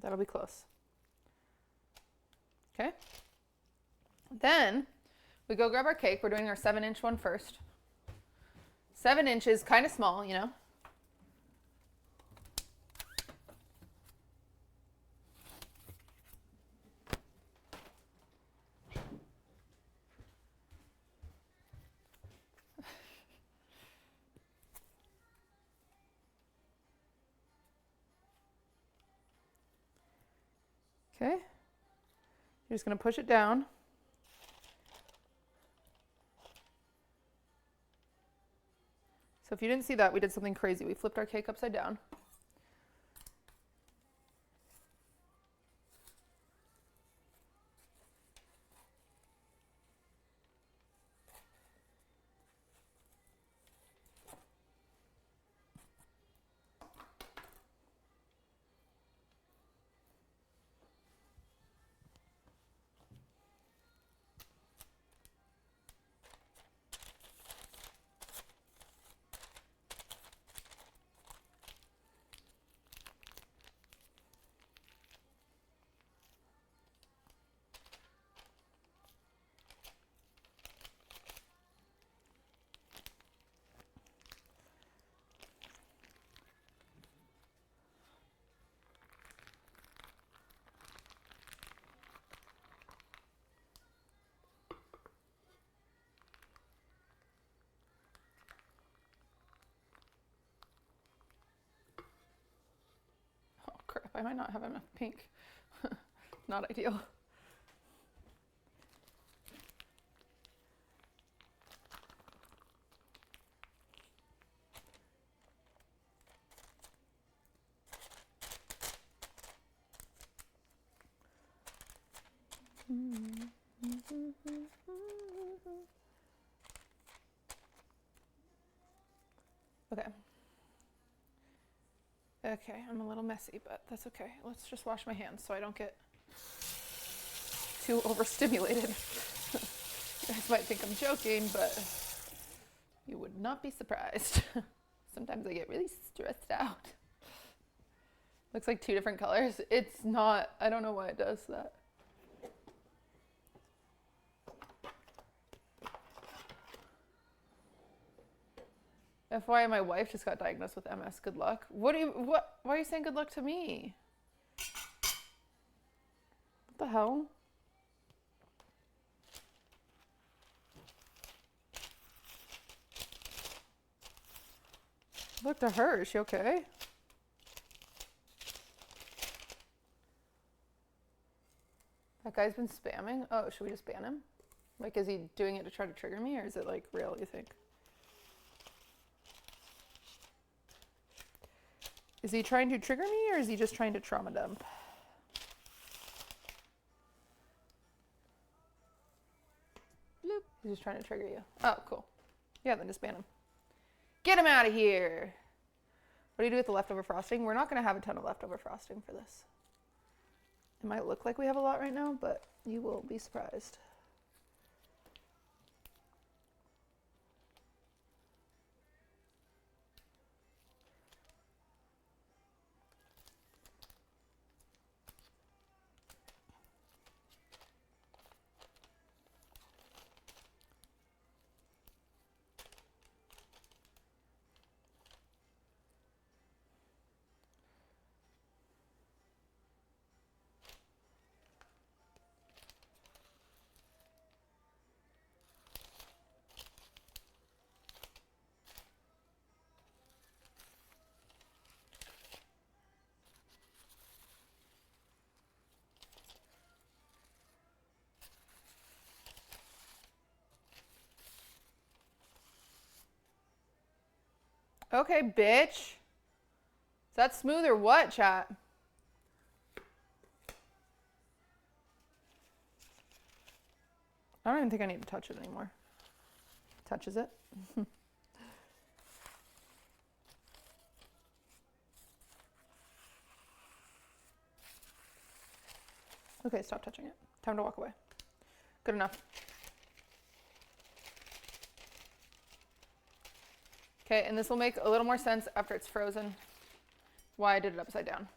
That'll be close. Okay. Then we go grab our cake. We're doing our 7-inch one first. 7 inches, kind of small, you know. Okay, you're just going to push it down. So if you didn't see that, we did something crazy. We flipped our cake upside down. am I not having enough pink? Not ideal. Okay. Okay, I'm a little messy, but that's okay. Let's just wash my hands so I don't get too overstimulated. You guys might think I'm joking, but you would not be surprised. Sometimes I get really stressed out. Looks like two different colors. It's not, I don't know why it does that. FYI, my wife just got diagnosed with MS. Good luck. Why are you saying good luck to me? What the hell? Look to her. Is she okay? That guy's been spamming. Oh, should we just ban him? Like, is he doing it to try to trigger me, or is it like real, you think? Is he trying to trigger me, or is he just trying to trauma dump? Bloop. He's just trying to trigger you. Oh, cool. Yeah, then just ban him. Get him out of here. What do you do with the leftover frosting? We're not going to have a ton of leftover frosting for this. It might look like we have a lot right now, but you will be surprised. Okay, bitch. Is that smooth or what, chat? I don't even think I need to touch it anymore. Touches it. Okay, stop touching it. Time to walk away. Good enough. Okay, and this will make a little more sense after it's frozen why I did it upside down.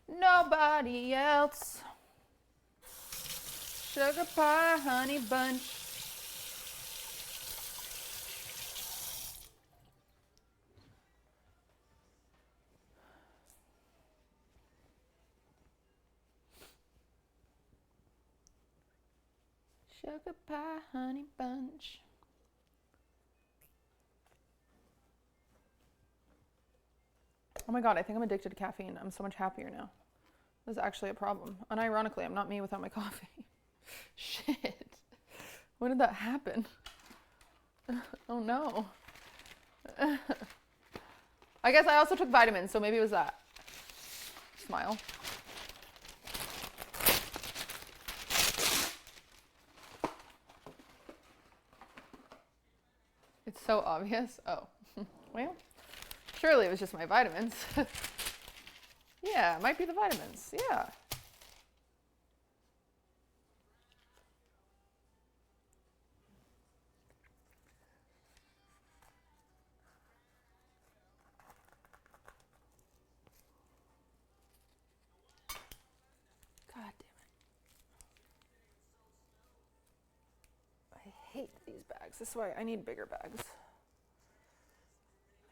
Nobody else. Sugar pie, honey bunch. Sugar pie, honey bunch. Oh my god, I think I'm addicted to caffeine. I'm so much happier now. This is actually a problem. Unironically, I'm not me without my coffee. Shit. When did that happen? Oh no. I guess I also took vitamins, so maybe it was that. Smile. It's so obvious. Oh, well, surely it was just my vitamins. Yeah, it might be the vitamins. Yeah. God damn it. I hate these bags. This is why I need bigger bags.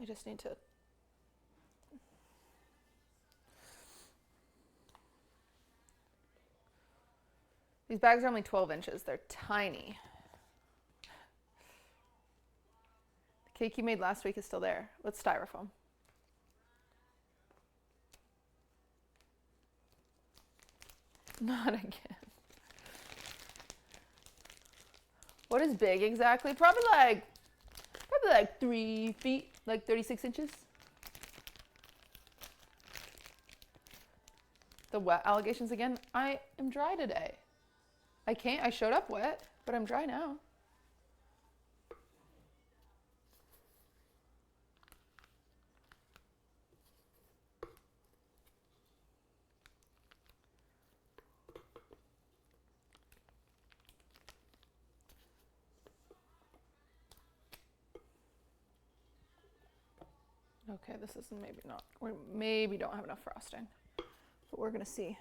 I just need to These bags are only 12 inches. They're tiny. The cake you made last week is still there. What's styrofoam? Not again. What is big exactly? Probably like 3 feet, like 36 inches. The wet allegations again. I am dry today. I showed up wet, but I'm dry now. Okay, this is maybe not, we maybe don't have enough frosting, but we're gonna see.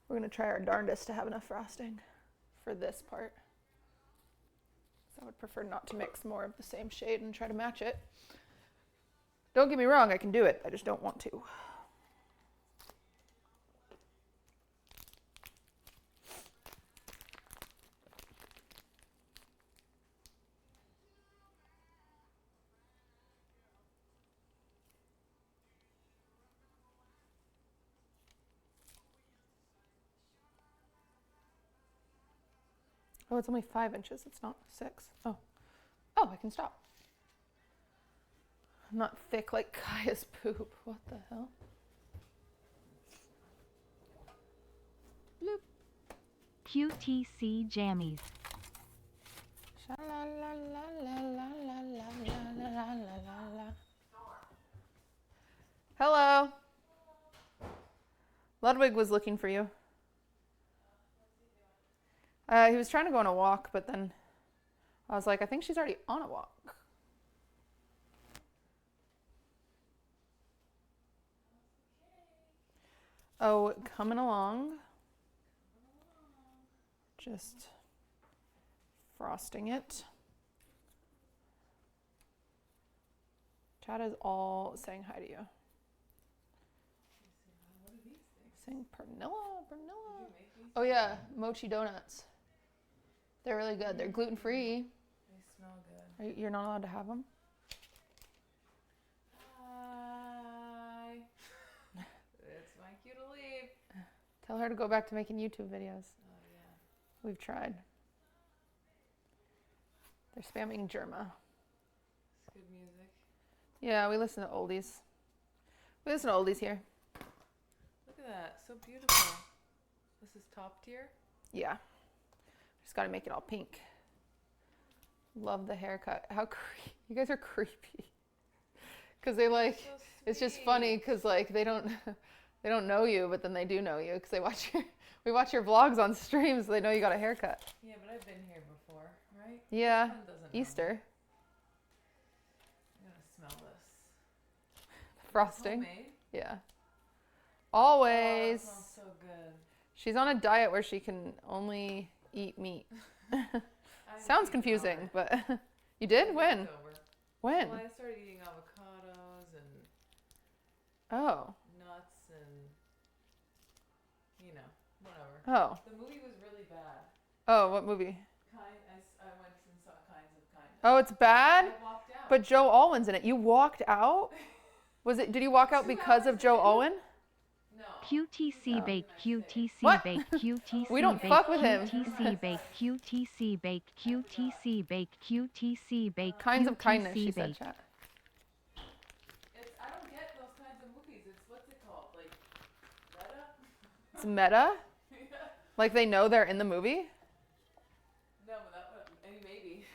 We're gonna try our darndest to have enough frosting for this part. So I would prefer not to mix more of the same shade and try to match it. Don't get me wrong, I can do it, I just don't want to. Oh, it's only 5 inches. It's not 6. Oh. Oh, I can stop. I'm not thick like Kaya's poop. What the hell? Bloop. QTC jammies. Hello. Ludwig was looking for you. He was trying to go on a walk, but then I was like, I think she's already on a walk. Oh, coming along. Just frosting it. Chad is all saying hi to you. Saying Pernilla. Oh yeah, Mochi Donuts. They're really good. They're gluten-free. They smell good. You're not allowed to have them? Hi. It's my cue to leave. Tell her to go back to making YouTube videos. Oh, yeah. We've tried. They're spamming Germa. It's good music. Yeah, we listen to oldies. We listen to oldies here. Look at that. So beautiful. This is top tier? Yeah. Just got to make it all pink. Love the haircut. How you guys are creepy. Cuz they like So it's just sweet. funny cuz like they don't know you, but then they do know you cuz we watch your vlogs on streams, so they know you got a haircut. Yeah, but I've been here before, right? Yeah. This one doesn't know me. Easter. I'm going to smell this. Frosting. Homemade? Yeah. Oh, Always. it smells so good. She's on a diet where she can only eat meat. I Sounds eat confusing, flour. but you did? When? October. When? Well, I started eating avocados and Oh. nuts and, whatever. Oh. The movie was really bad. Oh, what movie? I went and saw Kinds of Kindness. Oh, it's bad? I walked out. But Joe Alwyn's in it. You walked out? Did you walk out 2 because of hours Joe in? Alwyn? No. QTC Oh. bake, QTC What? bake, QTC We don't bake, fuck with him. QTC bake, QTC bake, QTC bake, QTC bake, Kinds of kindness, QTC she said, bake. chat. I don't get those kinds of movies. It's what's it called? Like meta? It's meta? Yeah. Like they know they're in the movie? No, but that would maybe.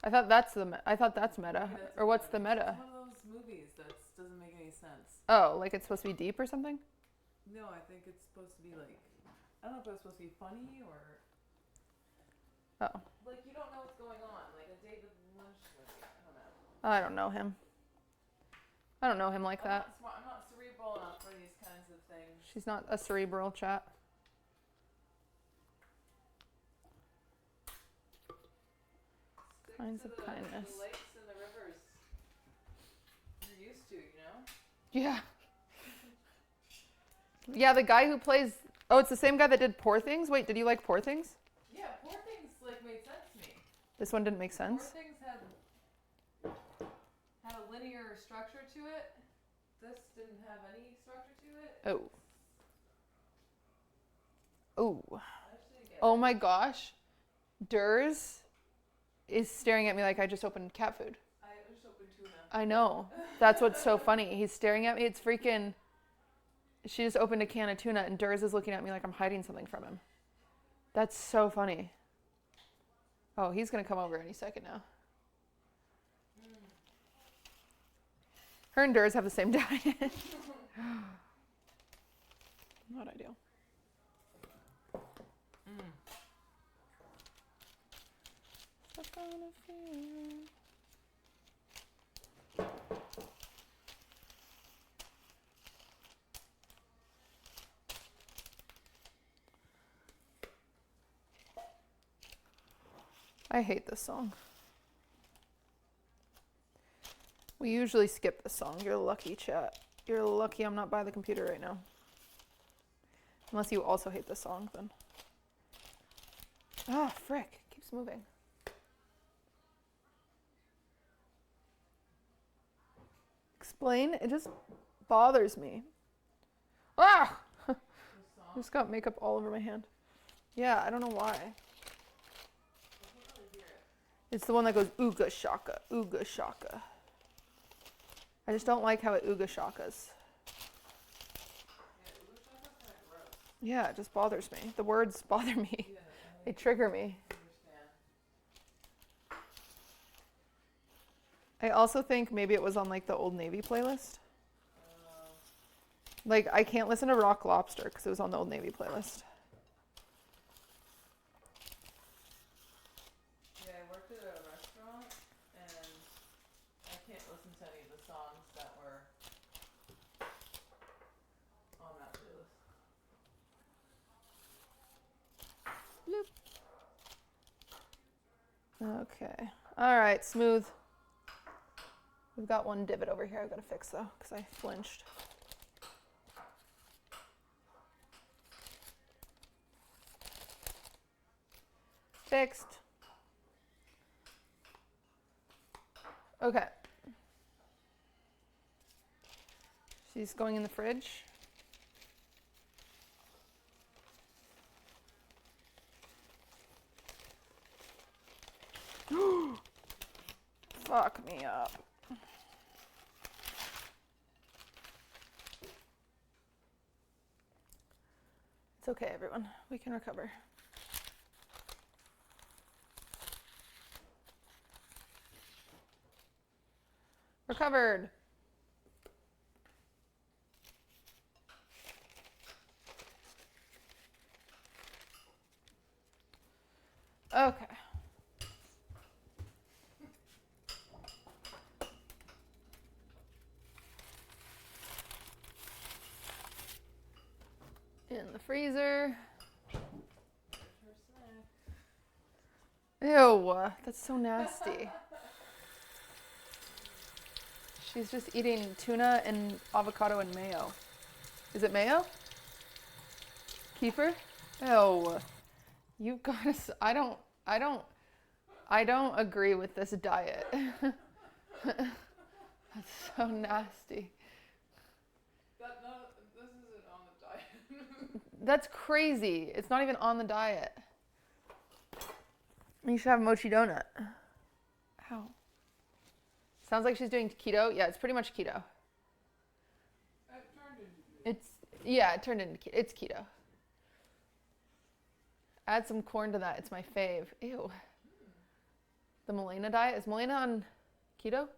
I thought that's meta. Maybe that's Or what's the It's meta? one of those movies that doesn't make any sense. Oh, like it's supposed to be deep or something? No, I think it's supposed to be like, I don't know if it's supposed to be funny or Oh. like you don't know what's going on, like a David Lynch movie. I don't know. I don't know him. I don't know him like that. I'm not cerebral enough for these kinds of things. She's not a cerebral chat. Stick Kinds to of the kindness. lakes and the rivers you're used to, Yeah. Yeah, the guy who plays... Oh, it's the same guy that did Poor Things? Wait, did you like Poor Things? This one didn't make More sense. things had a linear structure to it. This didn't have any structure to it. Oh. Oh. I just didn't get Oh it. my gosh. Durs is staring at me like I just opened cat food. I just opened tuna. I know. That's what's so funny. He's staring at me. It's freaking... She just opened a can of tuna and Durs is looking at me like I'm hiding something from him. That's so funny. Oh, he's going to come over any second now. Her and Durs have the same diet. Not ideal. Stuck on a feeling. I hate this song. We usually skip this song. You're lucky, chat. You're lucky I'm not by the computer right now. Unless you also hate this song, then. Ah, frick. It keeps moving. Explain? It just bothers me. Ah! I just got makeup all over my hand. Yeah, I don't know why. It's the one that goes ooga shaka, ooga shaka. I just don't like how it ooga shakas. Yeah, it just bothers me. The words bother me. They trigger me. I also think maybe it was on like the Old Navy playlist. Like I can't listen to Rock Lobster because it was on the Old Navy playlist. Yeah, I worked at a restaurant and I can't listen to any of the songs that were on that playlist. Okay. All right, smooth. We've got one divot over here I've got to fix though because I flinched. Fixed. Okay. She's going in the fridge. Fuck me up. It's okay, everyone. We can recover. Recovered. Okay. In the freezer. Ew, that's so nasty. She's just eating tuna and avocado and mayo. Is it mayo? Kefir? Ew. You gotta, I don't agree with this diet. That's so nasty. This isn't on the diet. That's crazy. It's not even on the diet. You should have a mochi donut. Ow. Sounds like she's doing keto. Yeah, it's pretty much keto. It turned into keto. It's keto. Add some corn to that. It's my fave. Ew. The Milena diet. Is Milena on keto?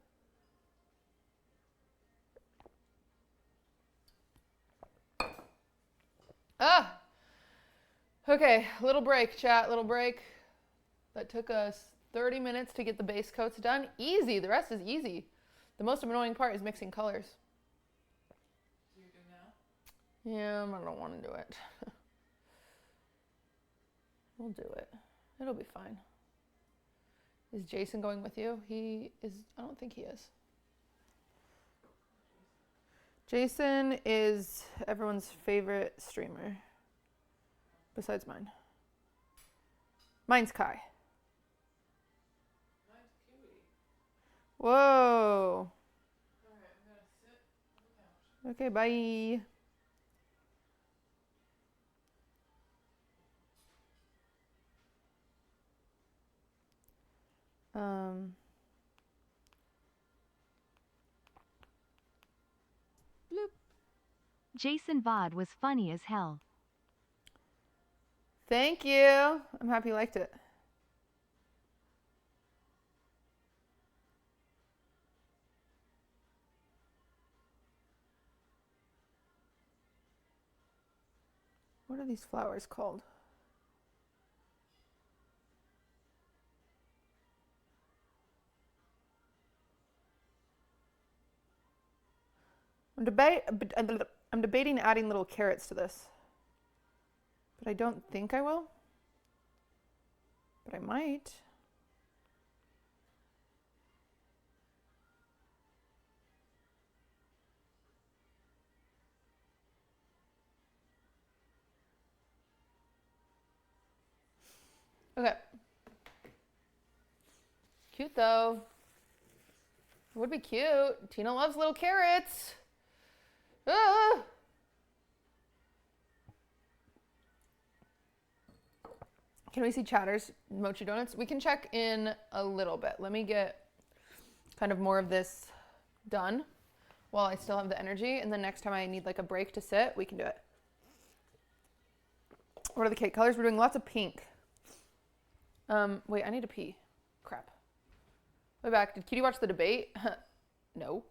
Ah! Okay, little break, chat. Little break. That took us 30 minutes to get the base coats done. Easy. The rest is easy. The most annoying part is mixing colors. So you're doing now? Yeah, I don't want to do it. We'll do it. It'll be fine. Is Jason going with you? He is. I don't think he is. Jason is everyone's favorite streamer. Besides mine. Mine's Kai. Whoa. Alright, I'm gonna sit on the couch. Okay, bye. Bloop. Jason VOD was funny as hell. Thank you. I'm happy you liked it. What are these flowers called? I'm debating adding little carrots to this. But I don't think I will. But I might. Okay. Cute though. It would be cute. Tina loves little carrots. Ah! Can we see Chatter's Mochi Donuts? We can check in a little bit. Let me get kind of more of this done while I still have the energy. And then next time I need like a break to sit, we can do it. What are the cake colors? We're doing lots of pink. Wait, I need to pee. Crap. Way back. Did Cutie watch the debate? No.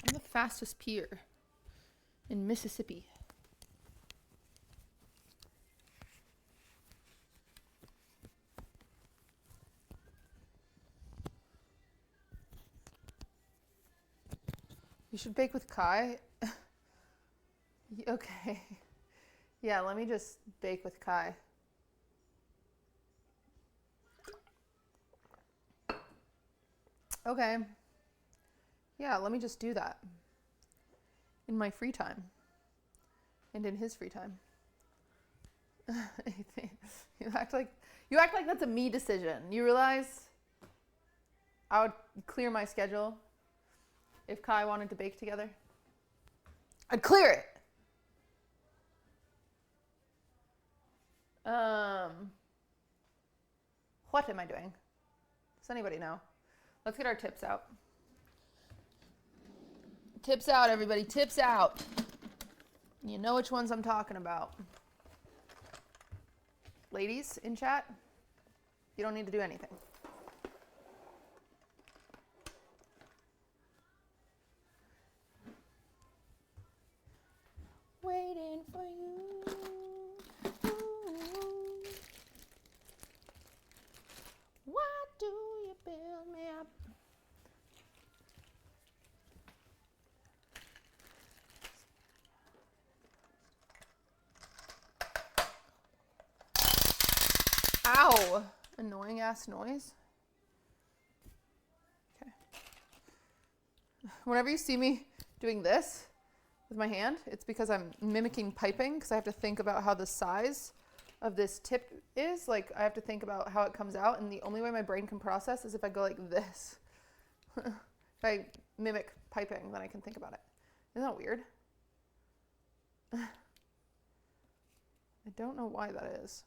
I'm the fastest peer in Mississippi. You should bake with Kai. Okay. Yeah, let me just bake with Kai. Okay. Yeah, let me just do that. In my free time. And in his free time. You act like that's a me decision. You realize I would clear my schedule if Kai wanted to bake together? I'd clear it. What am I doing? Does anybody know? Let's get our tips out. Tips out, everybody. Tips out. You know which ones I'm talking about. Ladies in chat, you don't need to do anything. Waiting for you. Ooh. Why do you build me up? Ow! Annoying ass noise. Okay. Whenever you see me doing this with my hand, it's because I'm mimicking piping, because I have to think about how the size of this tip is. Like, I have to think about how it comes out, and the only way my brain can process is if I go like this. If I mimic piping, then I can think about it. Isn't that weird? I don't know why that is.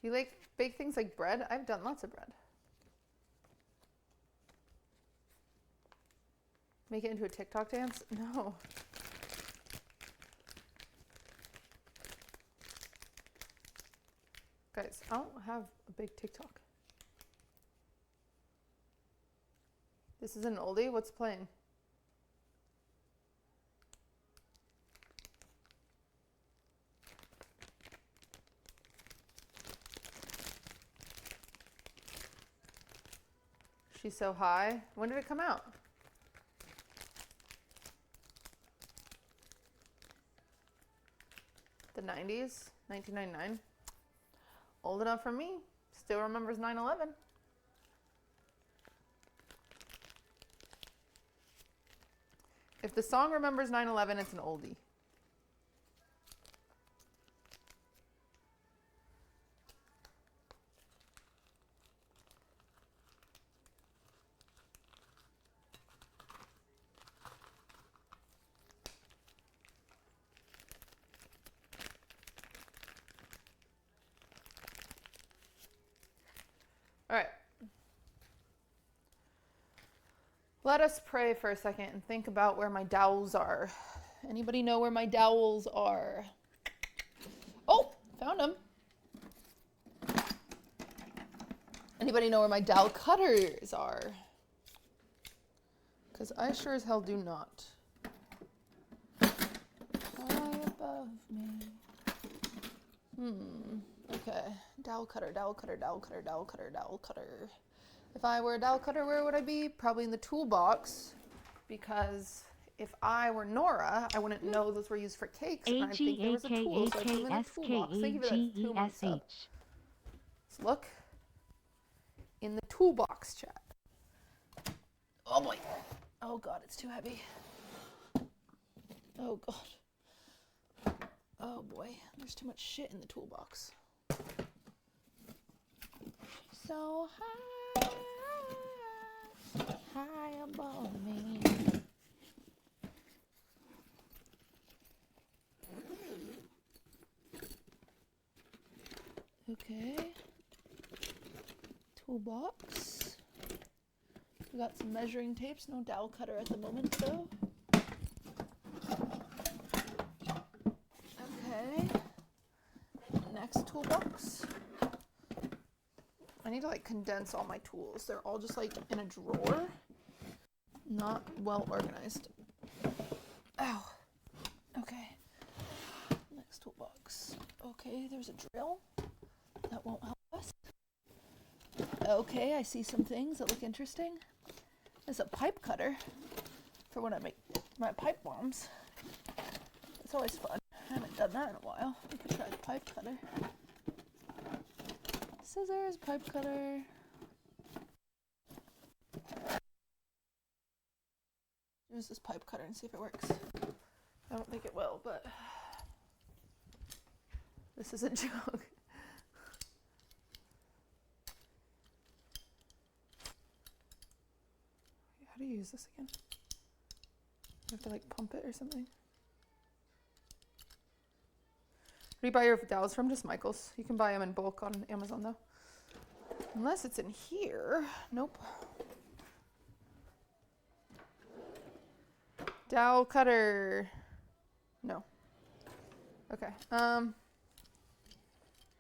Do you like bake things like bread? I've done lots of bread. Make it into a TikTok dance? No. Guys, I don't have a big TikTok. This is an oldie? What's playing? She's So High. When did it come out? The 90s? 1999? Old enough for me. Still remembers 9/11. If the song remembers 9/11, it's an oldie. All right. Let us pray for a second and think about where my dowels are. Anybody know where my dowels are? Oh, found them. Anybody know where my dowel cutters are? Because I sure as hell do not. High above me. Okay. Dowel cutter, dowel cutter, dowel cutter, dowel cutter, dowel cutter. If I were a dowel cutter, where would I be? Probably in the toolbox. Because if I were Nora, I wouldn't know those were used for cakes. And I'd think there was a tool, so I'd put them in the toolbox. Thank you for that 2 months up. Let's look in the toolbox chat. Oh boy. Oh god, it's too heavy. Oh god. Oh boy, there's too much shit in the toolbox. So high, high above me. Okay. Toolbox. We got some measuring tapes. No dowel cutter at the moment, though. Okay. Next toolbox. I need to like condense all my tools. They're all just like in a drawer. Not well organized. Ow. Okay. Next toolbox. Okay, there's a drill. That won't help us. Okay, I see some things that look interesting. There's a pipe cutter for when I make my pipe bombs. It's always fun. I haven't done that in a while. We could try the pipe cutter. Scissors, pipe cutter. Use this pipe cutter and see if it works. I don't think it will, but this is a joke. How do you use this again? You have to like pump it or something. Where do you buy your dowels from? Just Michael's. You can buy them in bulk on Amazon though. Unless it's in here. Nope. Dowel cutter. No. Okay. How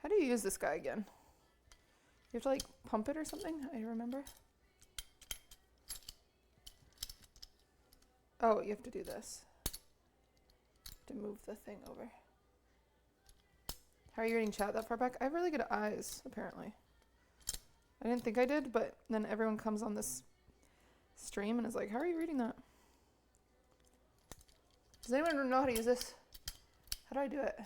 do you use this guy again? You have to like pump it or something? I remember. Oh, you have to do this. To move the thing over. How are you reading chat that far back? I have really good eyes, apparently. I didn't think I did, but then everyone comes on this stream and is like, how are you reading that? Does anyone know how to use this? How do I do it?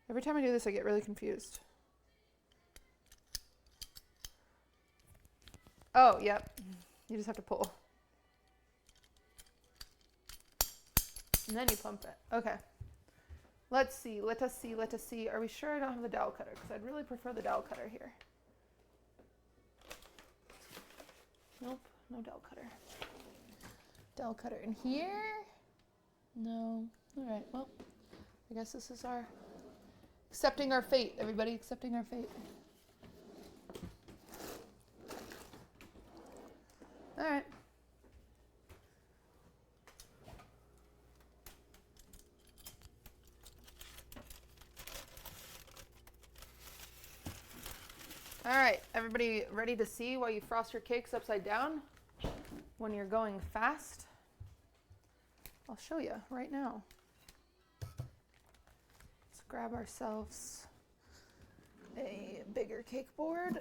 Every time I do this, I get really confused. Oh, yep. You just have to pull. And then you pump it. Okay. Let's see. Let us see. Let us see. Are we sure I don't have the dowel cutter? Because I'd really prefer the dowel cutter here. Nope. No dowel cutter. Dowel cutter in here? No. All right. Well, I guess this is our Accepting our fate, everybody, accepting our fate. All right. All right, everybody ready to see why you frost your cakes upside down when you're going fast? I'll show you right now. Let's grab ourselves a bigger cake board.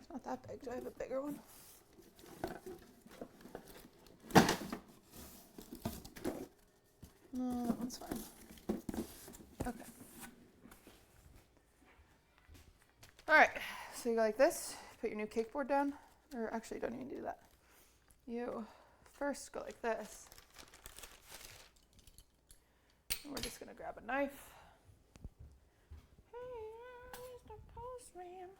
It's not that big. Do I have a bigger one? No, that one's fine. Okay. All right, so you go like this. Put your new cake board down. Or actually, you don't even do that. You first go like this. And we're just going to grab a knife. Hey, Mr. Postman.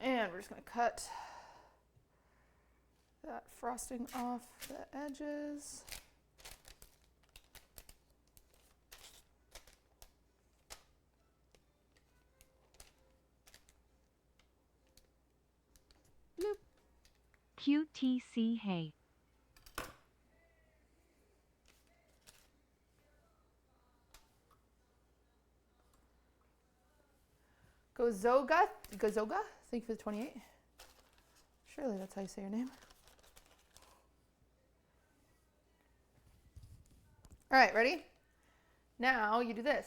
And we're just going to cut that frosting off the edges. QTC hey. Gozoga? Thank you for the 28. Surely that's how you say your name. All right, ready? Now you do this.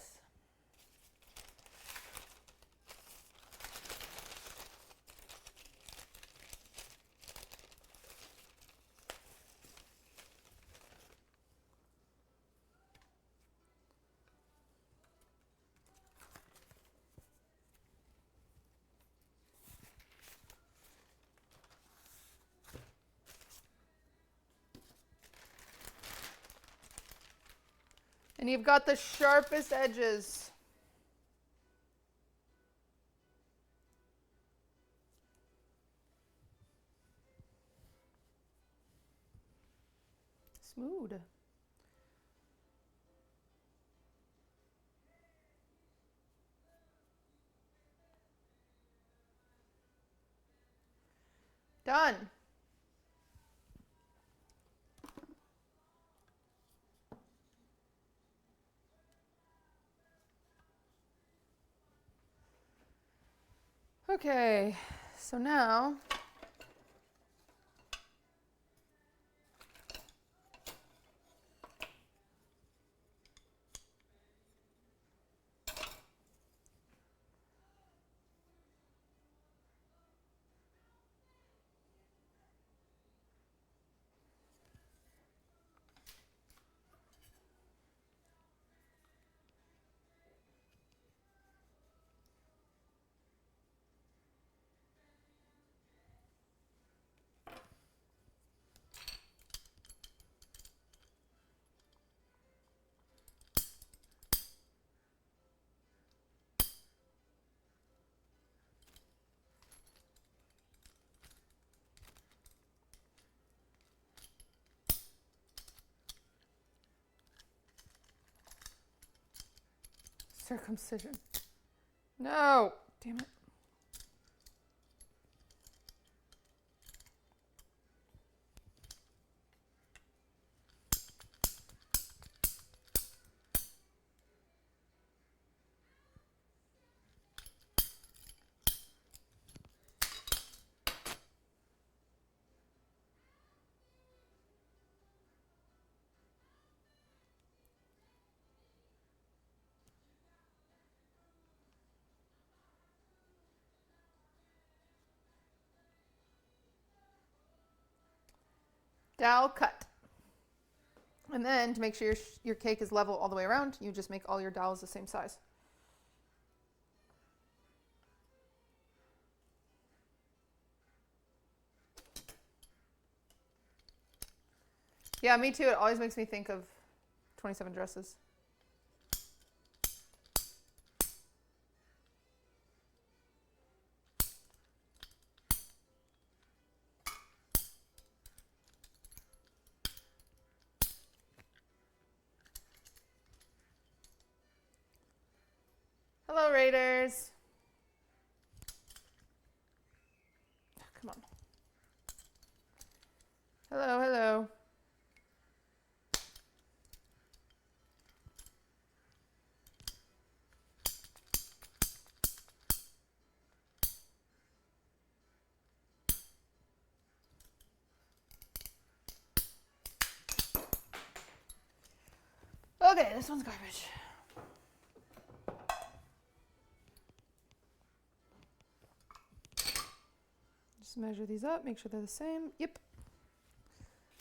And you've got the sharpest edges. Smooth. Done. Okay, so now circumcision. No, damn it. Dowel cut. And then to make sure your cake is level all the way around, you just make all your dowels the same size. Yeah, me too. It always makes me think of 27 Dresses. Hello, Raiders. Come on. Hello, hello. Okay, this one's garbage. Just measure these up, make sure they're the same. Yep.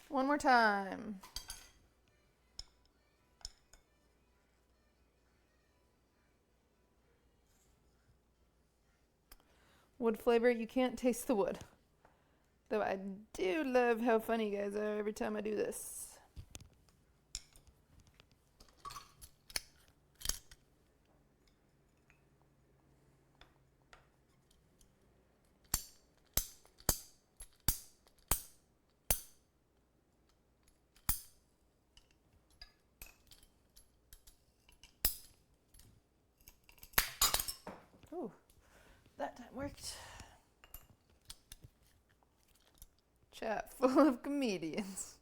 One more time. Wood flavor, you can't taste the wood. Though I do love how funny you guys are every time I do this. Ooh, that time worked. Chat full of comedians.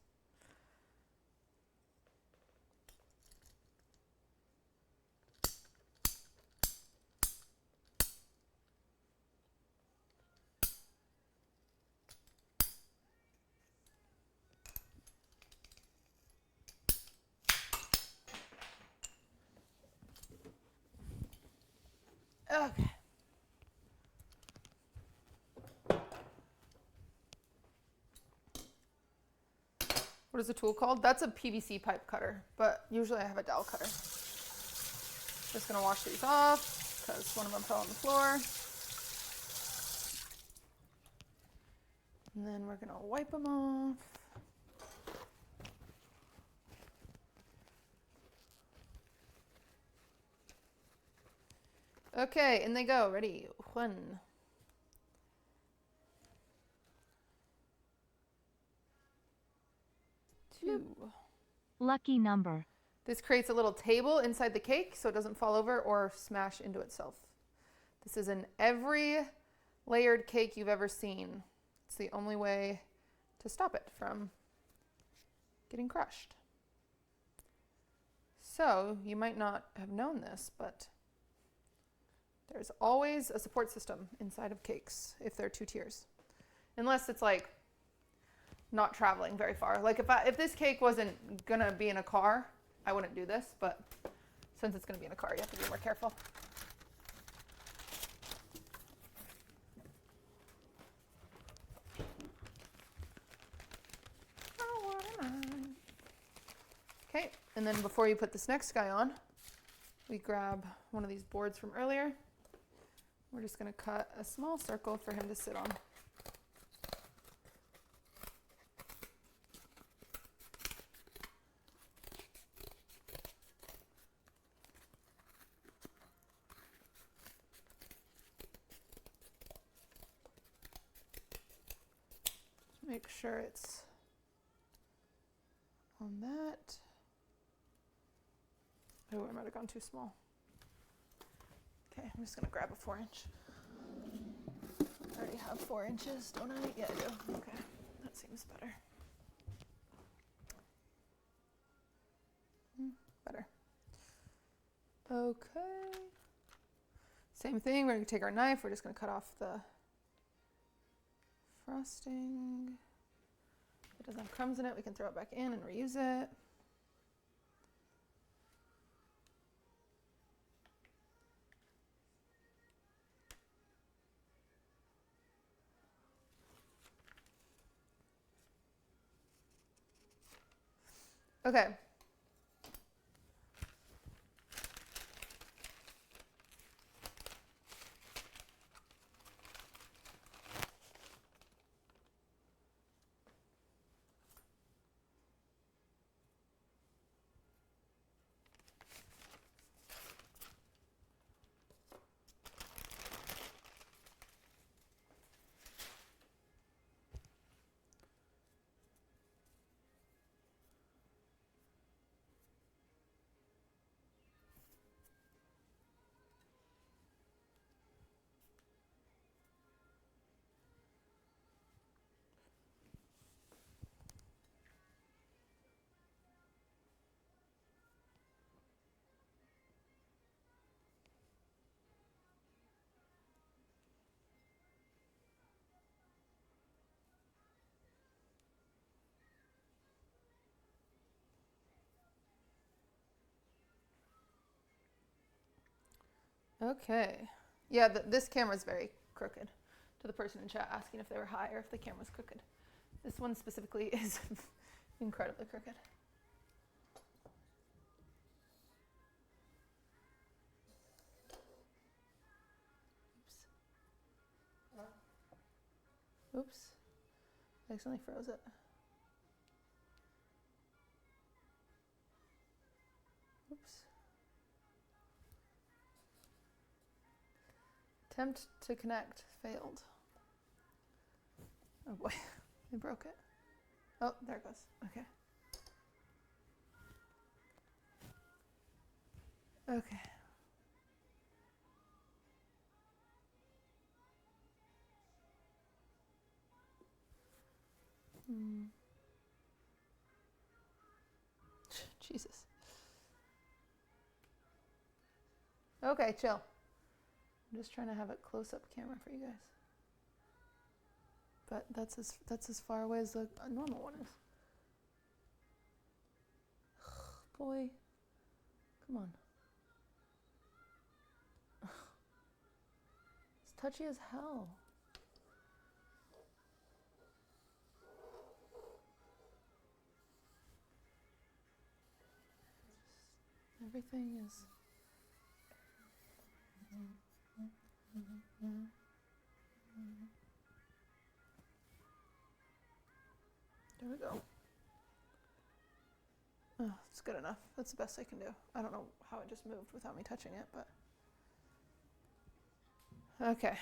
Okay. What is the tool called? That's a PVC pipe cutter, but usually I have a dowel cutter. Just gonna wash these off because one of them fell on the floor. And then we're gonna wipe them off. Okay, in they go. Ready? 1, 2. Lucky number. This creates a little table inside the cake so it doesn't fall over or smash into itself. This is in every layered cake you've ever seen. It's the only way to stop it from getting crushed. So you might not have known this, but there's always a support system inside of cakes if they're 2 tiers. Unless it's like not traveling very far. Like if this cake wasn't gonna be in a car, I wouldn't do this, but since it's gonna be in a car, you have to be more careful. Okay, and then before you put this next guy on, we grab one of these boards from earlier. We're just gonna cut a small circle for him to sit on. Make sure it's on that. Oh, I might have gone too small. Okay, I'm just gonna grab a 4-inch. I already have 4 inches, don't I? Yeah, I do. Okay, that seems better. Better. Okay. Same thing, we're gonna take our knife, we're just gonna cut off the frosting. If it doesn't have crumbs in it, we can throw it back in and reuse it. Okay. Okay. Yeah, this camera's very crooked. To the person in chat asking if they were high or if the camera's crooked. This one specifically is incredibly crooked. Oops. Oops. I accidentally froze it. Oops. Attempt to connect failed. Oh boy, I broke it. Oh, there it goes. Okay. Okay. Jesus. Okay, chill. I'm just trying to have a close-up camera for you guys. But that's as far away as a normal one is. Boy. Come on. It's touchy as hell. Everything is... There we go. Oh, it's good enough. That's the best I can do. I don't know how it just moved without me touching it, but... Okay.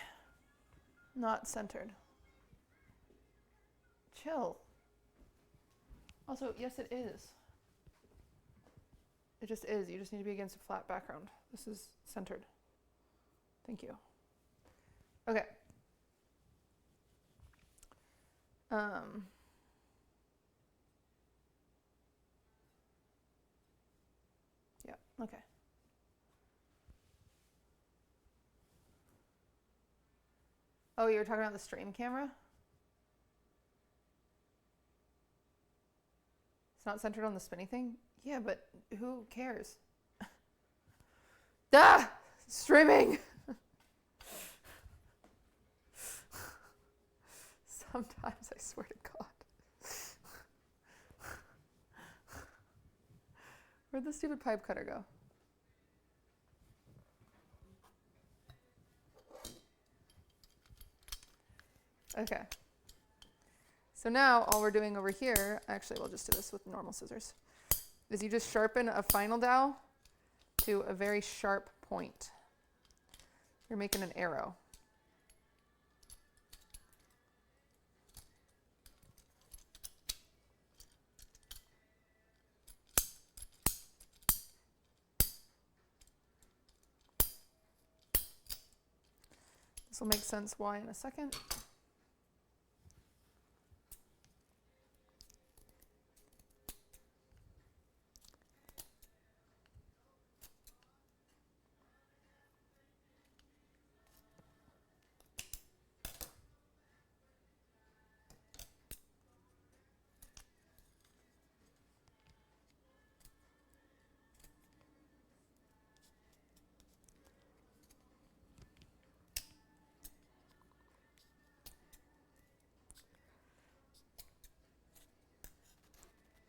Not centered. Chill. Also, yes, it is. It just is. You just need to be against a flat background. This is centered. Thank you. Okay. Yeah, okay. Oh, you were talking about the stream camera? It's not centered on the spinny thing? Yeah, but who cares? Ah! Streaming! Sometimes, I swear to God. Where'd the stupid pipe cutter go? Okay. So now all we're doing over here, actually we'll just do this with normal scissors, is you just sharpen a final dowel to a very sharp point. You're making an arrow. This will make sense why in a second.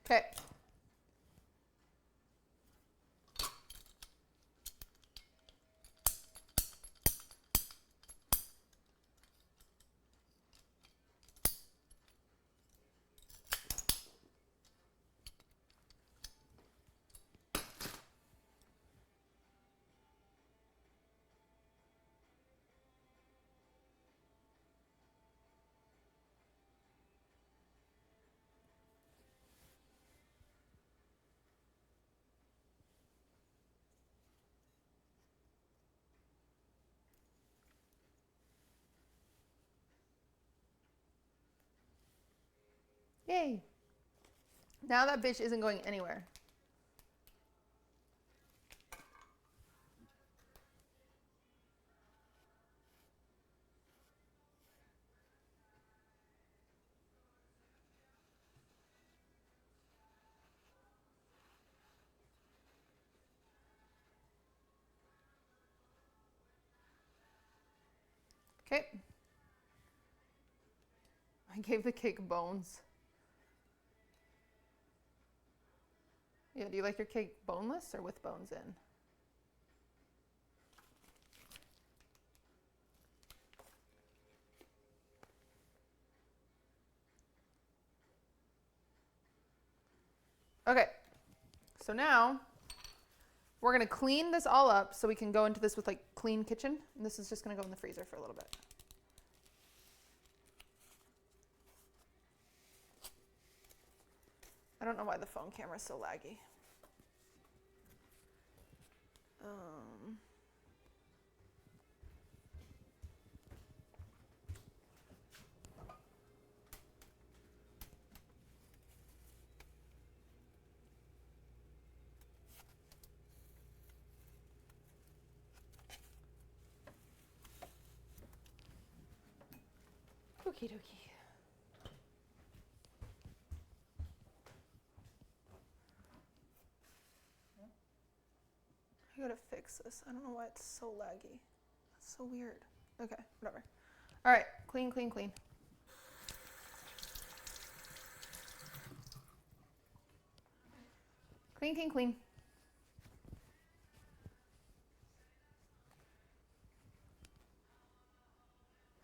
Okay. Yay. Now that bitch isn't going anywhere. Okay. I gave the cake bones. Yeah, do you like your cake boneless or with bones in? Okay, so now we're gonna clean this all up so we can go into this with like clean kitchen. And this is just gonna go in the freezer for a little bit. I don't know why the phone camera is so laggy. Okie dokie. I gotta fix this. I don't know why it's so laggy. It's so weird. Okay, whatever. All right, clean, clean, clean. Clean, clean, clean.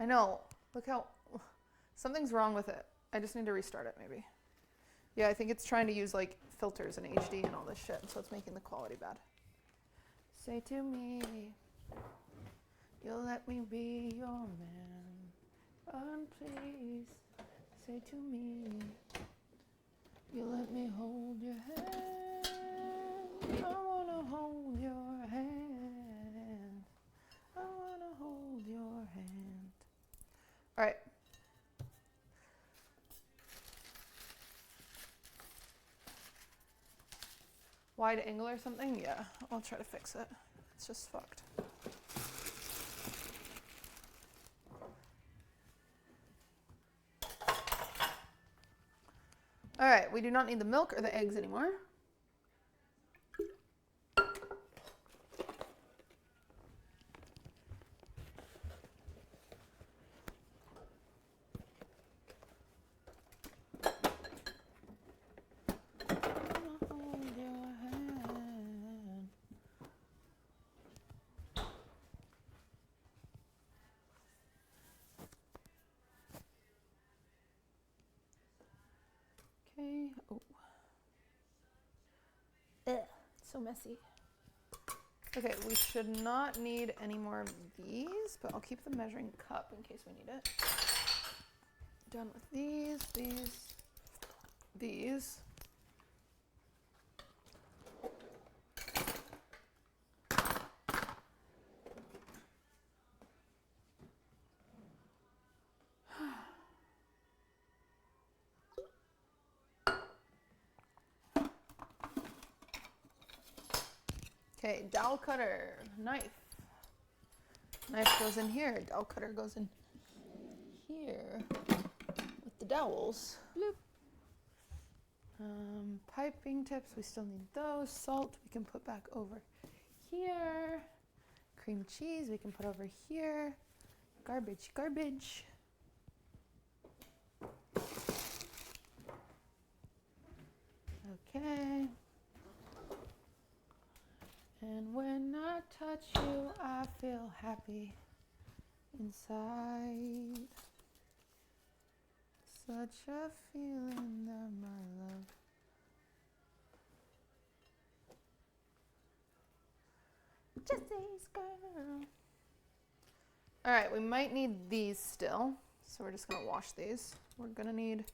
I know. Look how something's wrong with it. I just need to restart it maybe. Yeah, I think it's trying to use like filters and HD and all this shit, so it's making the quality bad. Say to me, you'll let me be your man. And please, say to me, you'll let me hold your hand. I wanna hold your hand. I wanna hold your hand. All right. Wide angle or something? Yeah, I'll try to fix it. It's just fucked. All right, we do not need the milk or the eggs anymore. Okay. Oh. Ugh, so messy. Okay, we should not need any more of these, but I'll keep the measuring cup in case we need it. Done with these. Okay, dowel cutter, knife. Knife goes in here, dowel cutter goes in here with the dowels. Bloop. Piping tips, we still need those. Salt, we can put back over here. Cream cheese, we can put over here. Garbage, garbage. Okay. And when I touch you, I feel happy inside. Such a feeling that my love. Jesse's girl. All right, we might need these still, so we're just gonna wash these. We're gonna need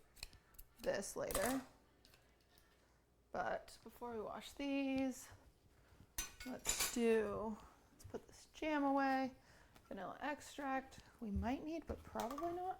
this later. But before we wash these, let's put this jam away. Vanilla extract, we might need, but probably not.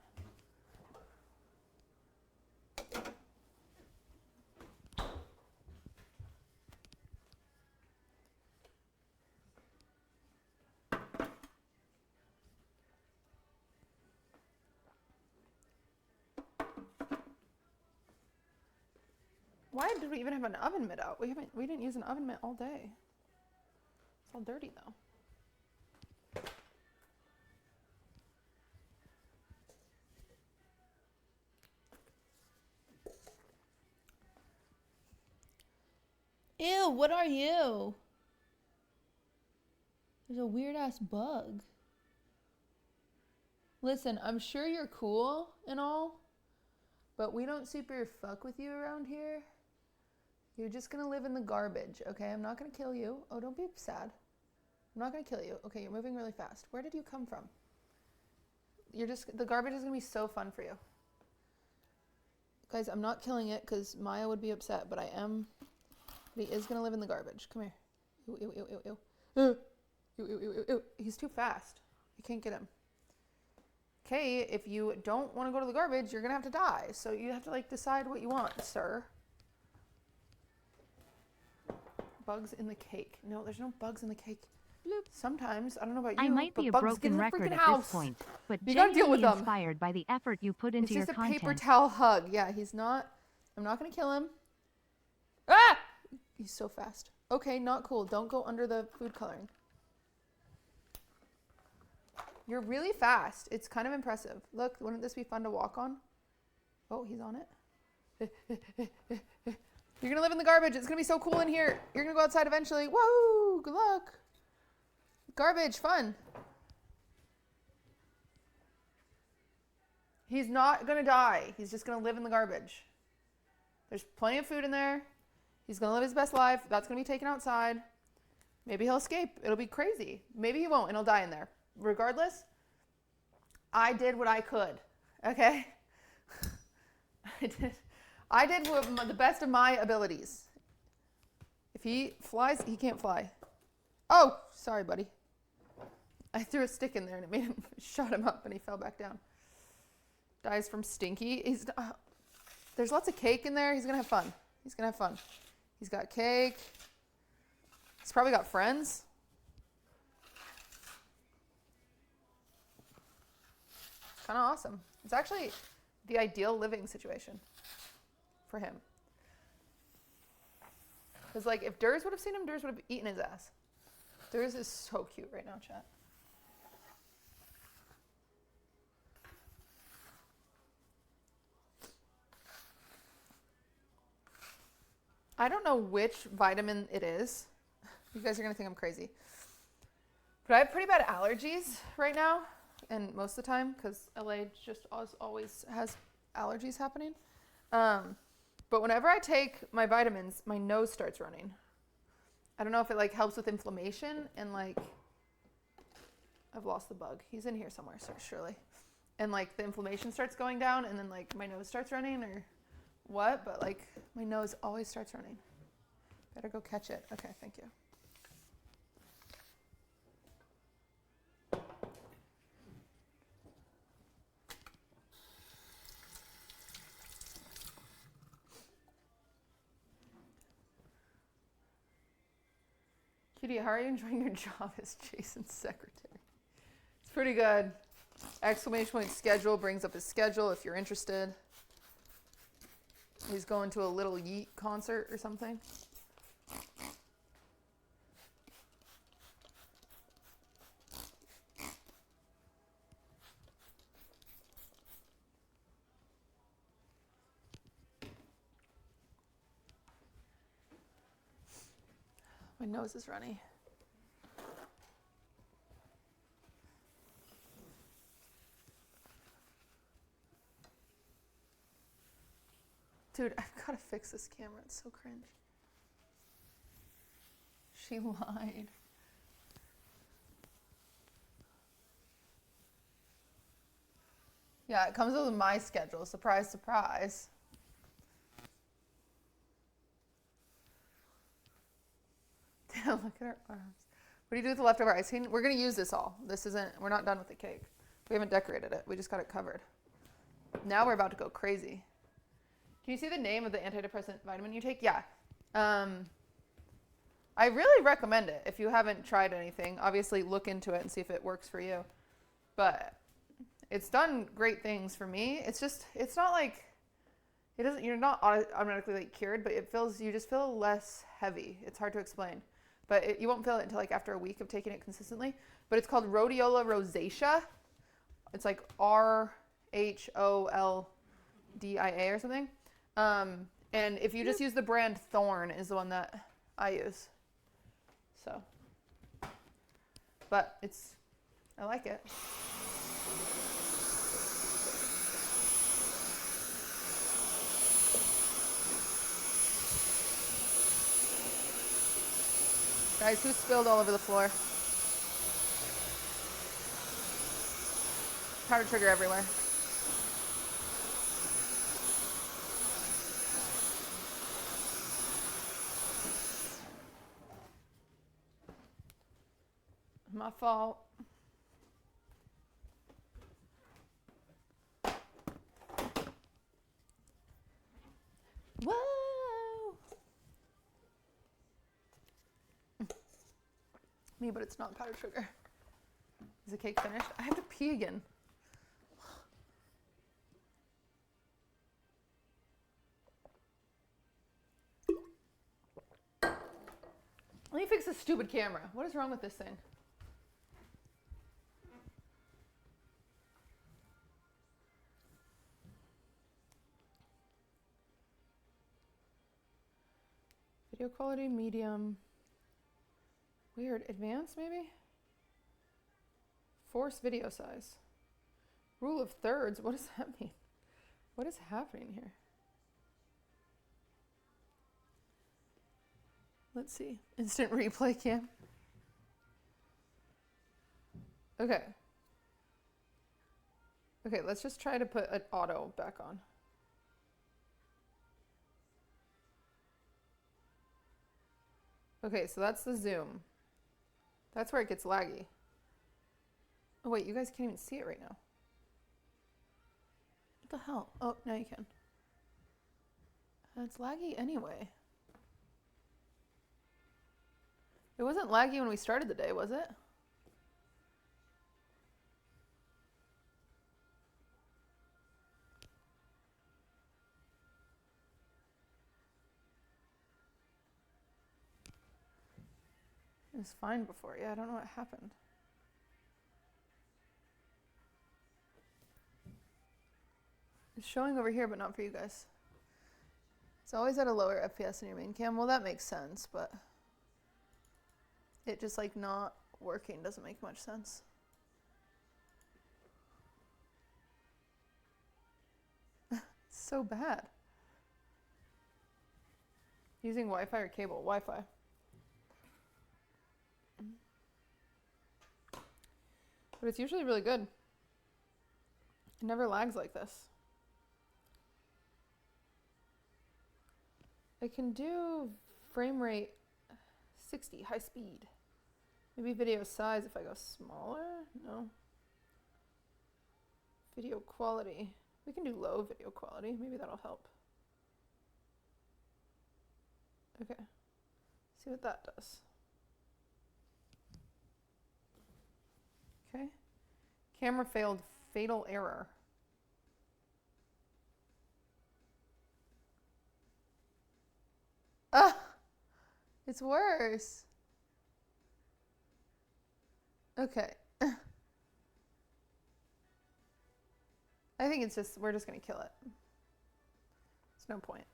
Why did we even have an oven mitt out? We didn't use an oven mitt all day. It's all dirty though. Ew, what are you? There's a weird ass bug. Listen, I'm sure you're cool and all, but we don't super fuck with you around here. You're just gonna live in the garbage, okay? I'm not gonna kill you. Oh, don't be sad. I'm not gonna kill you. Okay, you're moving really fast. Where did you come from? The garbage is gonna be so fun for you. Guys, I'm not killing it because Maya would be upset, but I am. But he is gonna live in the garbage. Come here. Ew, ew, ew, ew, ew. Ew, ew, ew, ew, ew. He's too fast. You can't get him. Okay, if you don't want to go to the garbage, you're gonna have to die. So you have to like decide what you want, sir. Bugs in the cake. No, there's no bugs in the cake. Bloop. Sometimes, I don't know about you, I might but be a bugs get in broken the record freaking at house. this point, but You gotta deal with genuinely them. inspired by the effort you put into It's your just a content. paper towel hug. Yeah, I'm not gonna kill him. Ah! He's so fast. Okay, not cool. Don't go under the food coloring. You're really fast. It's kind of impressive. Look, wouldn't this be fun to walk on? Oh, he's on it. You're gonna live in the garbage. It's gonna be so cool in here. You're gonna go outside eventually. Whoa, good luck. Garbage, fun. He's not gonna die. He's just gonna live in the garbage. There's plenty of food in there. He's gonna live his best life. That's gonna be taken outside. Maybe he'll escape. It'll be crazy. Maybe he won't and he'll die in there. Regardless, I did what I could, okay? I did the best of my abilities. If he flies, he can't fly. Oh, sorry, buddy. I threw a stick in there and it made him, shot him up and he fell back down. Dies from stinky. There's lots of cake in there. He's gonna have fun. He's gonna have fun. He's got cake. He's probably got friends. Kind of awesome. It's actually the ideal living situation for him. Because like if Durs would have seen him, Durs would have eaten his ass. Durs is so cute right now, chat. I don't know which vitamin it is. You guys are going to think I'm crazy. But I have pretty bad allergies right now. And most of the time, because LA just always has allergies happening. But whenever I take my vitamins, my nose starts running. I don't know if it like helps with inflammation and like, I've lost the bug. He's in here somewhere, surely. And like the inflammation starts going down and then like my nose starts running or what, but like my nose always starts running. Better go catch it. Okay, thank you. Cutie, how are you enjoying your job as Jason's secretary? It's pretty good. Exclamation point schedule brings up his schedule if you're interested. He's going to a Little Yeet concert or something. My nose is runny. Dude, I've got to fix this camera. It's so cringe. She lied. Yeah, it comes with my schedule. Surprise, surprise. Look at our arms. What do you do with the leftover ice cream? We're going to use this all. We're not done with the cake. We haven't decorated it. We just got it covered. Now we're about to go crazy. Can you see the name of the antidepressant vitamin you take? Yeah. I really recommend it if you haven't tried anything. Obviously, look into it and see if it works for you. But it's done great things for me. It's not like, you're not automatically like cured, but you just feel less heavy. It's hard to explain. But you won't feel it until like after a week of taking it consistently. But it's called rhodiola rosacea. It's like RHOLDIA or something. And if you just use the brand Thorn is the one that I use. So, but I like it. Guys, who spilled all over the floor? Powder sugar everywhere. My fault. Whoa! Me, but it's not powdered sugar. Is the cake finished? I have to pee again. Let me fix this stupid camera. What is wrong with this thing? Video quality, medium. Weird. Advanced, maybe? Force video size. Rule of thirds. What does that mean? What is happening here? Let's see. Instant replay cam. Okay. Okay, let's just try to put an auto back on. Okay, so that's the zoom. That's where it gets laggy. Oh wait, you guys can't even see it right now. What the hell? Oh, now you can. It's laggy anyway. It wasn't laggy when we started the day, was it? It was fine before. Yeah, I don't know what happened. It's showing over here, but not for you guys. It's always at a lower FPS in your main cam. Well, that makes sense, but it just like not working doesn't make much sense. It's so bad. Using Wi-Fi or cable? Wi-Fi. But it's usually really good. It never lags like this. I can do frame rate 60, high speed. Maybe video size if I go smaller? No. Video quality. We can do low video quality. Maybe that'll help. Okay. See what that does. Okay. Camera failed. Fatal error. Ah! It's worse. Okay. I think it's just, we're just going to kill it. There's no point.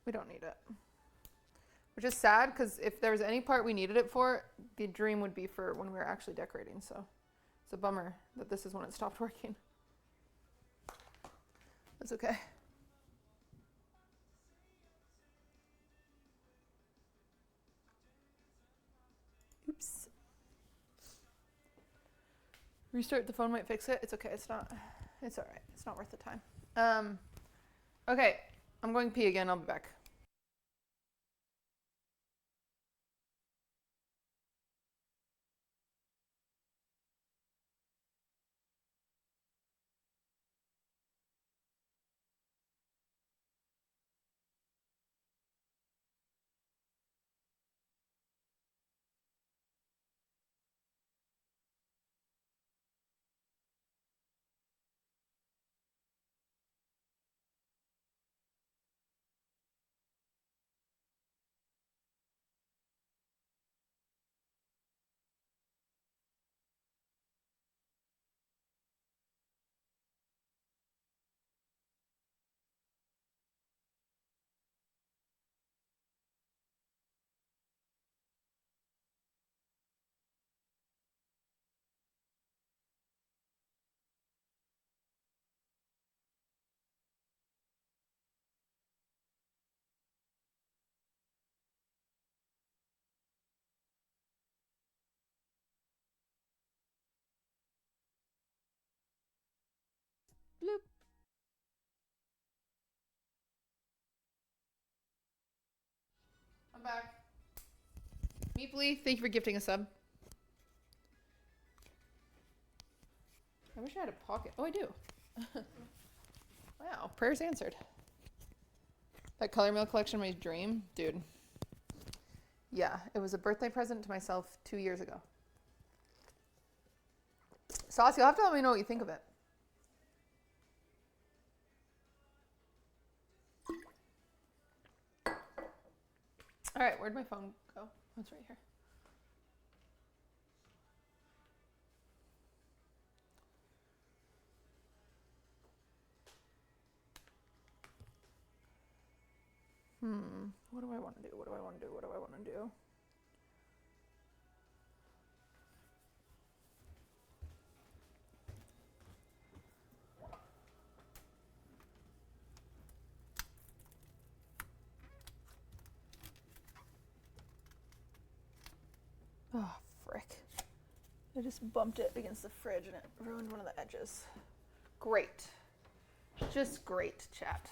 We don't need it. Which is sad, because if there was any part we needed it for, the dream would be for when we were actually decorating. So it's a bummer that this is when it stopped working. That's okay. Oops. Restart the phone might fix it. It's okay. It's not. It's all right. It's not worth the time. Okay. I'm going pee again. I'll be back. back. Meeply, thank you for gifting a sub. I wish I had a pocket. Oh, I do. Wow, prayers answered. That color meal collection, my dream, dude. Yeah, it was a birthday present to myself 2 years ago. Sauce, you'll have to let me know what you think of it. All right, where'd my phone go? Oh, it's right here. What do I want to do? What do I want to do? What do I want to do? Oh, frick. I just bumped it against the fridge and it ruined one of the edges. Great. Just great, chat.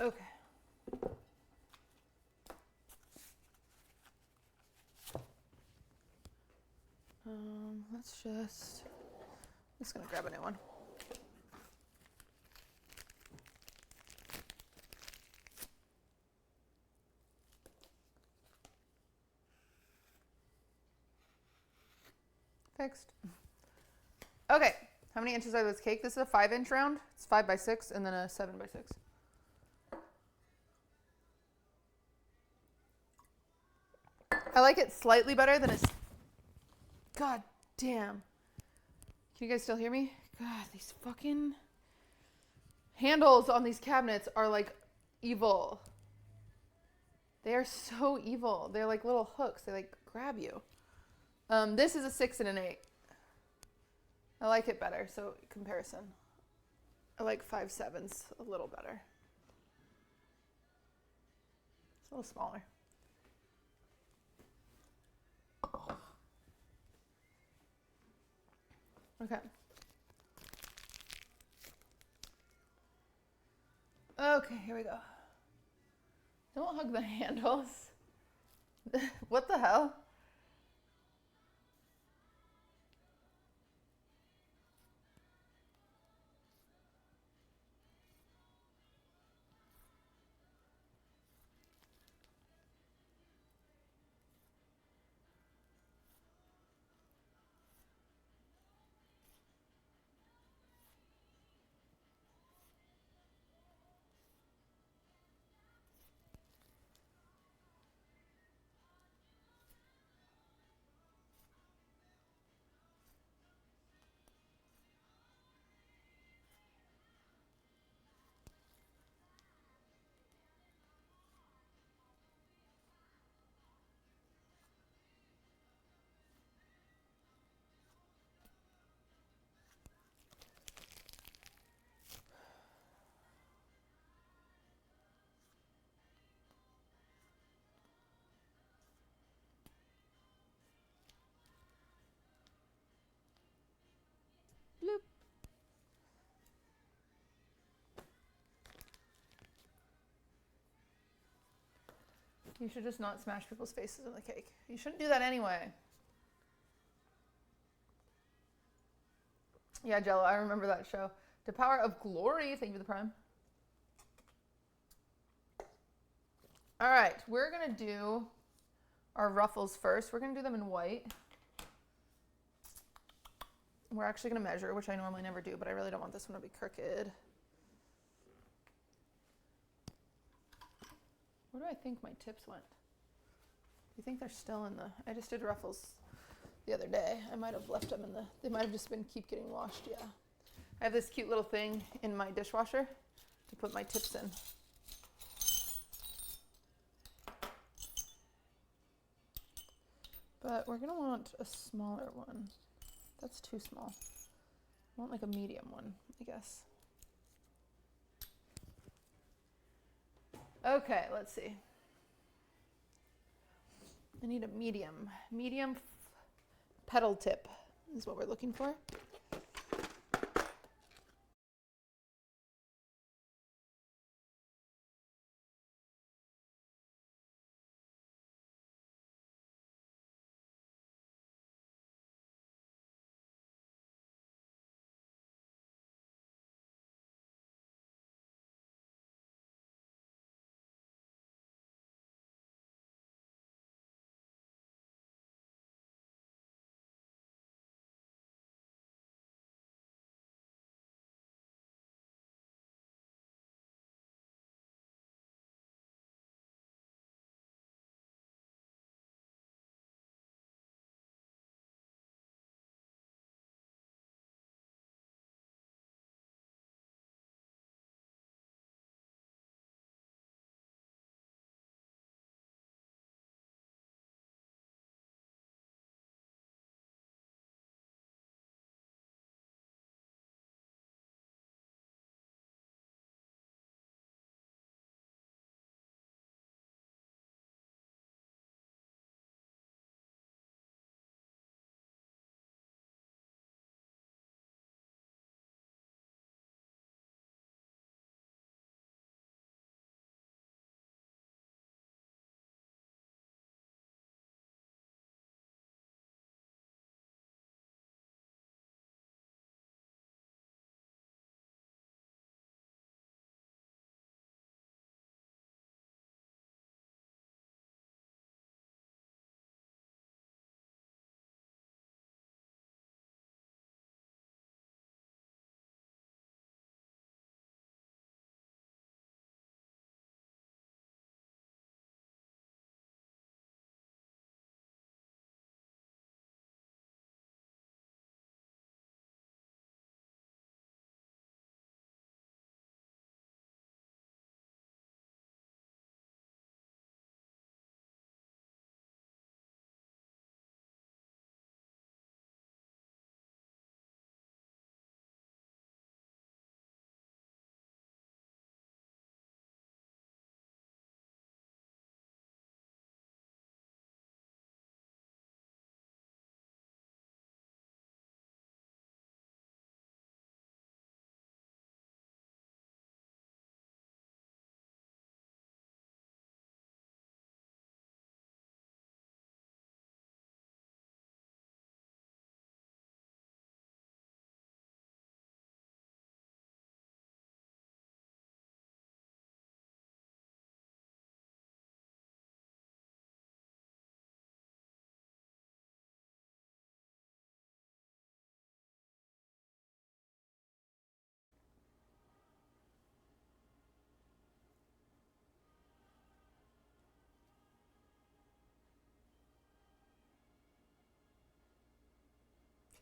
Okay. I'm just gonna grab a new one. Fixed. Okay, how many inches are this cake? This is a 5-inch round. It's 5 by 6 and then a 7 by 6. I like it slightly better than a... God damn. Can you guys still hear me? God, these fucking handles on these cabinets are like evil. They are so evil. They're like little hooks. They like grab you. This is a 6 and an 8. I like it better, so comparison. I like 5/7s a little better. It's a little smaller. Okay. Okay, here we go. Don't hug the handles. What the hell? Bloop. You should just not smash people's faces on the cake. You shouldn't do that anyway. Yeah, Jello, I remember that show. The Power of Glory. Thank you for the prime. All right, we're going to do our ruffles first. We're going to do them in white. We're actually going to measure, which I normally never do, but I really don't want this one to be crooked. Where do I think my tips went? Do you think they're still in the... I just did ruffles the other day. I might have left them in the... They might have just been keep getting washed, yeah. I have this cute little thing in my dishwasher to put my tips in. But we're going to want a smaller one. That's too small. I want like a medium one, I guess. Okay, let's see. I need a medium petal tip is what we're looking for.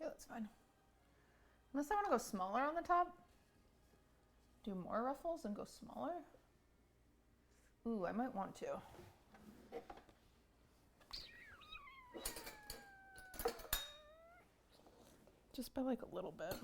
Okay, that's fine. Unless I want to go smaller on the top. Do more ruffles and go smaller. Ooh, I might want to. Just by like a little bit.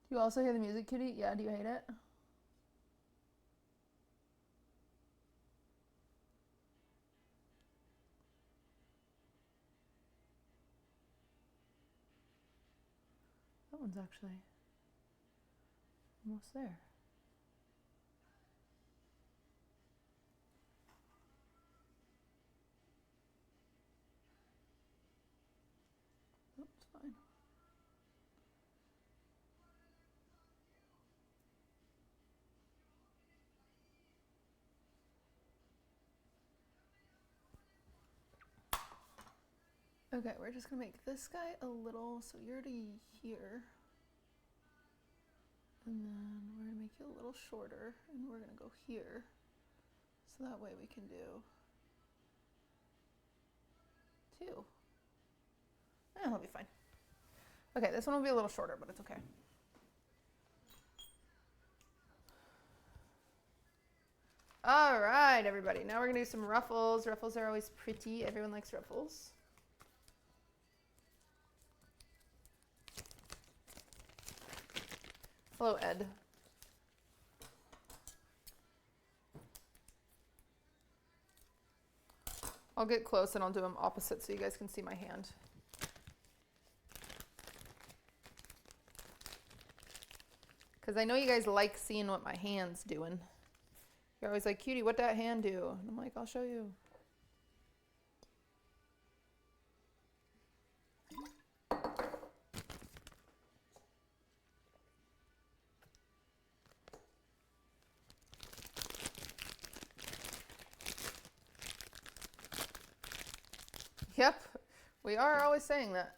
Do you also hear the music, Cutie? Yeah, do you hate it? That one's actually almost there. That's fine. Okay, we're just gonna make this guy a little, so you're already here. And then we're gonna make you a little shorter, and we're gonna go here. So that way we can do 2. That'll be fine. Okay, this one will be a little shorter, but it's okay. All right, everybody. Now we're gonna do some ruffles. Ruffles are always pretty. Everyone likes ruffles. Hello, Ed. I'll get close and I'll do them opposite so you guys can see my hand. Because I know you guys like seeing what my hand's doing. You're always like, Cutie, what that hand do? And I'm like, I'll show you. Yep, we are always saying that.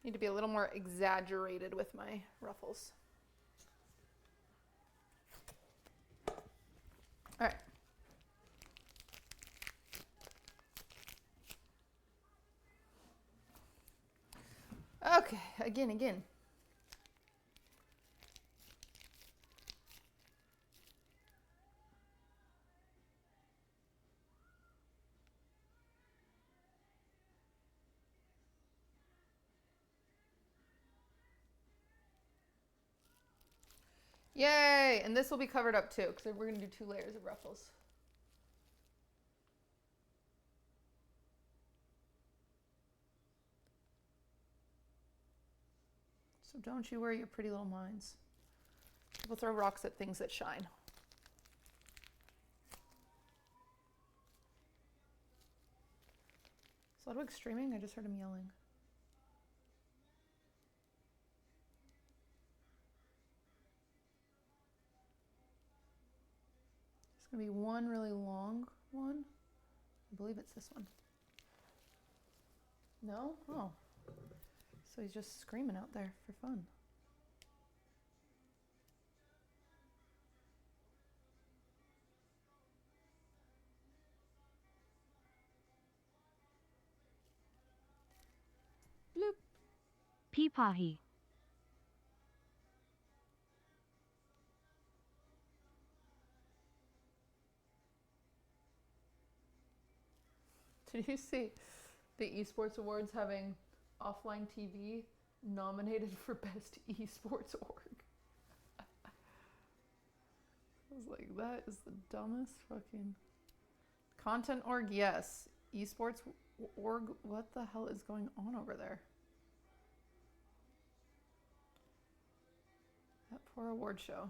Need to be a little more exaggerated with my ruffles. All right. Okay, again. Yay! And this will be covered up too, because we're going to do 2 layers of ruffles. So don't you worry your pretty little minds. People throw rocks at things that shine. Is Ludwig streaming? I just heard him yelling. There's going to be one really long one. I believe it's this one. No? Oh. So he's just screaming out there for fun. Bloop. Peepahi. Did you see the esports awards having offline TV nominated for best esports org? I was like, that is the dumbest fucking content org. Yes, esports org. What the hell is going on over there? That poor award show.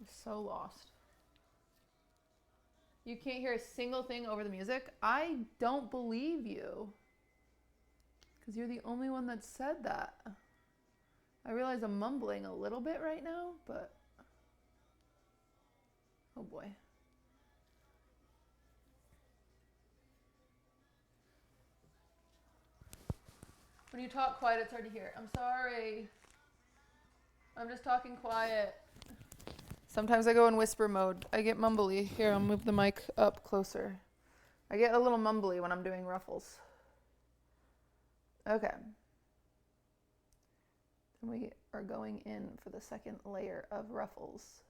I'm so lost. You can't hear a single thing over the music? I don't believe you. Because you're the only one that said that. I realize I'm mumbling a little bit right now, but... oh boy. When you talk quiet, it's hard to hear. I'm sorry. I'm just talking quiet. Sometimes I go in whisper mode. I get mumbly. Here, I'll move the mic up closer. I get a little mumbly when I'm doing ruffles. Okay. And we are going in for the second layer of ruffles.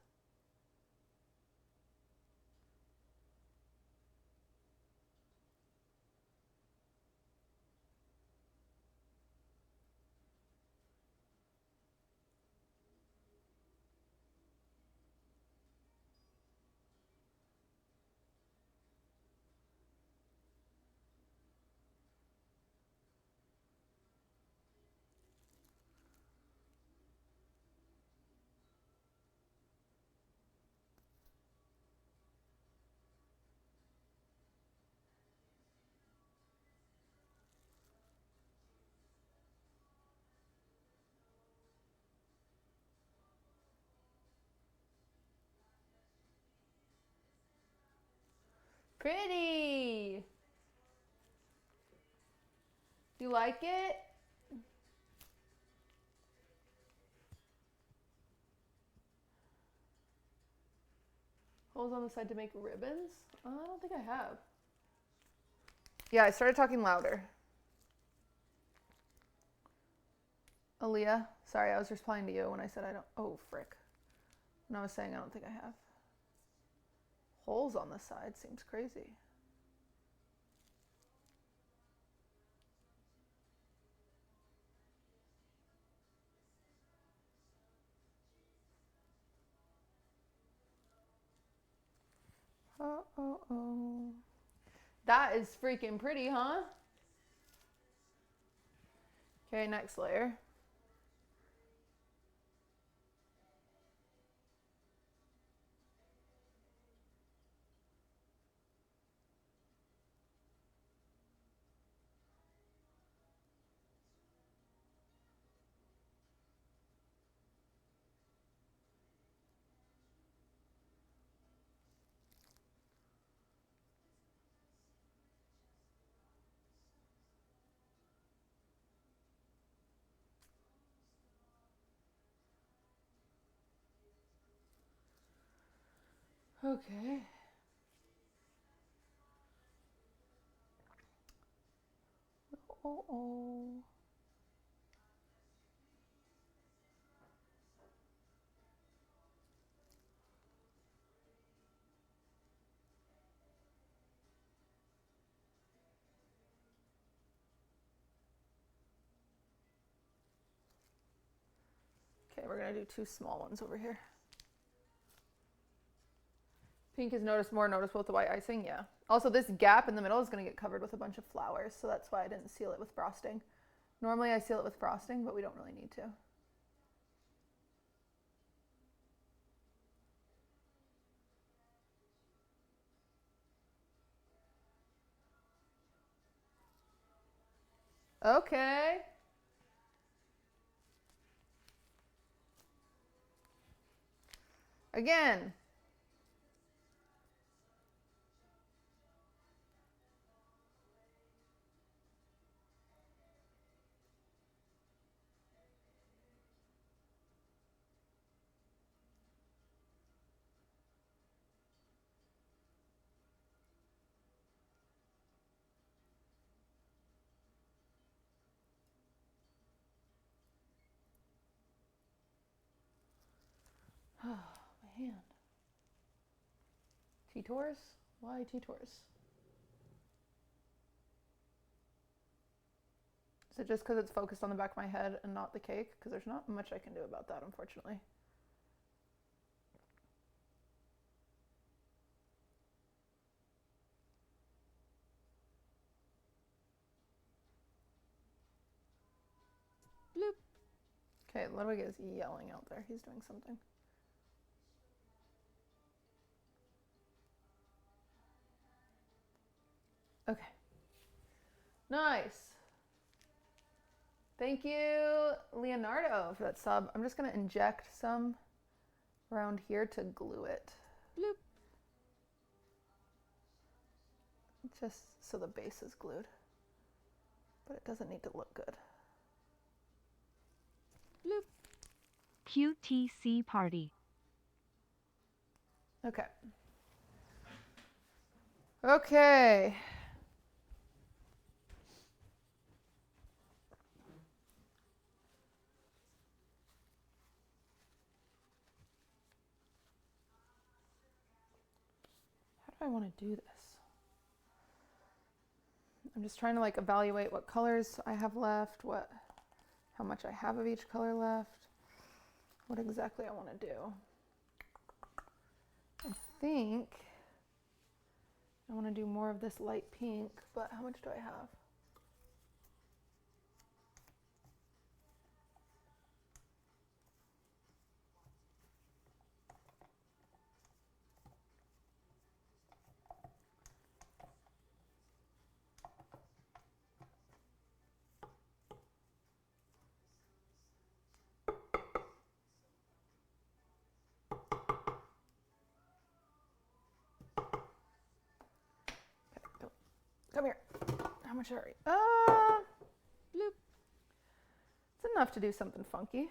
Pretty! You like it? Holes on the side to make ribbons? I don't think I have. Yeah, I started talking louder. Aaliyah, sorry, I was responding to you when I said I don't. Oh, frick. When I was saying I don't think I have. Holes on the side seems crazy. Oh. That is freaking pretty, huh? Okay, next layer. Okay. Oh. Okay, we're gonna do 2 small ones over here. Pink is more noticeable with the white icing, yeah. Also, this gap in the middle is gonna get covered with a bunch of flowers, so that's why I didn't seal it with frosting. Normally I seal it with frosting, but we don't really need to. Okay. Again. Oh, my hand. T-Tors? Why T-Tors? Is it just because it's focused on the back of my head and not the cake? Because there's not much I can do about that, unfortunately. Bloop. Okay, Ludwig is yelling out there. He's doing something. Okay. Nice. Thank you, Leonardo, for that sub. I'm just going to inject some around here to glue it. Bloop. Just so the base is glued. But it doesn't need to look good. Bloop. QTC party. Okay. Okay. How do I want to do this? I'm just trying to like evaluate what colors I have left, how much I have of each color left, what exactly I want to do. I think I want to do more of this light pink, but how much do I have? Okay, come here. How much are we? Bloop. It's enough to do something funky.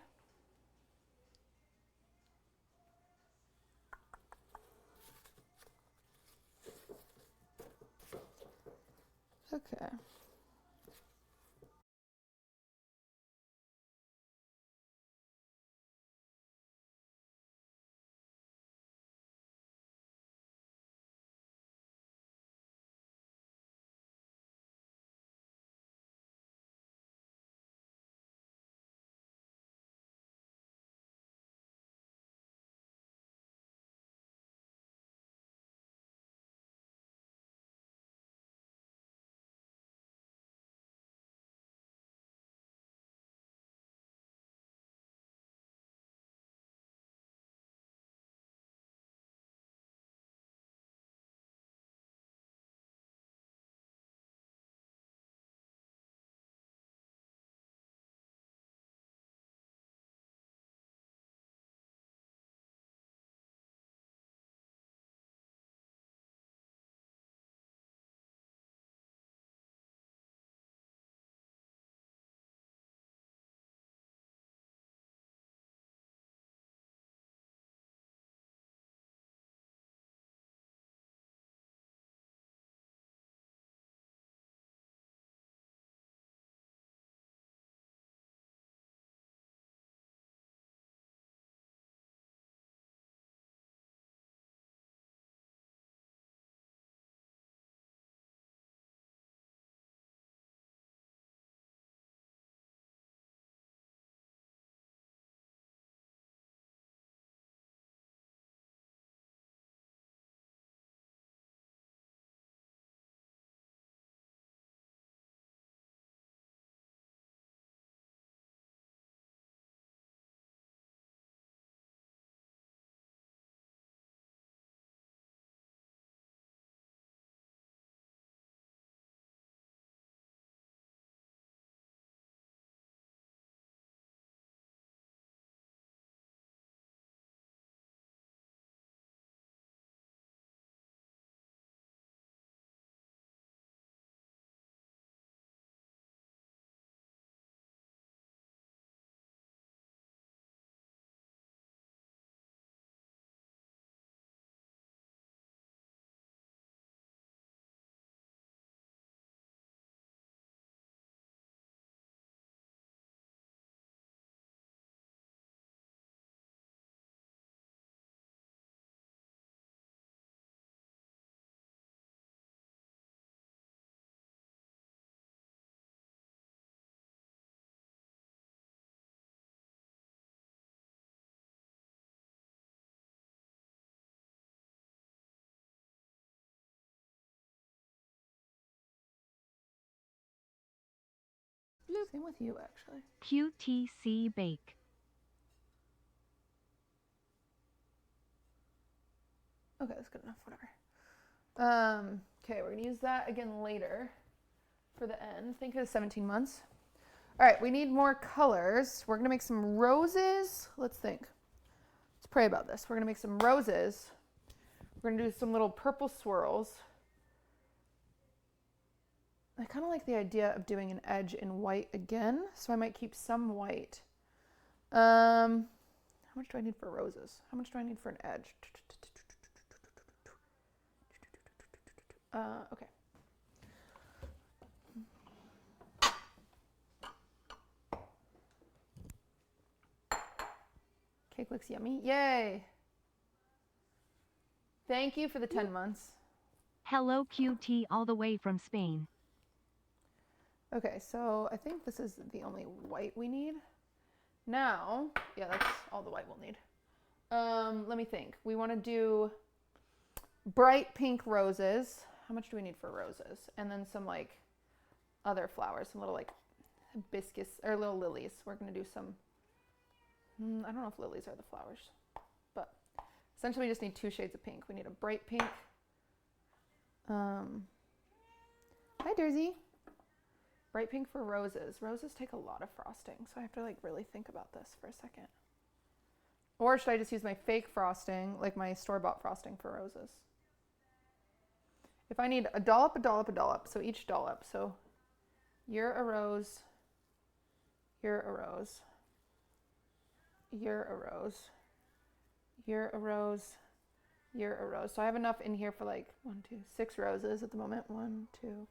Okay. Same with you, actually. QTC Bake. Okay, that's good enough, whatever. Okay, we're gonna use that again later for the end. Think of it as 17 months. All right, we need more colors. We're gonna make some roses. Let's think. Let's pray about this. We're gonna make some roses. We're gonna do some little purple swirls. I kind of like the idea of doing an edge in white again, so I might keep some white. How much do I need for roses? How much do I need for an edge? Okay. Cake looks yummy. Yay! Thank you for the 10 months. Hello QT all the way from Spain. Okay, so I think this is the only white we need. Now, yeah, that's all the white we'll need. Let me think. We want to do bright pink roses. How much do we need for roses? And then some like other flowers, some little like hibiscus or little lilies. We're going to do some, I don't know if lilies are the flowers, but essentially we just need 2 shades of pink. We need a bright pink. Hi, Dersey. Bright pink for roses. Roses take a lot of frosting, so I have to like really think about this for a second. Or should I just use my fake frosting, like my store-bought frosting for roses? If I need a dollop, a dollop, a dollop, so each dollop. So you're a rose, you're a rose, you're a rose, you're a rose, you're a rose. So I have enough in here for like 6 roses at the moment. 1, 2,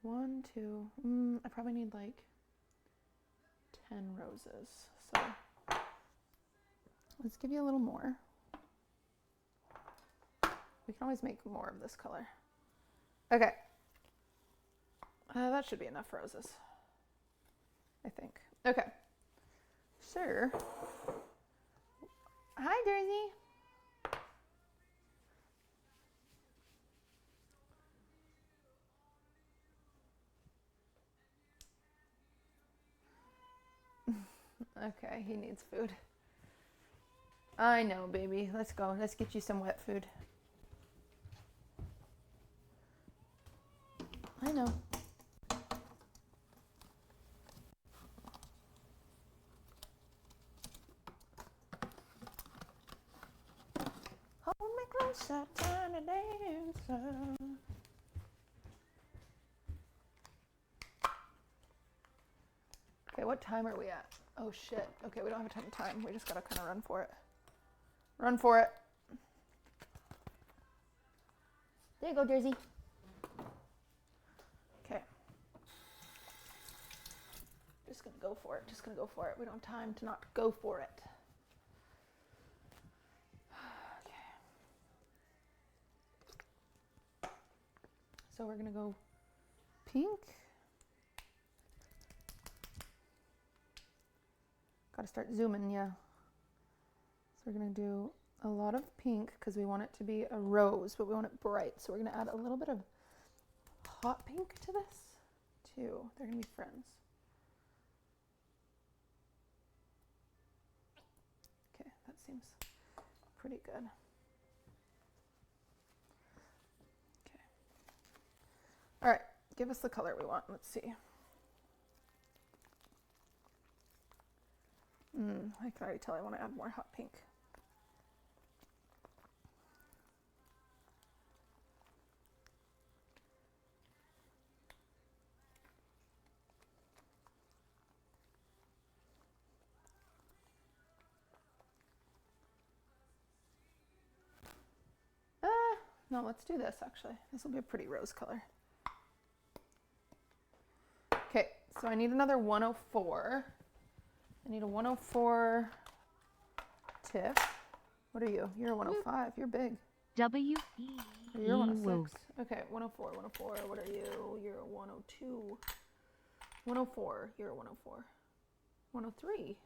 1, 2. I probably need like 10 roses. So let's give you a little more. We can always make more of this color. Okay. That should be enough roses, I think. Okay. Sure. Hi, Jersey. Okay, he needs food. I know, baby. Let's go. Let's get you some wet food. I know. Hold me closer, tiny dancer. Okay, what time are we at? Oh shit. Okay, we don't have a ton of time. We just gotta kind of run for it. Run for it. There you go, Jersey. Okay. Just gonna go for it. Just gonna go for it. We don't have time to not go for it. Okay. So we're gonna go pink. Gotta start zooming, yeah. So we're gonna do a lot of pink because we want it to be a rose, but we want it bright. So we're gonna add a little bit of hot pink to this too. They're gonna be friends. Okay, that seems pretty good. Okay. All right, give us the color we want. Let's see. I can already tell I want to add more hot pink. No, let's do this actually. This will be a pretty rose color. Okay, so I need another 104. I need a 104 tip. What are you? You're a 105. You're big. W. You're 106. Okay, 104, 104. What are you? You're a 102. 104. You're a 104. 103.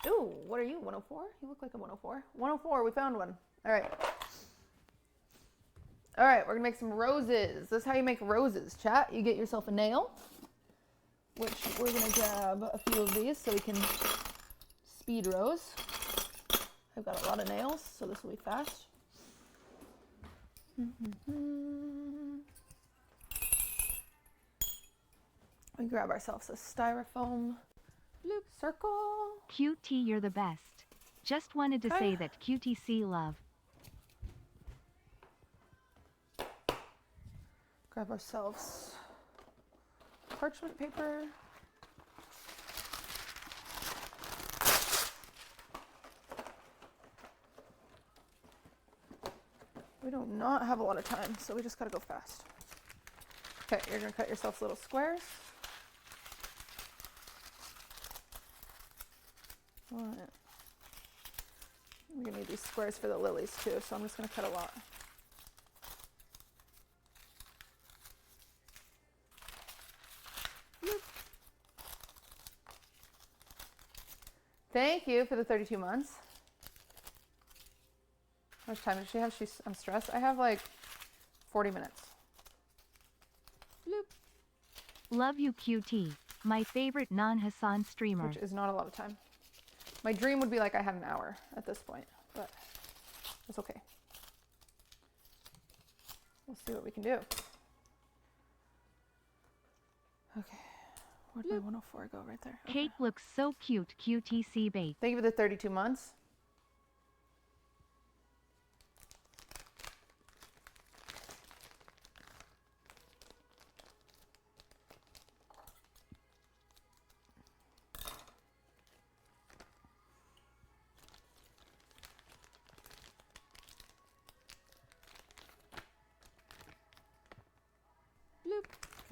Ooh, what are you? 104? You look like a 104. 104. We found one. All right. All right, we're gonna make some roses. This is how you make roses, chat. You get yourself a nail. we're gonna grab a few of these so we can speed rows. I've got a lot of nails, so this will be fast. We grab ourselves a styrofoam loop circle. QT, you're the best. Just wanted to say that QTC love. Grab ourselves parchment paper. We do not have a lot of time, so we just gotta go fast. Okay, you're gonna cut yourself little squares. What? We're gonna need these squares for the lilies too, so I'm just gonna cut a lot. Thank you for the 32 months. How much time does she have? I'm stressed. I have like 40 minutes. Bloop. Love you, QT. My favorite non-Hassan streamer. Which is not a lot of time. My dream would be like I had an hour at this point, but it's okay. We'll see what we can do. Okay. Where did my 104 go? Right there. Okay. Cake looks so cute, QTC Bake. Thank you for the 32 months.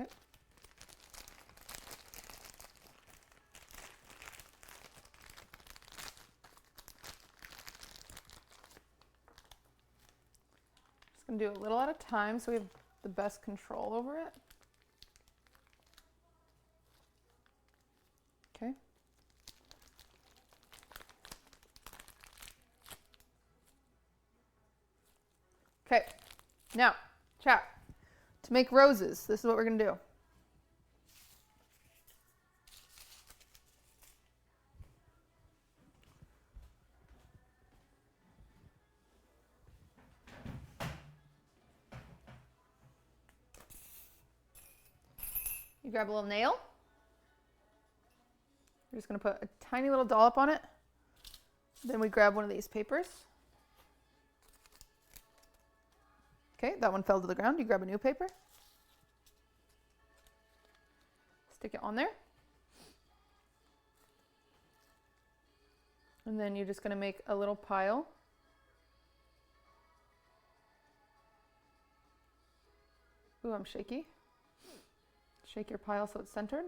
Okay. Just gonna do a little at a time so we have the best control over it. Okay. Okay. Now, chat. To make roses, this is what we're gonna do. You grab a little nail. We're just gonna put a tiny little dollop on it. Then we grab one of these papers. Okay, that one fell to the ground. You grab a new paper. Stick it on there. And then you're just gonna make a little pile. Ooh, I'm shaky. Shake your pile so it's centered.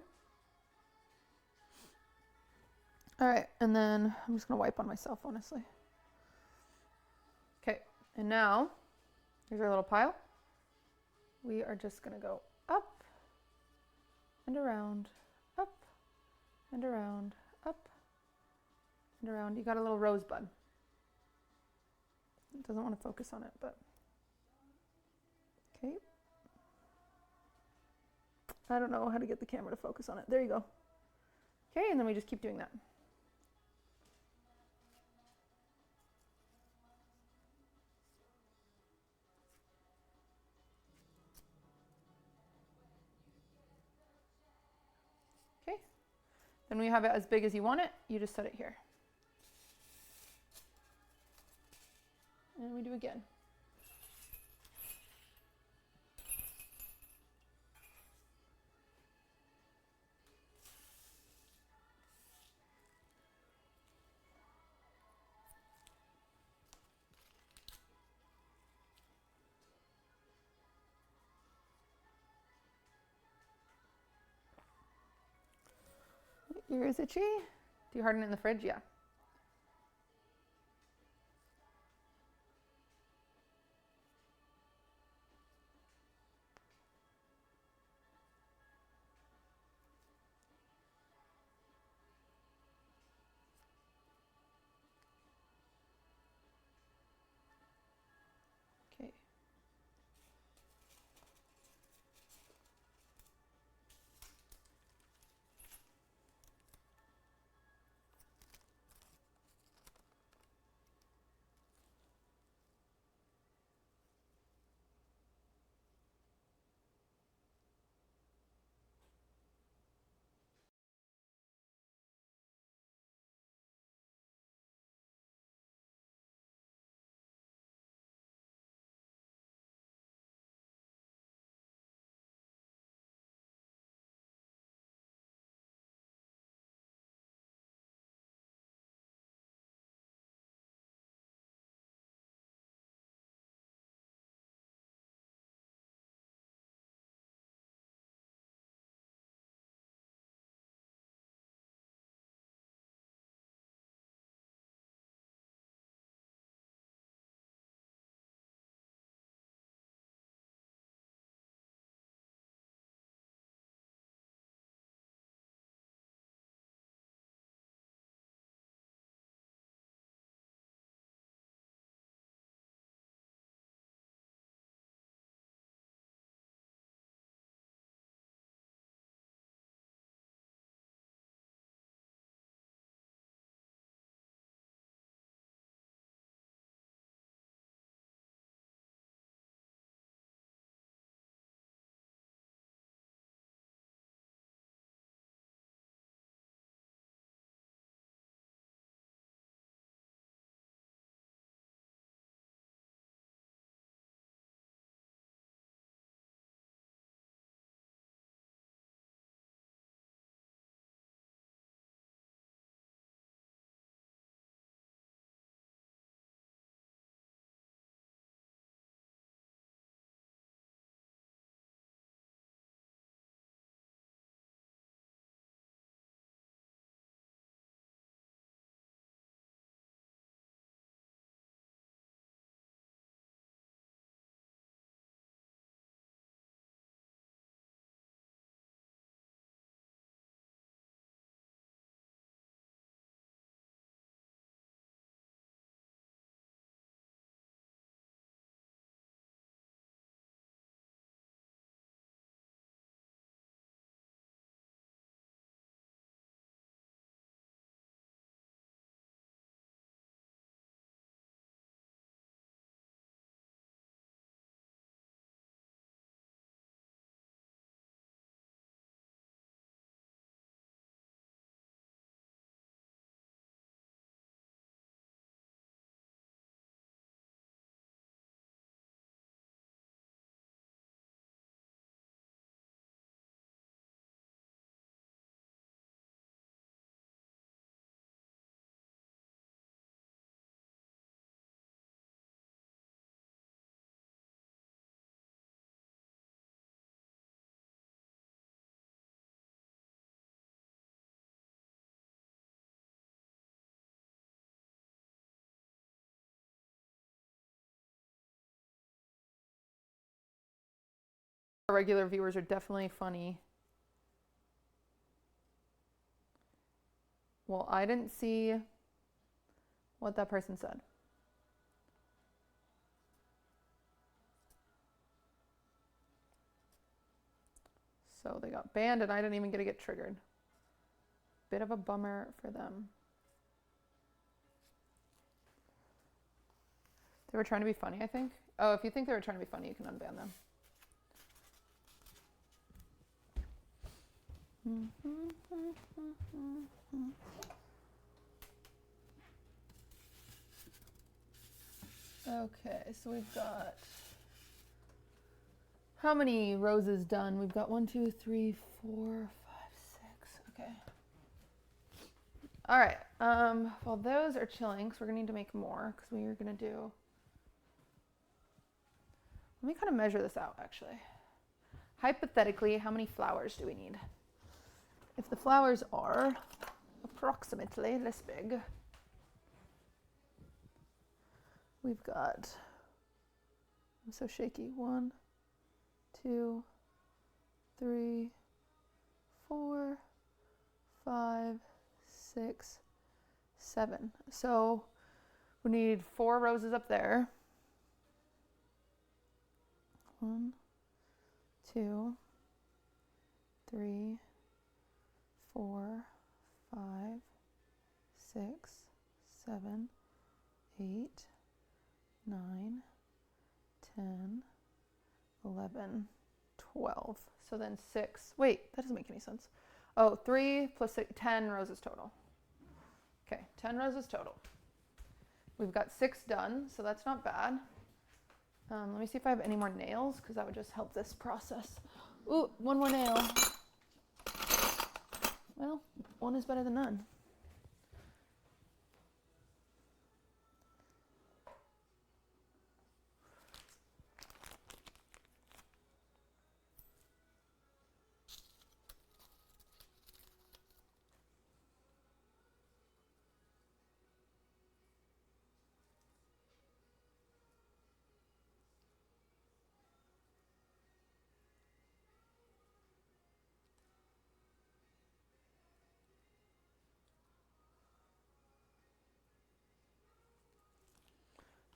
All right, and then I'm just gonna wipe on myself, honestly. Okay, and now, here's our little pile. We are just gonna go up and around, up and around, up and around. You got a little rosebud. It doesn't want to focus on it, but okay. I don't know how to get the camera to focus on it. There you go. Okay, and then we just keep doing that. Okay, then when you have it as big as you want it, you just set it here. And we do again. Your ear is itchy? Do you harden it in the fridge? Yeah. Okay. Our regular viewers are definitely funny. Well, I didn't see what that person said. So they got banned and I didn't even get triggered. Bit of a bummer for them. They were trying to be funny, I think. Oh, if you think they were trying to be funny, you can unban them. Okay, so we've got how many roses done? We've got 1, 2, 3, 4, 5, 6. Okay. All right. Well, those are chilling because we're gonna need to make more because we are gonna do. Let me kind of measure this out actually. Hypothetically, how many flowers do we need? If the flowers are approximately this big, we've got, I'm so shaky, 1, 2, 3, 4, 5, 6, 7. So we need 4 roses up there. 1, 2, 3, 4, 5, 6, 7, 8, 9, 10, 11, 12. So then 6. Wait, that doesn't make any sense. Oh, 3 plus 6, 10 roses total. Okay, 10 roses total. We've got 6 done, so that's not bad. Let me see if I have any more nails, because that would just help this process. Ooh, 1 more nail. Well, 1 is better than none.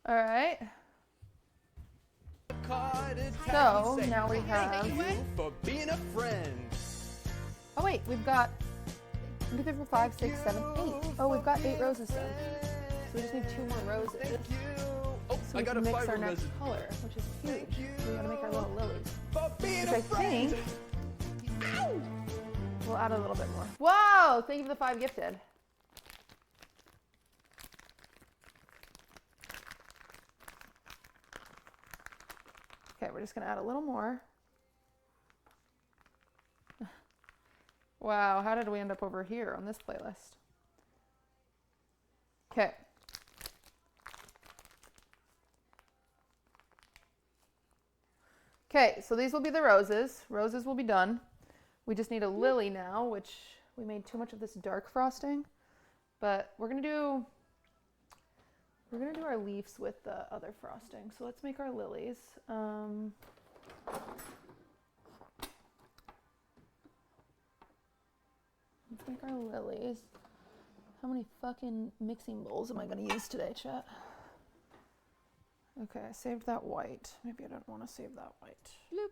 All right. So now we have. For being a friend. Oh wait, we've got 1, 2, 3, 4, 5, 6, 7, 8. Oh, we've got 8 roses done. So we just need 2 more roses. Oh, So we can mix our next color, which is huge. We gotta make our little lilies. Which I think we'll add a little bit more. Whoa! Thank you for the 5 gifted. Okay, we're just gonna add a little more. Wow, how did we end up over here on this playlist? Okay. Okay, so these will be the roses. Roses will be done. We just need a lily now, which we made too much of this dark frosting. But we're gonna do our leaves with the other frosting. So let's make our lilies. Let's make our lilies. How many fucking mixing bowls am I gonna use today, chat? Okay, I saved that white. Maybe I don't want to save that white. Bloop.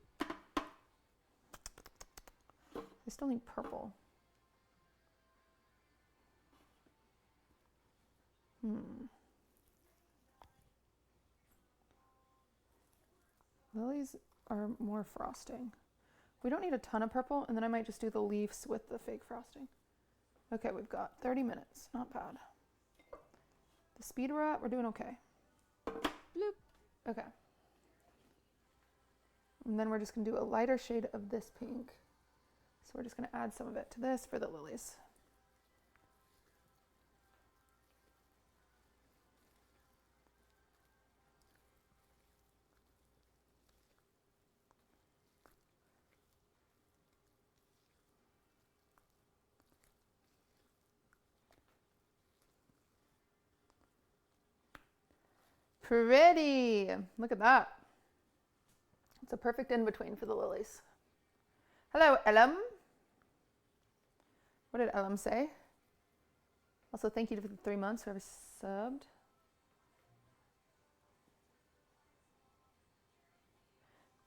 I still need purple. Lilies are more frosting. We don't need a ton of purple, and then I might just do the leaves with the fake frosting. Okay, we've got 30 minutes. Not bad. The speed we're at, we're doing okay. Bloop. Okay. And then we're just going to do a lighter shade of this pink. So we're just going to add some of it to this for the lilies. Pretty. Look at that. It's a perfect in-between for the lilies. Hello, Elam. What did Elam say? Also, thank you for the 3 months, whoever subbed.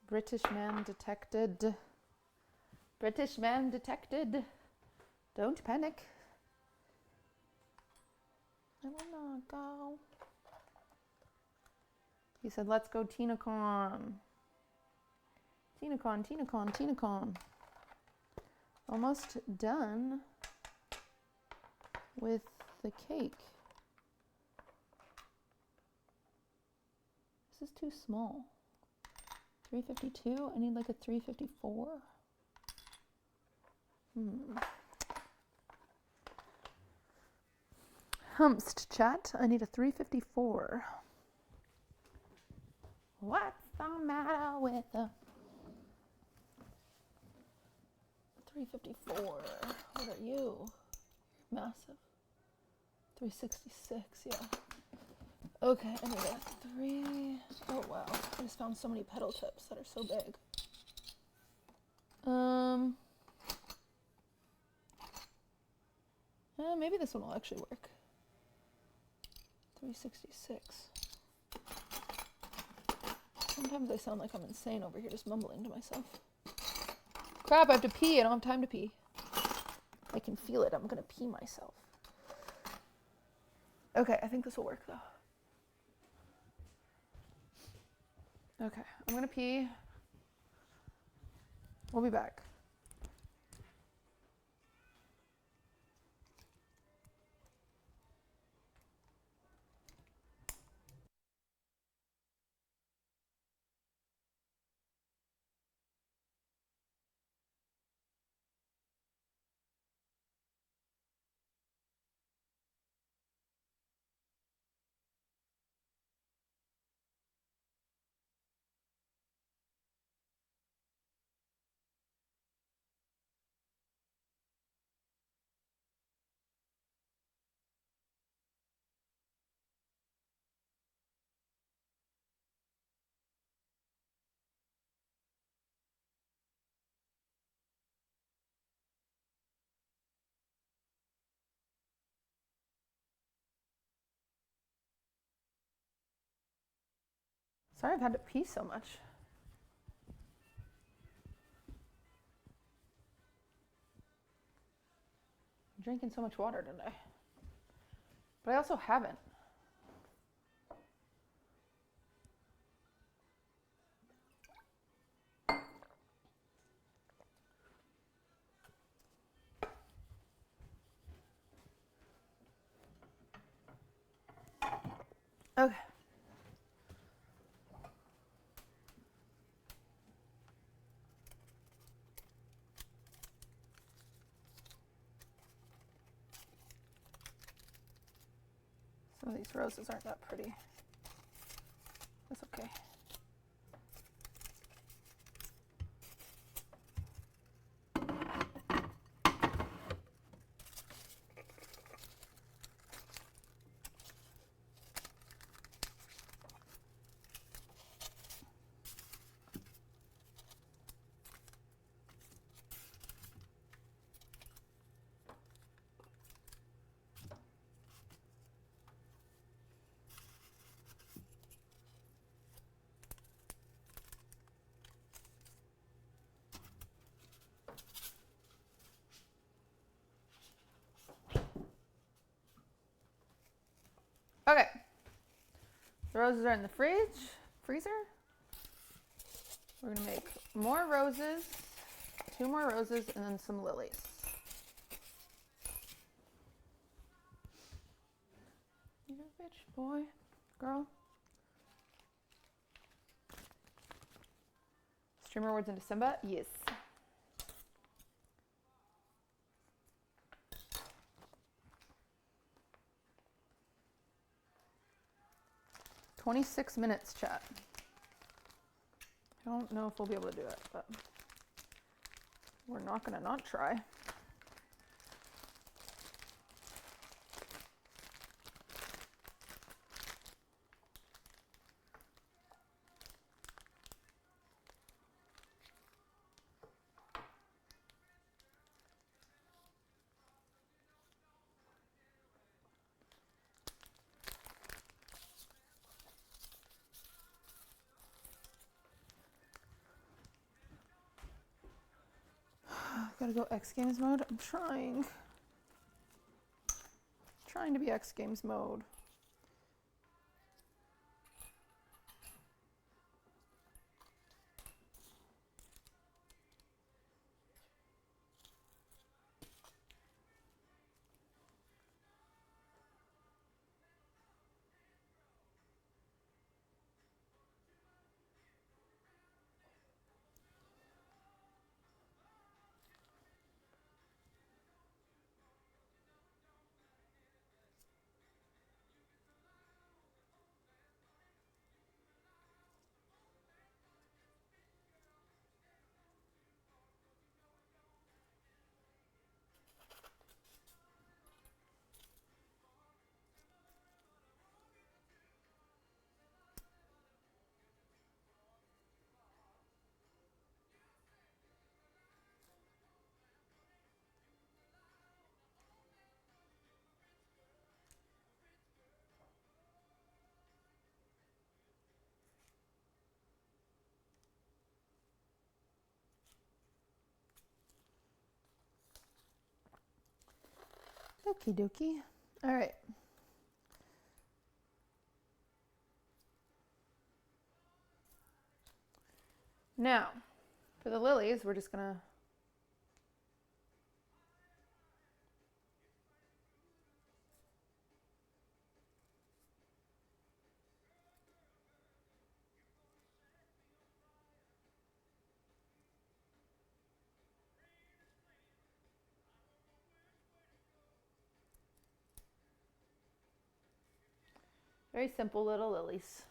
British man detected. British man detected. Don't panic. I will not go. He said, let's go TinaCon. TinaCon, TinaCon, TinaCon. Almost done with the cake. This is too small. 352? I need like a 354. Humpst chat. I need a 354. What's the matter with a 354? What are you? Massive. 366, yeah. Okay, I need a 3. Oh wow, I just found so many petal tips that are so big. Maybe this one will actually work. 366. Sometimes I sound like I'm insane over here just mumbling to myself. Crap, I have to pee. I don't have time to pee. I can feel it. I'm gonna pee myself. Okay, I think this will work though. Okay, I'm gonna pee. We'll be back. Sorry I've had to pee so much. I'm drinking so much water today. But I also haven't. Okay. Some of these roses aren't that pretty. That's okay. Okay. The roses are in the freezer. We're gonna make more roses, 2 more roses, and then some lilies. You're a bitch, boy, girl. Stream rewards in December? Yes. "26 minutes, chat." I don't know if we'll be able to do it, but we're not gonna not try. Gotta go X Games mode. I'm trying. Trying to be X Games mode. Okie dokie. All right. Now, for the lilies, we're just gonna very simple little lilies.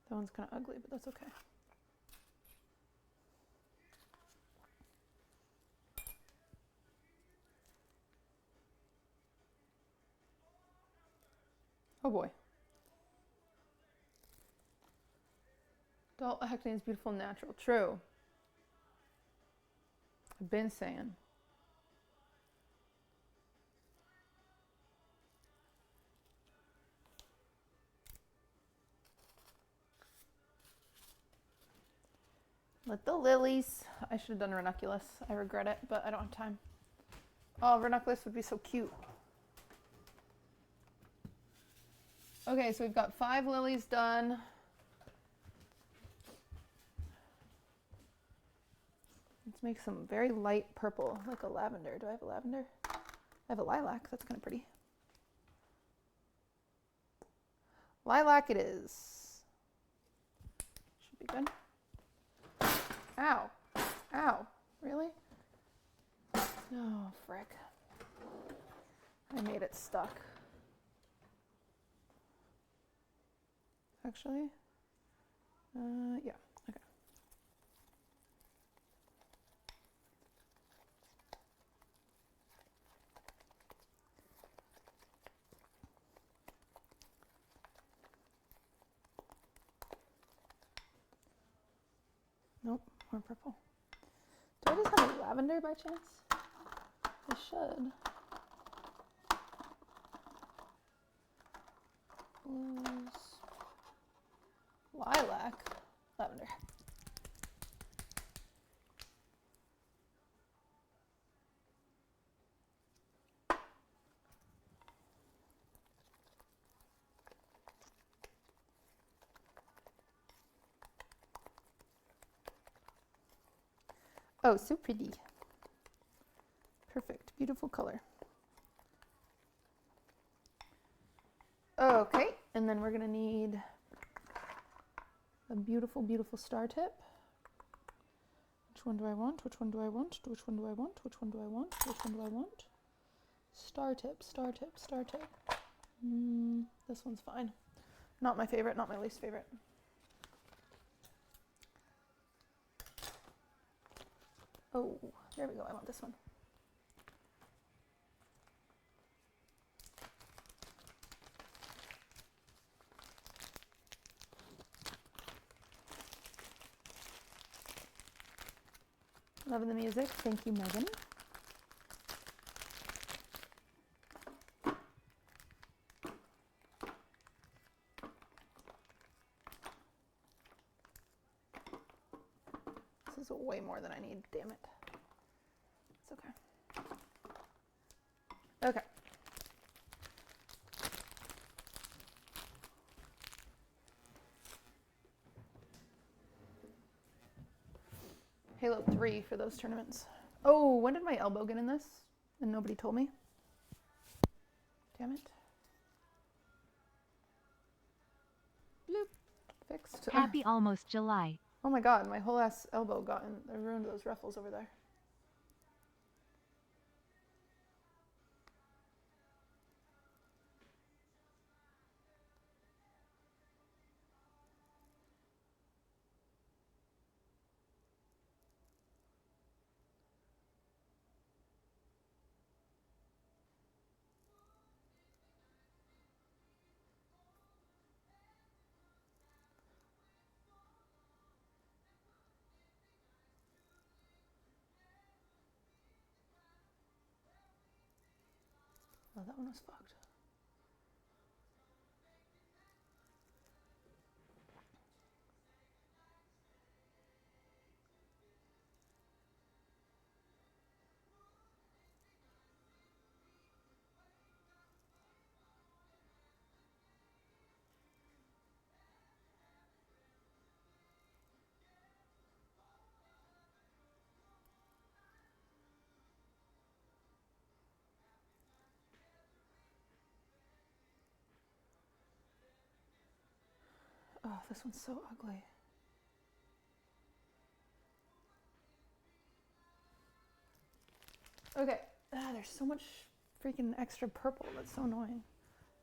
That one's kind of ugly, but that's okay. Oh boy. Adult acne is beautiful and natural. True. I've been saying. Let the lilies. I should have done ranunculus. I regret it, but I don't have time. Oh, ranunculus would be so cute. Okay, so we've got 5 lilies done. Let's make some very light purple, like a lavender. Do I have a lavender? I have a lilac. That's kind of pretty. Lilac it is. Should be good. Ow. Ow. Really? Oh, frick. I made it stuck. Actually, yeah, okay. Nope, more purple. Do I just have a lavender by chance? I should. Blues. Lilac, lavender. Oh, so pretty. Perfect. Beautiful color. Okay, and then we're gonna need a beautiful, beautiful star tip. Which one do I want? Which one do I want? Which one do I want? Which one do I want? Which one do I want? Star tip, star tip, star tip. This one's fine. Not my favorite, not my least favorite. Oh, there we go. I want this one. Loving the music. Thank you, Megan. This is way more than I need, damn it. It's okay. Okay. Halo 3 for those tournaments. Oh, when did my elbow get in this? And nobody told me. Damn it. Bloop. Fixed. Happy almost July. Oh my god, my whole ass elbow got in. I ruined those ruffles over there. Oh, that one was fucked. Oh, this one's so ugly. Okay. Ah, there's so much freaking extra purple. That's so annoying.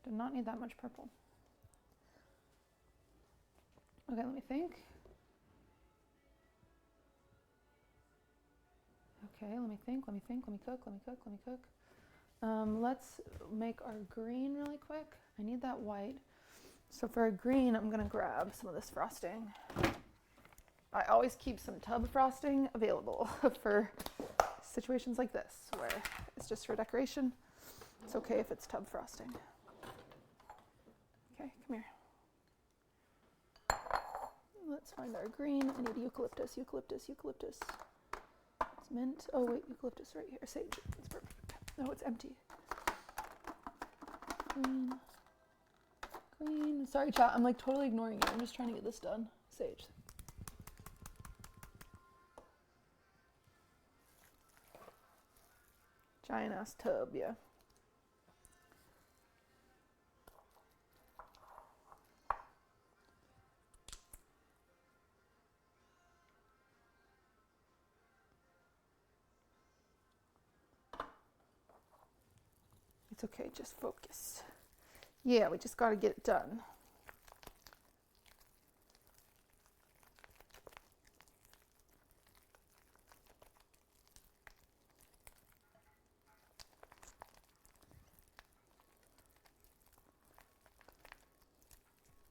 Did not need that much purple. Okay, let me think. Okay, let me think, let me think, let me cook, let me cook, let me cook. Let's make our green really quick. I need that white. So for our green, I'm gonna grab some of this frosting. I always keep some tub frosting available for situations like this, where it's just for decoration. It's okay if it's tub frosting. Okay, come here. Let's find our green. I need eucalyptus, eucalyptus, eucalyptus. It's mint. Oh wait, eucalyptus right here. Sage. That's perfect. No, it's empty. Green. Green. Sorry, chat. I'm like totally ignoring you. I'm just trying to get this done. Sage. Giant ass tub, yeah. It's okay, just focus. Yeah, we just got to get it done.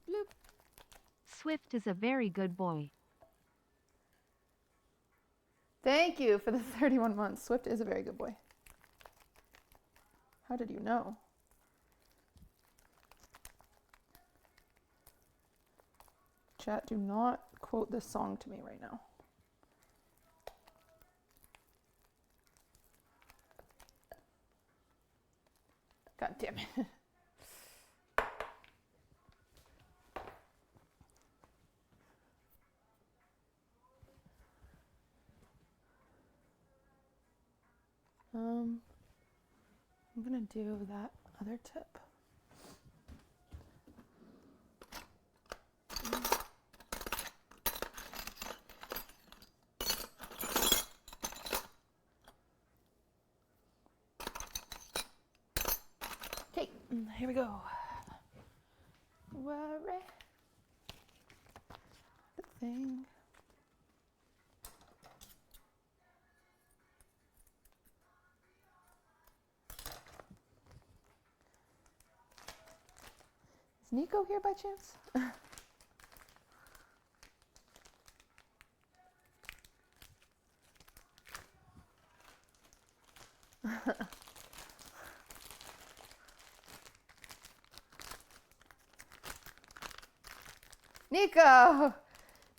Bloop. Swift is a very good boy. Thank you for the 31 months. Swift is a very good boy. How did you know? Chat, do not quote this song to me right now. God damn it. I'm gonna do that other tip. Okay, here we go. Worry the thing. Is Nico here by chance? Nico!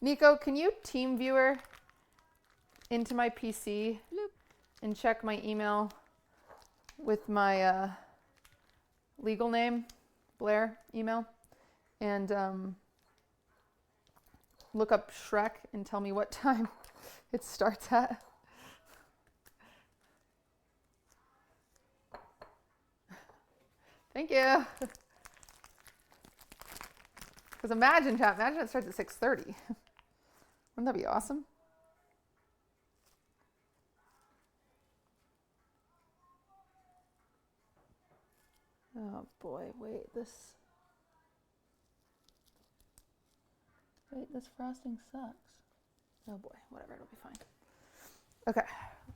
Nico, can you team viewer into my PC and check my email with my legal name, Blair email, and look up Shrek and tell me what time it starts at? Thank you. Because imagine, chat, imagine it starts at 6:30. Wouldn't that be awesome? Oh boy, wait, this frosting sucks. Oh boy, whatever, it'll be fine. Okay,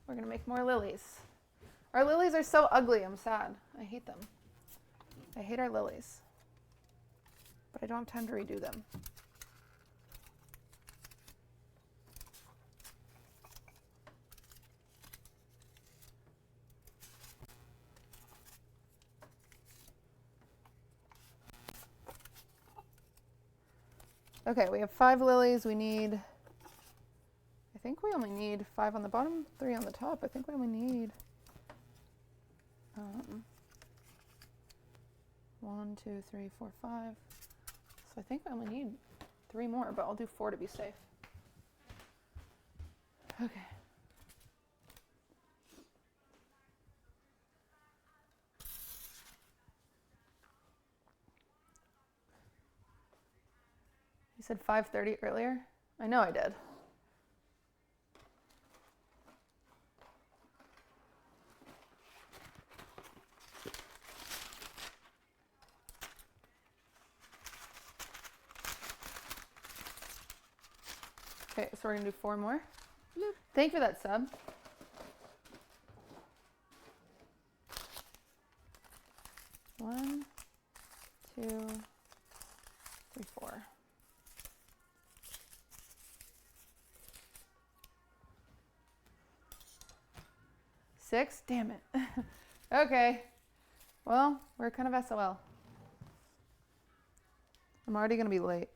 we're gonna make more lilies. Our lilies are so ugly, I'm sad. I hate them. I hate our lilies. But I don't have time to redo them. Okay, we have 5 lilies. We need, I think we only need 5 on the bottom, 3 on the top. I think we only need 1, 2, 3, 4, 5. So I think I only need 3 more, but I'll do 4 to be safe. Okay. You said 5:30 earlier? I know I did. Okay, so we're gonna do 4 more. Bloop. Thank you for that sub. One, 2, 3, 4. Six? Damn it. Okay. Well, we're kind of SOL. I'm already gonna be late.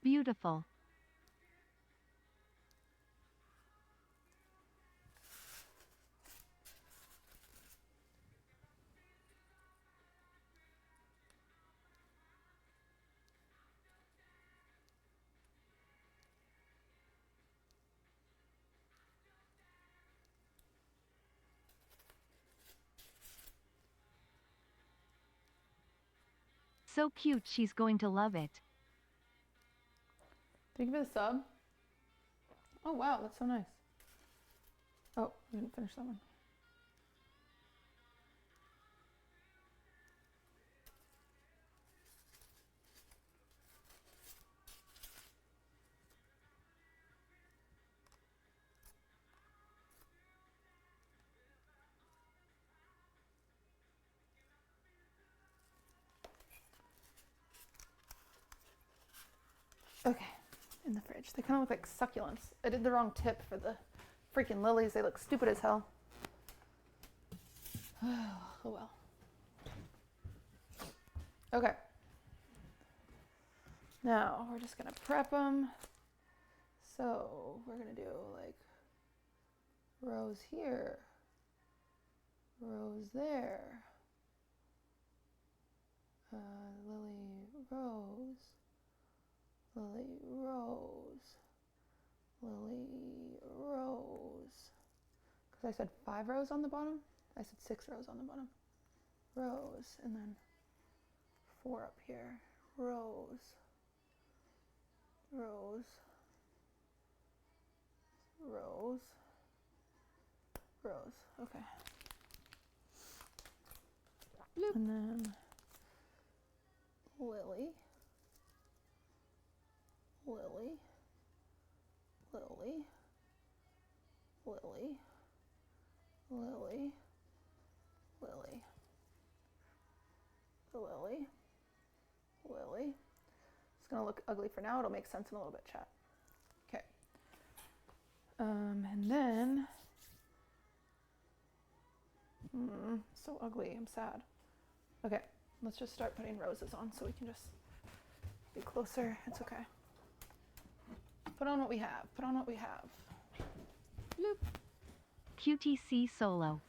Beautiful. So cute, she's going to love it. Thank you for the sub. Oh wow, that's so nice. Oh, we didn't finish that one. Okay, in the fridge. They kind of look like succulents. I did the wrong tip for the freaking lilies. They look stupid as hell. Oh well. Okay. Now we're just gonna prep them. So we're gonna do like rows here, rows there, Lily Rose, Lily Rose, Lily Rose. Because I said 5 rows on the bottom, I said 6 rows on the bottom. Rows, and then 4 up here. Rows, rows, rows, rows. Okay. Bloop. And then Lily, Lily, Lily, Lily, Lily, Lily, Lily, Lily. It's gonna look ugly for now. It'll make sense in a little bit, chat. Okay. And then, so ugly. I'm sad. Okay, let's just start putting roses on so we can just be closer. It's okay. Put on what we have. Put on what we have. Bloop. QTC solo.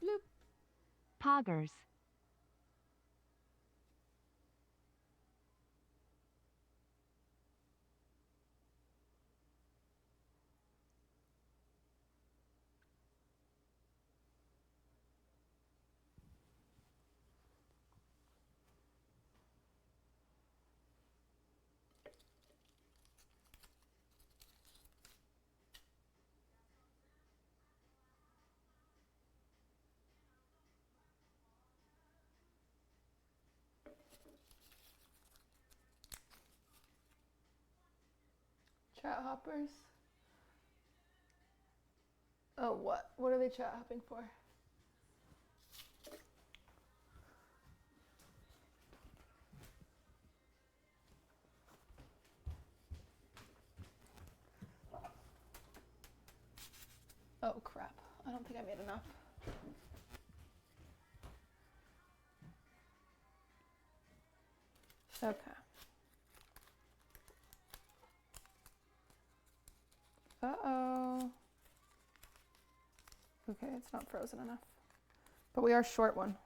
Bloop. Poggers. Chat hoppers. Oh, what? What are they chat hopping for? Oh, crap. I don't think I made enough. Okay. Uh-oh. Okay, it's not frozen enough. But we are short one.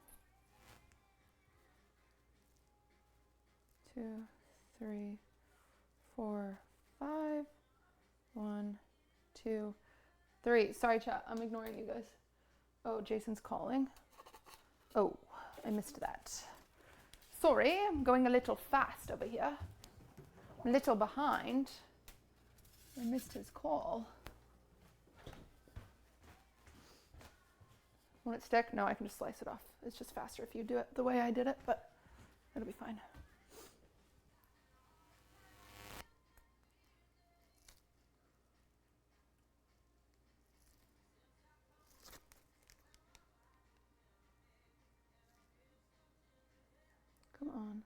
2, 3, 4, 5. 1, 2, 3. Sorry, chat. I'm ignoring you guys. Oh, Jason's calling. Oh, I missed that. Sorry, I'm going a little fast over here. I'm a little behind. I missed his call. Won't it stick? No, I can just slice it off. It's just faster if you do it the way I did it, but it'll be fine. Come on.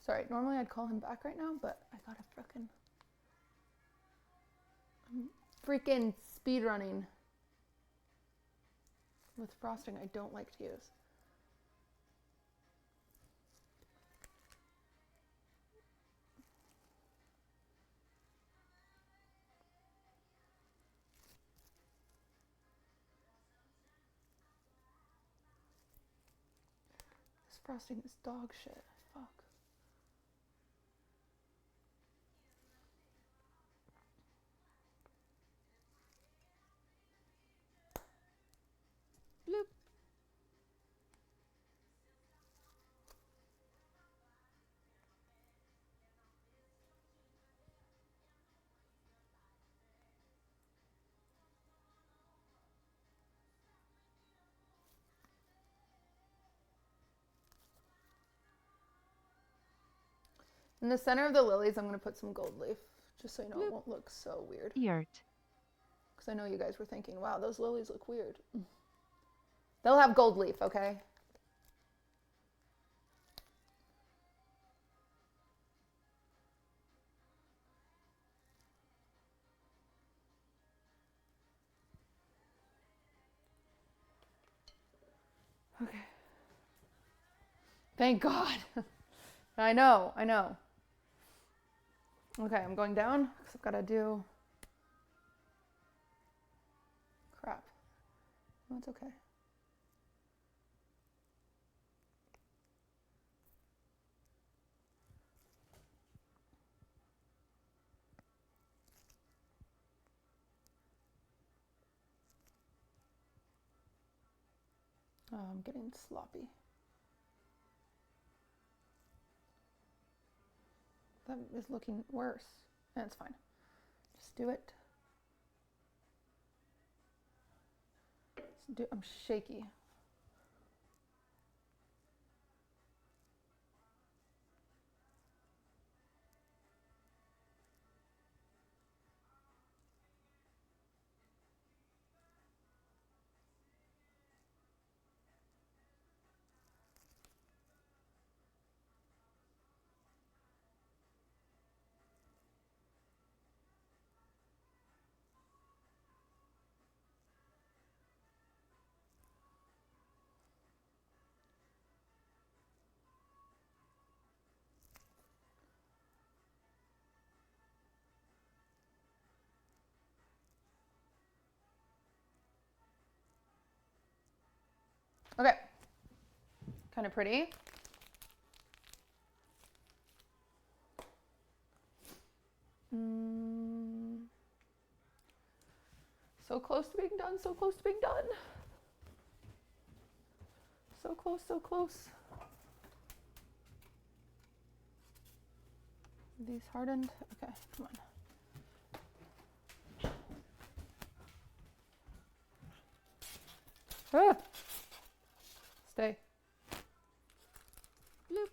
Sorry, normally I'd call him back right now, but I got a frickin'... Freaking speed running with frosting I don't like to use. This frosting is dog shit. Fuck. Bloop. In the center of the lilies, I'm going to put some gold leaf, just so you know it won't look so weird. Yurt. Because I know you guys were thinking, wow, those lilies look weird. They'll have gold leaf, okay? Okay. Thank God. I know. Okay, I'm going down because I've got to do... Crap. No, it's okay. Oh, I'm getting sloppy. That is looking worse. And it's fine. Just do it. I'm shaky. Okay. Kind of pretty. So close to being done, so close to being done. So close, so close. These hardened. Okay, come on. Ah! Stay. Bloop.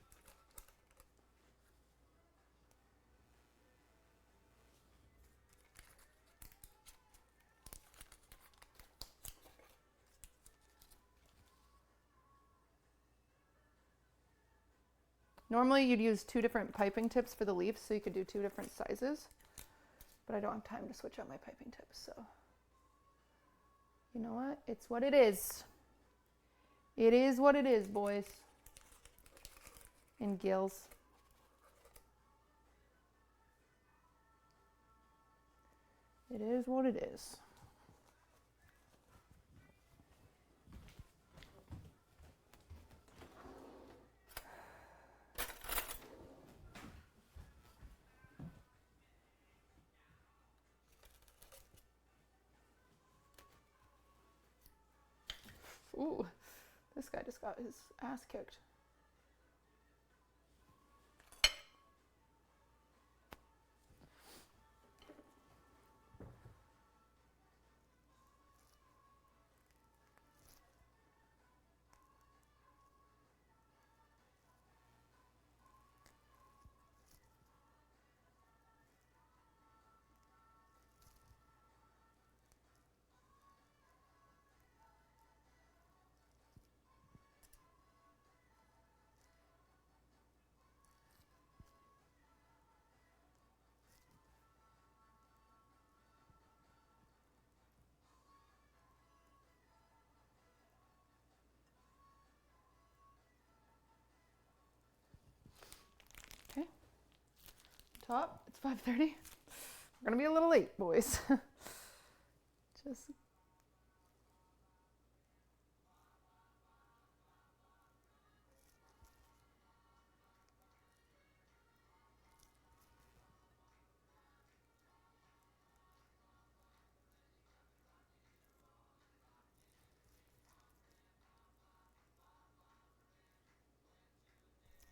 Normally you'd use 2 different piping tips for the leaves so you could do 2 different sizes, but I don't have time to switch out my piping tips, so you know what? It's what it is. It is what it is, boys and gills. It is what it is. Ooh, this guy just got his ass kicked. top. It's 5:30. We're gonna be a little late, boys. Just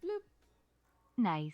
bloop. Nice.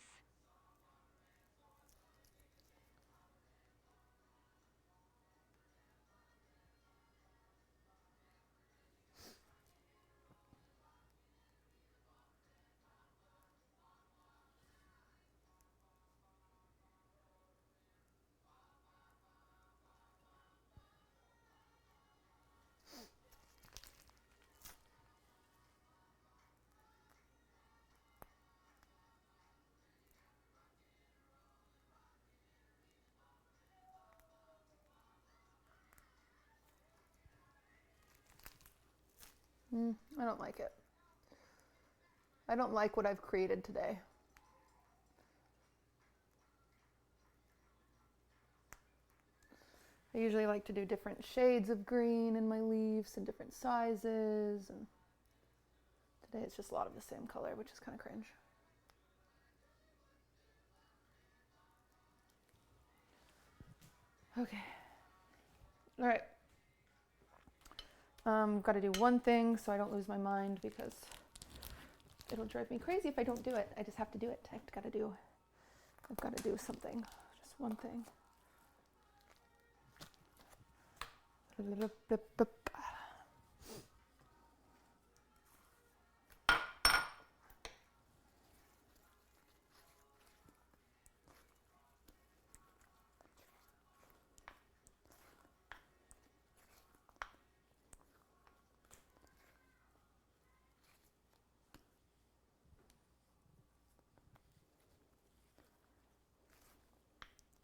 I don't like it. I don't like what I've created today. I usually like to do different shades of green in my leaves and different sizes, and today it's just a lot of the same color, which is kind of cringe. Okay. All right. Got to do one thing so I don't lose my mind, because it'll drive me crazy if I don't do it. I just have to do it. I've got to do something. Just one thing.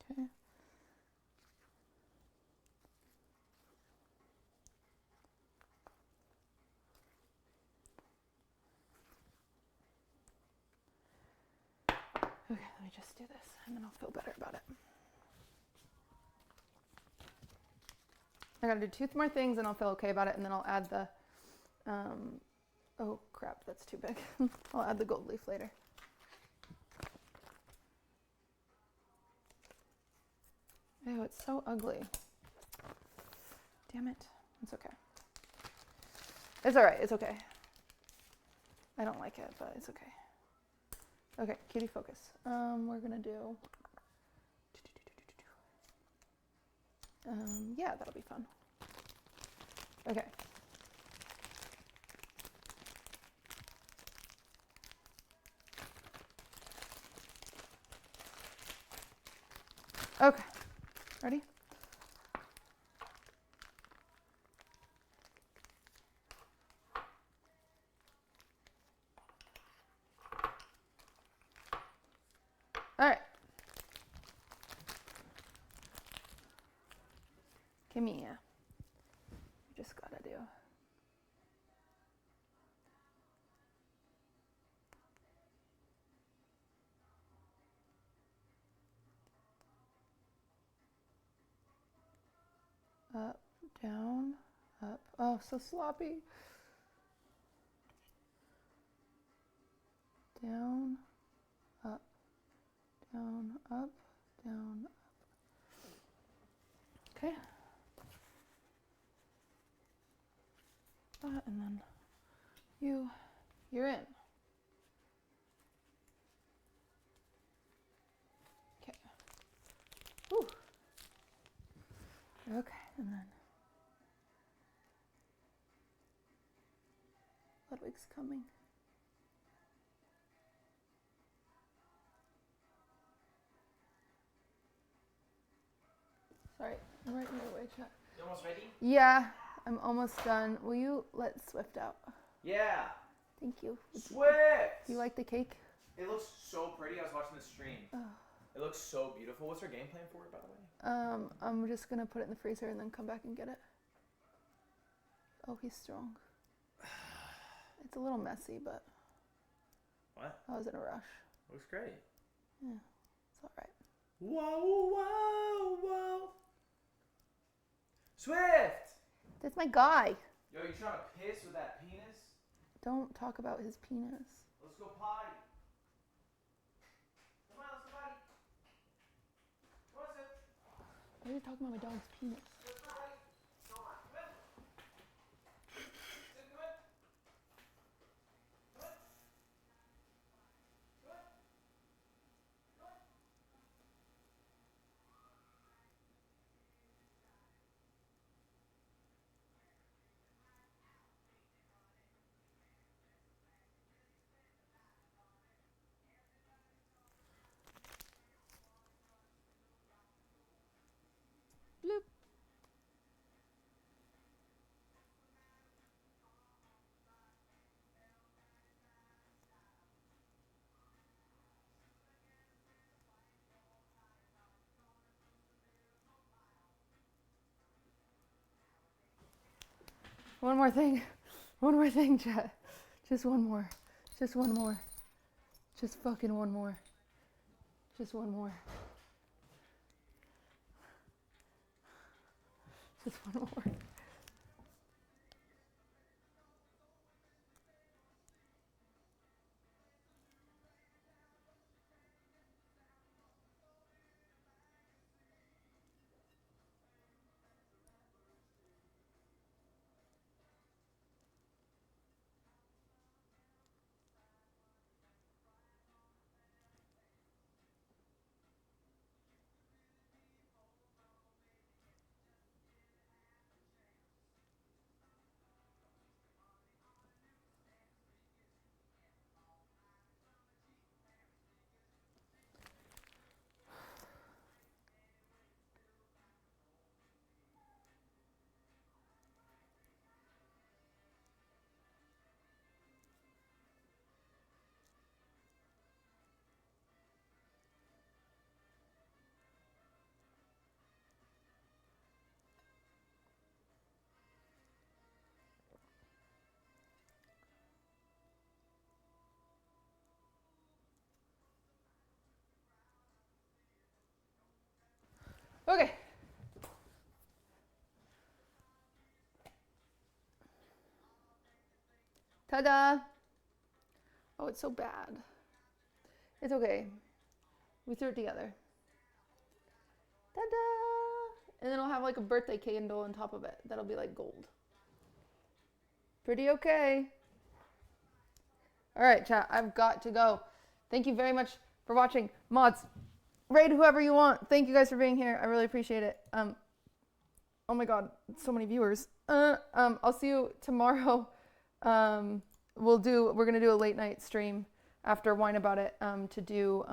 Okay. Okay, let me just do this, and then I'll feel better about it. I gotta do 2 more things, and I'll feel okay about it, and then I'll add the, oh crap, that's too big. I'll add the gold leaf later. Ew, it's so ugly. Damn it. It's okay. It's all right. It's okay. I don't like it, but it's okay. Okay, cutie focus. We're gonna do. Yeah, that'll be fun. Okay. Okay. Ready? All right. Come here. You just gotta do. Up, down, up. Oh, so sloppy. Down, up, down, up, down, up. Okay. That, and then you're in. Okay. Whew. Okay, and then Ludwig's coming. Sorry, I'm right in your way, chat. You almost ready? Yeah, I'm almost done. Will you let Swift out? Yeah. Thank you. Swift! Do you like the cake? It looks so pretty. I was watching the stream. Oh. It looks so beautiful. What's our game plan for it, by the way? I'm just gonna put it in the freezer and then come back and get it. Oh, he's strong. It's a little messy, but What? I was in a rush. Looks great. Yeah, it's all right. Whoa, whoa, whoa. Swift! That's my guy. Yo, you trying to piss with that penis? Don't talk about his penis. Let's go potty. Come on, let's go potty. Come on, Swift. Why are you talking about my dog's penis? Swift, come on. Come on, come in. Swift, come in. Come in. Come in. Bloop. One more thing. One more thing, chat. Just one more. Just one more. Just fucking one more. Just one more. Just one more. Okay. Ta-da! Oh, it's so bad. It's okay. We threw it together. Ta-da! And then I'll have like a birthday candle on top of it. That'll be like gold. Pretty okay. All right, chat. I've got to go. Thank you very much for watching. Mods, raid whoever you want. Thank you guys for being here. I really appreciate it. Oh my God, so many viewers. I'll see you tomorrow. We're gonna do a late night stream after Wine About It to do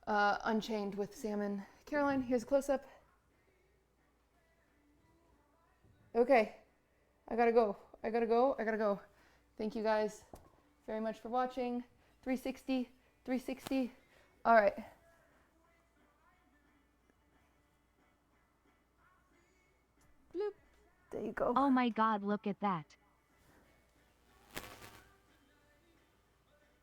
Unchained with Salmon. Caroline, here's a close up. Okay, I gotta go. Thank you guys very much for watching. 360. All right. Bloop. There you go. Oh my god, look at that.